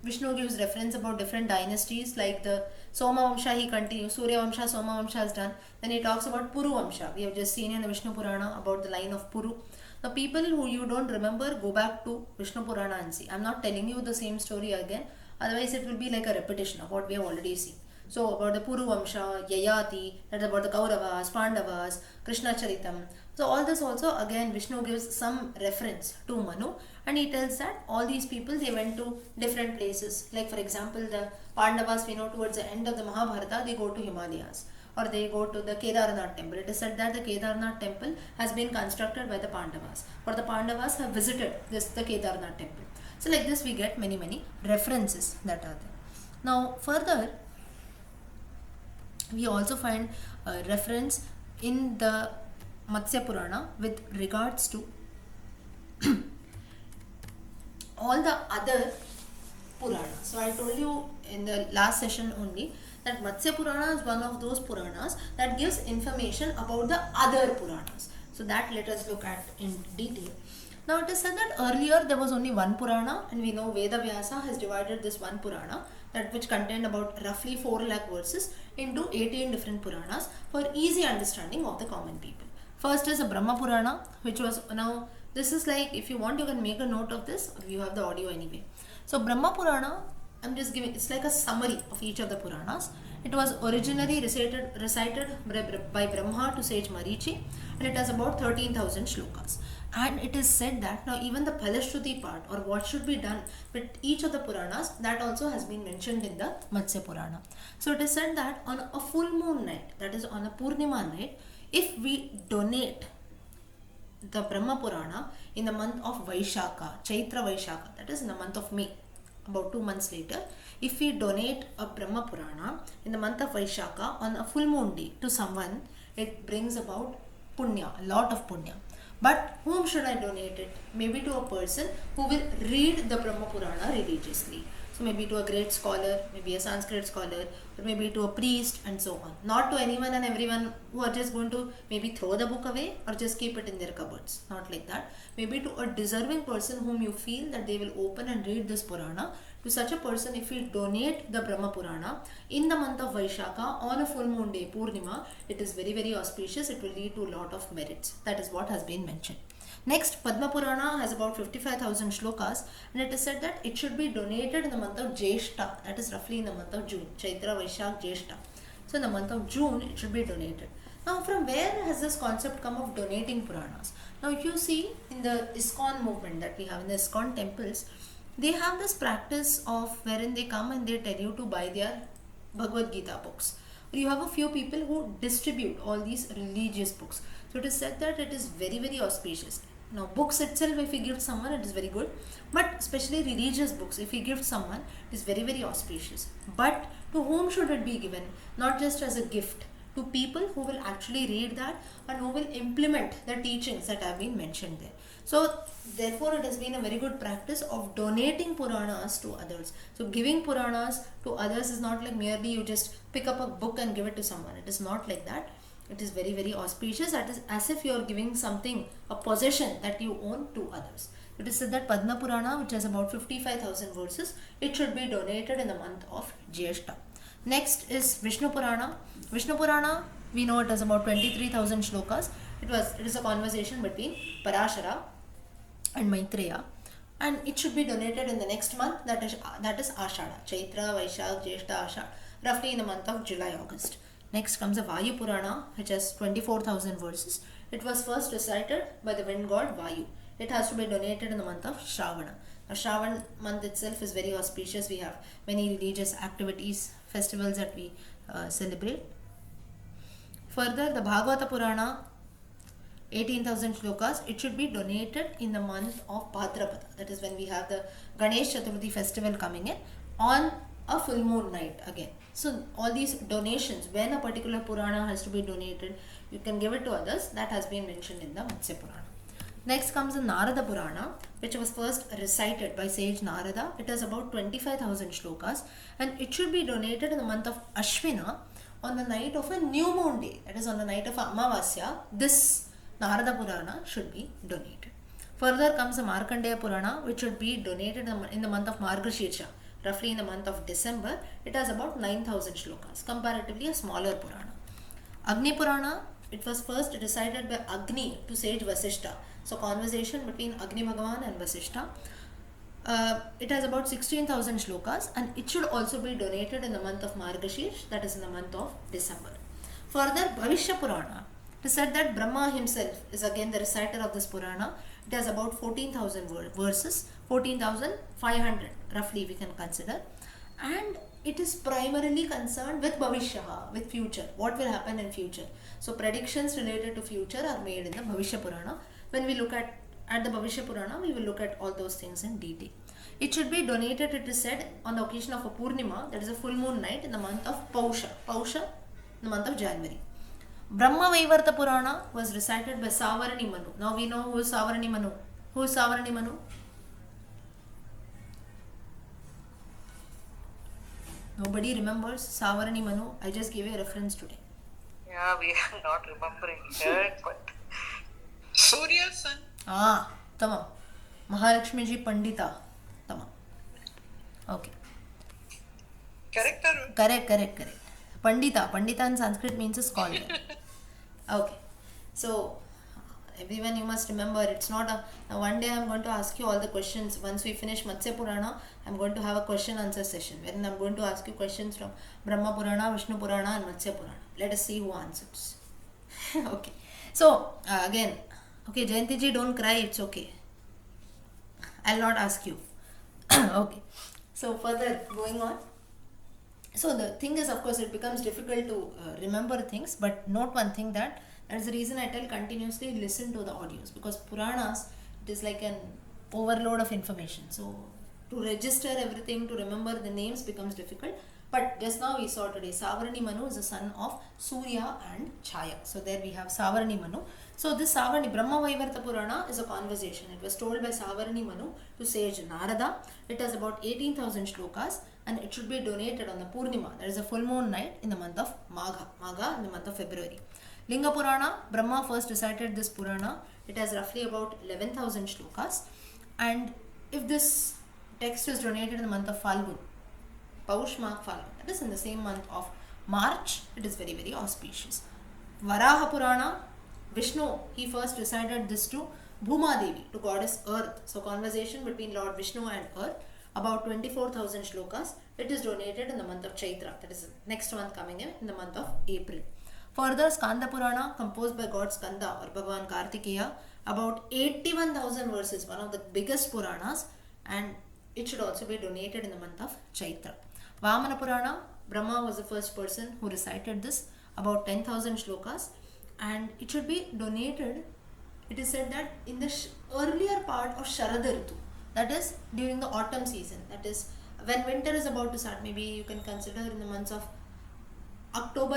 Vishnu gives reference about different dynasties like the Soma Vamsha. He continues, Surya Vamsha, Soma Vamsha is done. Then he talks about Puru Vamsha. We have just seen in the Vishnu Purana about the line of Puru. The people who you don't remember, go back to Vishnu Purana and see. I'm not telling you the same story again, otherwise it will be like a repetition of what we have already seen. So about the Puru Vamsha, Yayati, that's about the Kauravas, Pandavas, Krishna Charitam. So all this also again Vishnu gives some reference to Manu, and he tells that all these people they went to different places. Like for example the Pandavas, we know towards the end of the Mahabharata they go to Himalayas, or they go to the Kedarnath temple. It is said that the Kedarnath temple has been constructed by the Pandavas, or the Pandavas have visited the Kedarnath temple. So like this we get many references that are there. Now further we also find a reference in the Matsya Purana with regards to all the other Puranas. So I told you in the last session only that Matsya Purana is one of those Puranas that gives information about the other Puranas. So that let us look at in detail. Now it is said that earlier there was only one Purana, and we know Veda Vyasa has divided this one Purana, that which contained about roughly 4 lakh verses, into 18 different Puranas for easy understanding of the common people. First is a Brahma Purana, which was, now this is like, if you want you can make a note of this, or you have the audio anyway. So Brahma Purana, I'm just giving, it's like a summary of each of the Puranas. It was originally recited by Brahma to sage Marichi, and it has about 13,000 shlokas. And it is said that now even the Palashruti part, or what should be done with each of the Puranas, that also has been mentioned in the Matsya Purana. So it is said that on a full moon night, that is on a Purnima night, if we donate the Brahma Purana in the month of Vaishaka, Chaitra Vaishaka, that is in the month of May, about 2 months later, if we donate a Brahma Purana in the month of Vaishaka on a full moon day to someone, it brings about punya, a lot of punya. But whom should I donate it? Maybe to a person who will read the Brahma Purana religiously. So maybe to a great scholar, maybe a Sanskrit scholar, or maybe to a priest, and so on. Not to anyone and everyone who are just going to maybe throw the book away or just keep it in their cupboards. Not like that. Maybe to a deserving person whom you feel that they will open and read this Purana. To such a person, if we donate the Brahma Purana in the month of Vaishaka on a full moon day, Purnima, it is very auspicious. It will lead to a lot of merits. That is what has been mentioned. Next, Padma Purana has about 55,000 shlokas, and it is said that it should be donated in the month of Jeshta, that is roughly in the month of June, Chaitra, Vaishak, Jeshta. So in the month of June, it should be donated. Now from where has this concept come of donating Puranas? Now if you see in the ISKCON movement that we have in the ISKCON temples, they have this practice of wherein they come and they tell you to buy their Bhagavad Gita books. You have a few people who distribute all these religious books. So it is said that it is very auspicious. Now books itself, if we give someone, it is very good, but especially religious books, if we give someone, it is very auspicious. But to whom should it be given? Not just as a gift, to people who will actually read that and who will implement the teachings that have been mentioned there. So therefore it has been a very good practice of donating Puranas to others. So giving Puranas to others is not like merely you just pick up a book and give it to someone. It is not like that. It is very auspicious. That is as if you are giving something, a possession that you own to others. It is said that Padma Purana, which has about 55,000 verses, it should be donated in the month of Jyeshta. Next is Vishnu Purana. Vishnu Purana, we know it has about 23,000 shlokas. It is a conversation between Parashara and Maitreya, and it should be donated in the next month, that is Ashada, Chaitra, Vaishak, Jyeshta, Ashada, roughly in the month of July, August. Next comes the Vayu Purana, which has 24,000 verses. It was first recited by the wind god Vayu. It has to be donated in the month of Shravana. Now Shravan month itself is very auspicious. We have many religious activities, festivals that we celebrate. Further, the Bhagavata Purana, 18,000 shlokas, it should be donated in the month of Bhadrapada. That is when we have the Ganesh Chaturthi festival coming in on a full moon night again. So all these donations, when a particular Purana has to be donated, you can give it to others. That has been mentioned in the Matsya Purana. Next comes the Narada Purana, which was first recited by sage Narada. It has about 25,000 shlokas, and it should be donated in the month of Ashvina on the night of a new moon day. That is on the night of Amavasya. This Narada Purana should be donated. Further comes the Markandeya Purana, which should be donated in the month of Margashirsha. roughly in the month of December. It has about 9,000 shlokas, comparatively a smaller Purana. Agni Purana, it was first recited by Agni to sage Vasishta. So conversation between Agni Bhagavan and Vasishta. It has about 16,000 shlokas, and it should also be donated in the month of Margashish, that is in the month of December. Further, Bhavishya Purana, it is said that Brahma himself is again the reciter of this Purana. It has about 14,000 verses, 14,500 roughly we can consider, and it is primarily concerned with Bhavishya, with future, what will happen in future. So predictions related to future are made in the Bhavishya Purana. When we look at the Bhavishya Purana, we will look at all those things in detail. It should be donated, it is said, on the occasion of a Purnima, that is a full moon night in the month of Pausha, in the month of January. Brahma Vaivarta Purana was recited by Savarani Manu. Now we know who is Savarani Manu. Who is Savarani Manu? Nobody remembers Savarani Manu. I just gave you a reference today. Yeah, we are not remembering it, but Surya's son. Tamam. Mahalakshmi ji Pandita. Tamam. Okay. Correct or Correct. Pandita in Sanskrit means a scholar. Okay. So, everyone, you must remember, it's not now one day I'm going to ask you all the questions. Once we finish Matsya Purana, I'm going to have a question answer session wherein I'm going to ask you questions from Brahma Purana, Vishnu Purana and Matsya Purana. Let us see who answers. Okay. So, again, okay, Jayanti ji, don't cry, it's okay. I'll not ask you. Okay. So, further going on. So the thing is, of course, it becomes difficult to remember things, but note one thing, that is the reason I tell continuously listen to the audios, because Puranas, it is like an overload of information. So to register everything, to remember the names becomes difficult. But just now we saw today, Savarani Manu is the son of Surya and Chaya. So there we have Savarani Manu. So this Savarani, Brahma Vaivarta Purana is a conversation. It was told by Savarani Manu to sage Narada. It has about 18,000 shlokas, and it should be donated on the Purnima, that is a full moon night in the month of Magha in the month of February. Linga Purana, Brahma first recited this Purana. It has roughly about 11,000 shlokas, and if this text is donated in the month of Falgun, Paush Magh Falgun, that is in the same month of March, it is very, very auspicious. Varaha Purana, Vishnu, he first recited this to Bhuma Devi, to goddess Earth. So conversation between Lord Vishnu and Earth, about 24,000 shlokas. It is donated in the month of Chaitra, that is next month coming in the month of April. Further, Skanda Purana, composed by God Skanda or Bhagavan Kartikeya, about 81,000 verses, one of the biggest Puranas, and it should also be donated in the month of Chaitra. Vamana Purana, Brahma was the first person who recited this, about 10,000 shlokas, and it should be donated. It is said that in the earlier part of Sharad Ritu, that is during the autumn season, that is when winter is about to start, maybe you can consider in the months of October,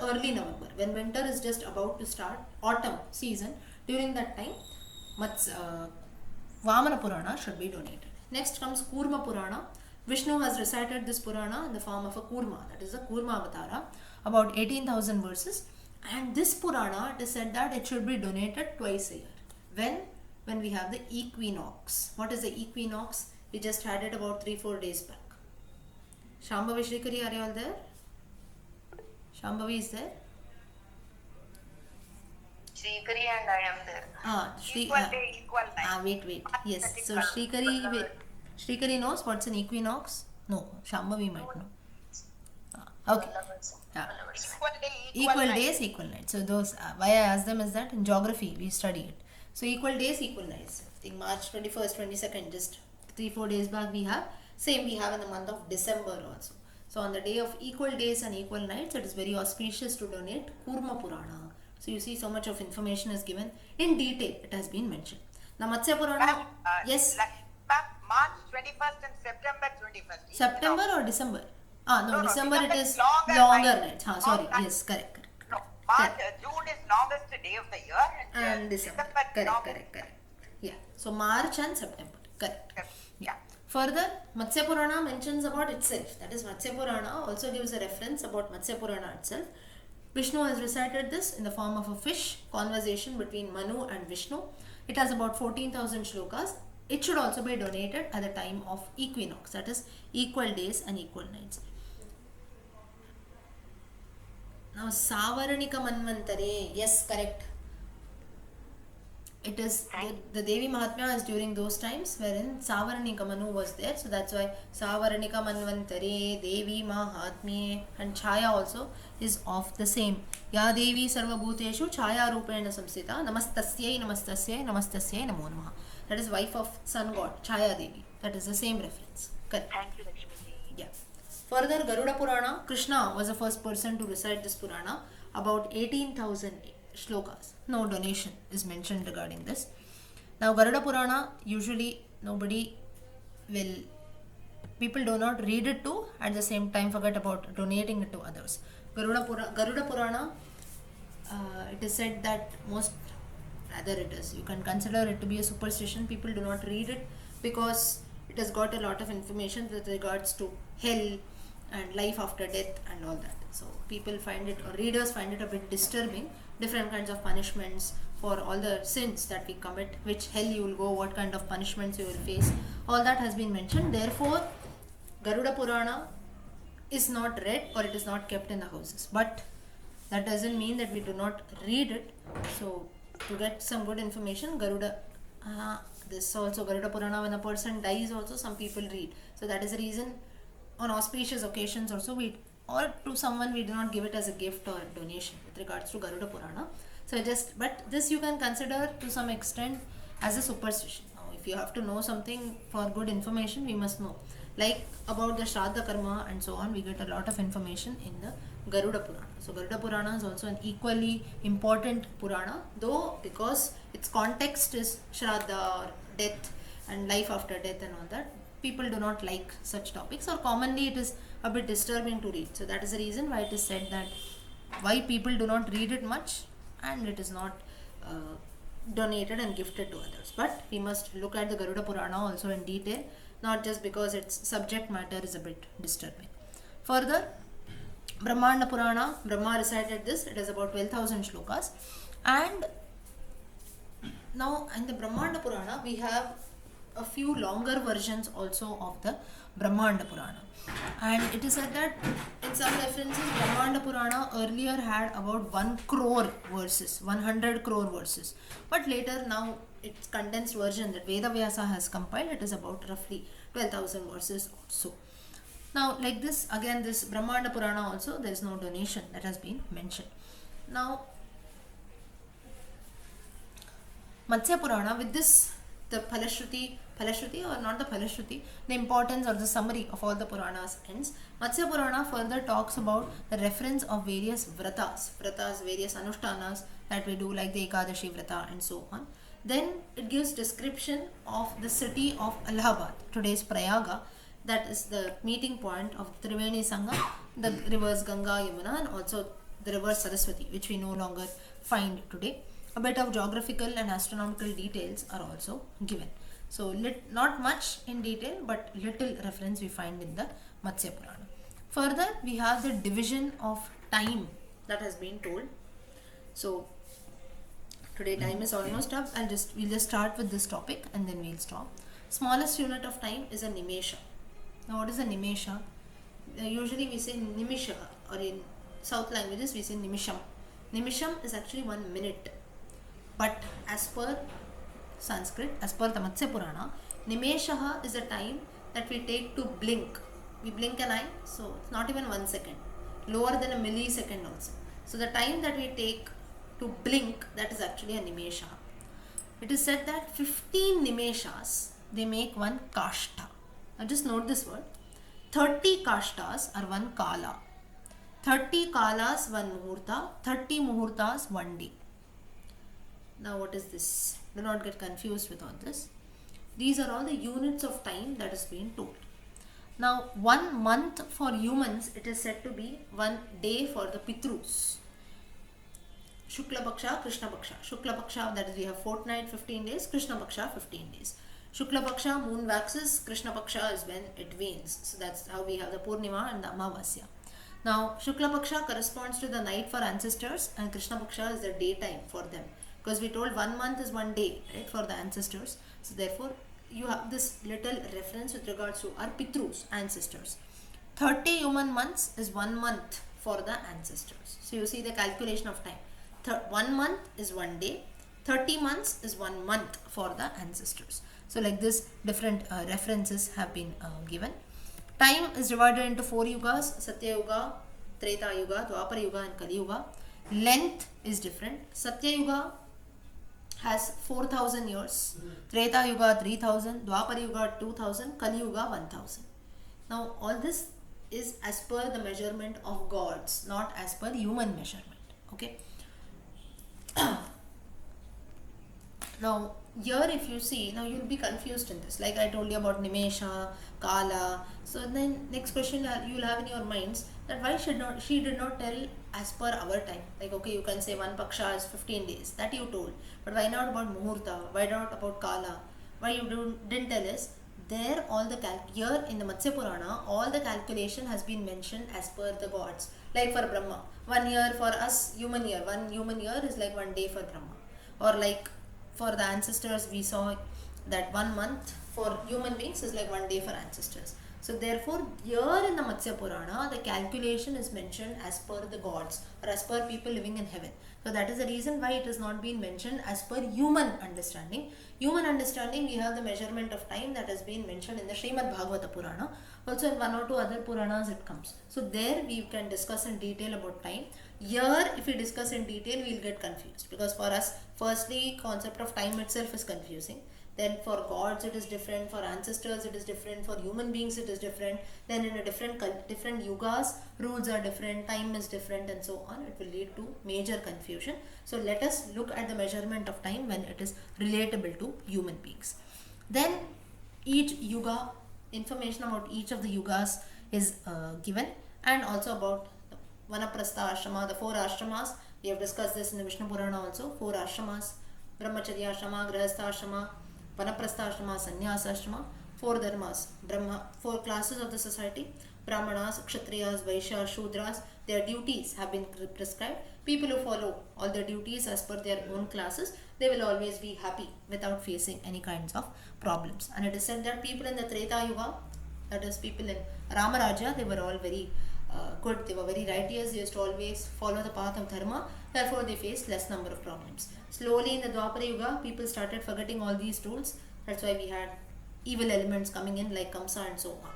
early November, when winter is just about to start, autumn season, during that time, Vamana Purana should be donated. Next comes Kurma Purana. Vishnu has recited this Purana in the form of a Kurma, that is the Kurma Avatara, about 18,000 verses, and this Purana, it is said that it should be donated twice a year. When we have the equinox. What is the equinox? We just had it about 3-4 days back. Shambhavi, Shrikari, are you all there? Shambhavi is there? Shrikari and I am there. Equal day, equal night. Wait. Yes. So Shrikari knows what's an equinox? No, Shambhavi might know. Okay. Equal days, equal nights. So those, why I asked them is that in geography we study it. So equal days, equal nights. I think March 21st, 22nd, just 3-4 days back we have. Same we have in the month of December also. So on the day of equal days and equal nights, it is very auspicious to donate Kurma Purana. So you see, so much of information is given in detail. It has been mentioned. Now Matsya Purana, yes. March 21st and September 21st. September or December? No, December it is longer nights. Sorry, yes, correct. No, June is longest day of the year, and December. Correct. Yeah. So March and September. Correct. Yeah. Further, Matsya Purana mentions about itself. That is, Matsya Purana also gives a reference about Matsya Purana itself. Vishnu has recited this in the form of a fish, conversation between Manu and Vishnu. It has about 14,000 shlokas. it should also be donated at the time of equinox, that is equal days and equal nights. Now Savaranika Manvantare, yes, correct. It is the Devi Mahatmya is during those times wherein Savaranika Manu was there, so that's why Savaranika Manvantare, Devi Mahatmye, and Chaya also is of the same. Ya Devi Sarvabhuteshu Chaya Rupena Samsita Namastasyai Namastasyai Namastasyai Namo Namaha. That is wife of sun god Chaya Devi. That is the same reference. Correct. Thank you, Lakshmi. Yeah. Further, Garuda Purana, Krishna was the first person to recite this Purana, about 18,000 shlokas. No donation is mentioned regarding this. Now, Garuda Purana, usually people do not read it too, at the same time forget about donating it to others. Garuda Purana, it is said that you can consider it to be a superstition. People do not read it because it has got a lot of information with regards to hell and life after death and all that. So people find it, or readers find it a bit disturbing, different kinds of punishments for all the sins that we commit, which hell you will go, what kind of punishments you will face, all that has been mentioned. Therefore, Garuda Purana is not read or it is not kept in the houses. But that doesn't mean that we do not read it. So to get some good information, Garuda Purana, when a person dies also, some people read. So that is the reason on auspicious occasions also or to someone we do not give it as a gift or donation with regards to Garuda Purana. So but this you can consider to some extent as a superstition. Now if you have to know something for good information, we must know. Like about the Shraddha Karma and so on, we get a lot of information in the Garuda Purana. So Garuda Purana is also an equally important Purana, though because its context is Shraddha or death and life after death and all that, people do not like such topics, or commonly it is a bit disturbing to read. So that is the reason why it is said that why people do not read it much, and it is not donated and gifted to others. But we must look at the Garuda Purana also in detail, not just because its subject matter is a bit disturbing. Further, Brahmanda Purana, Brahma recited this, it is about 12,000 shlokas. And now in the Brahmanda Purana, we have a few longer versions also of the Brahmanda Purana. And it is said that in some references, Brahmanda Purana earlier had about 1 crore verses, 100 crore verses. But later now, its condensed version that Veda Vyasa has compiled, it is about roughly 12,000 verses or so. Now like this, again this Brahmanda Purana also, there is no donation that has been mentioned. Now Matsya Purana, with this the Phalashruti or not the Phalashruti, the importance or the summary of all the Puranas ends. Matsya Purana further talks about the reference of various vratas, various anushtanas that we do, like the Ekadashi Vrata and so on. Then it gives description of the city of Allahabad, today's Prayaga, that is the meeting point of Triveni Sangam, the rivers Ganga, Yamuna, and also the river Saraswati, which we no longer find today. A bit of geographical and astronomical details are also given. So not much in detail, but little reference we find in the Matsya Purana. Further, we have the division of time that has been told. So today time is almost up. We'll just start with this topic and then we'll stop. Smallest unit of time is a nimesha. Now what is a nimesha? Usually we say nimisha, or in South languages we say nimisham. Nimisham is actually 1 minute. But as per Sanskrit, as per the Matsya Purana, nimeshaha is a time that we take to blink. We blink an eye, so it's not even 1 second. Lower than a millisecond also. So the time that we take to blink, that is actually a nimeshaha. It is said that 15 nimeshas, they make 1 kashta. Now just note this word. 30 kashtas are 1 kala. 30 kalas 1 muhurta. 30 muhurtas 1 day. Now what is this? Do not get confused with all this. These are all the units of time that is being told. Now 1 month for humans, it is said to be 1 day for the Pitrus. Shukla Paksha, Krishna Paksha. Shukla Paksha, that is we have fortnight 15 days, Krishna Paksha 15 days. Shukla Paksha, moon waxes, Krishna Paksha is when it wanes. So that's how we have the Purnima and the Amavasya. Now Shukla Paksha corresponds to the night for ancestors and Krishna Paksha is the daytime for them. Because we told 1 month is 1 day, right, for the ancestors. So therefore you have this little reference with regards to our Pitrus, ancestors. 30 human months is 1 month for the ancestors. So you see the calculation of time. 1 month is 1 day, 30 months is 1 month for the ancestors. So like this, different references have been given. Time is divided into 4 yugas: Satya Yuga, Treta Yuga, Dwapara Yuga and Kali Yuga. Length is different. Satya Yuga has 4000 years, Treta Yuga 3000, Dwapara Yuga 2000, Kali Yuga 1000. Now all this is as per the measurement of gods, not as per human measurement. Okay. Now here if you see, now you will be confused in this, like I told you about Nimesha, Kala. So then next question you will have in your minds, that why she did not tell as per our time. Like okay, you can say one paksha is 15 days, that you told, but why not about Muhurta, why not about Kala, why you didn't tell us? There all the here in the Matsya Purana, all the calculation has been mentioned as per the gods. Like for Brahma, 1 year for us, human year, 1 human year is like 1 day for Brahma. Or like for the ancestors, we saw that 1 month for human beings is like 1 day for ancestors. So therefore here in the Matsya Purana, the calculation is mentioned as per the gods or as per people living in heaven. So that is the reason why it has not been mentioned as per human understanding. Human understanding, we have the measurement of time that has been mentioned in the Srimad Bhagavata Purana. Also in 1 or 2 other Puranas it comes. So there we can discuss in detail about time. Here if we discuss in detail, we will get confused, because for us, firstly, concept of time itself is confusing. Then for gods it is different, for ancestors it is different, for human beings it is different. Then in a different yugas, rules are different, time is different and so on. It will lead to major confusion. So let us look at the measurement of time when it is relatable to human beings. Then each yuga, information about each of the yugas is given, and also about the Vanaprastha Ashrama, the 4 ashramas. We have discussed this in the Vishnu Purana also. 4 ashramas: Brahmacharya Ashrama, Grihastha Ashrama, Vanaprastha Ashrama, Sannyasa Ashrama. 4 dharmas, 4 classes of the society: Brahmanas, Kshatriyas, Vaishyas, Shudras. Their duties have been prescribed. People who follow all their duties as per their own classes, they will always be happy without facing any kinds of problems. And it is said that people in the Treta Yuga, that is people in Ramaraja, they were all very good, they were very righteous, they used to always follow the path of dharma, therefore they faced less number of problems. Slowly in the Dwapara Yuga, people started forgetting all these rules. That's why we had evil elements coming in like Kamsa and so on.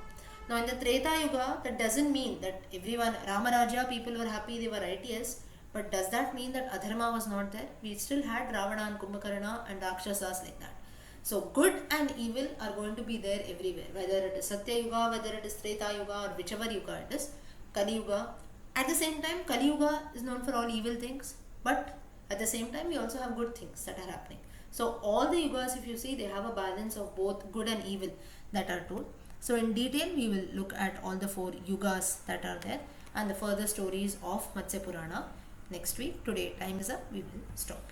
Now in the Treta Yuga, that doesn't mean that everyone, Ramaraja, people were happy, they were righteous, but does that mean that Adharma was not there? We still had Ravana and Kumbhakarna and Rakshasas like that. So good and evil are going to be there everywhere, whether it is Satya Yuga, whether it is Treta Yuga, or whichever Yuga it is, Kali Yuga. At the same time, Kali Yuga is known for all evil things, but at the same time we also have good things that are happening. So all the yugas, if you see, they have a balance of both good and evil that are told. So in detail we will look at all the 4 yugas that are there and the further stories of Matsya Purana next week. Today time is up, we will stop.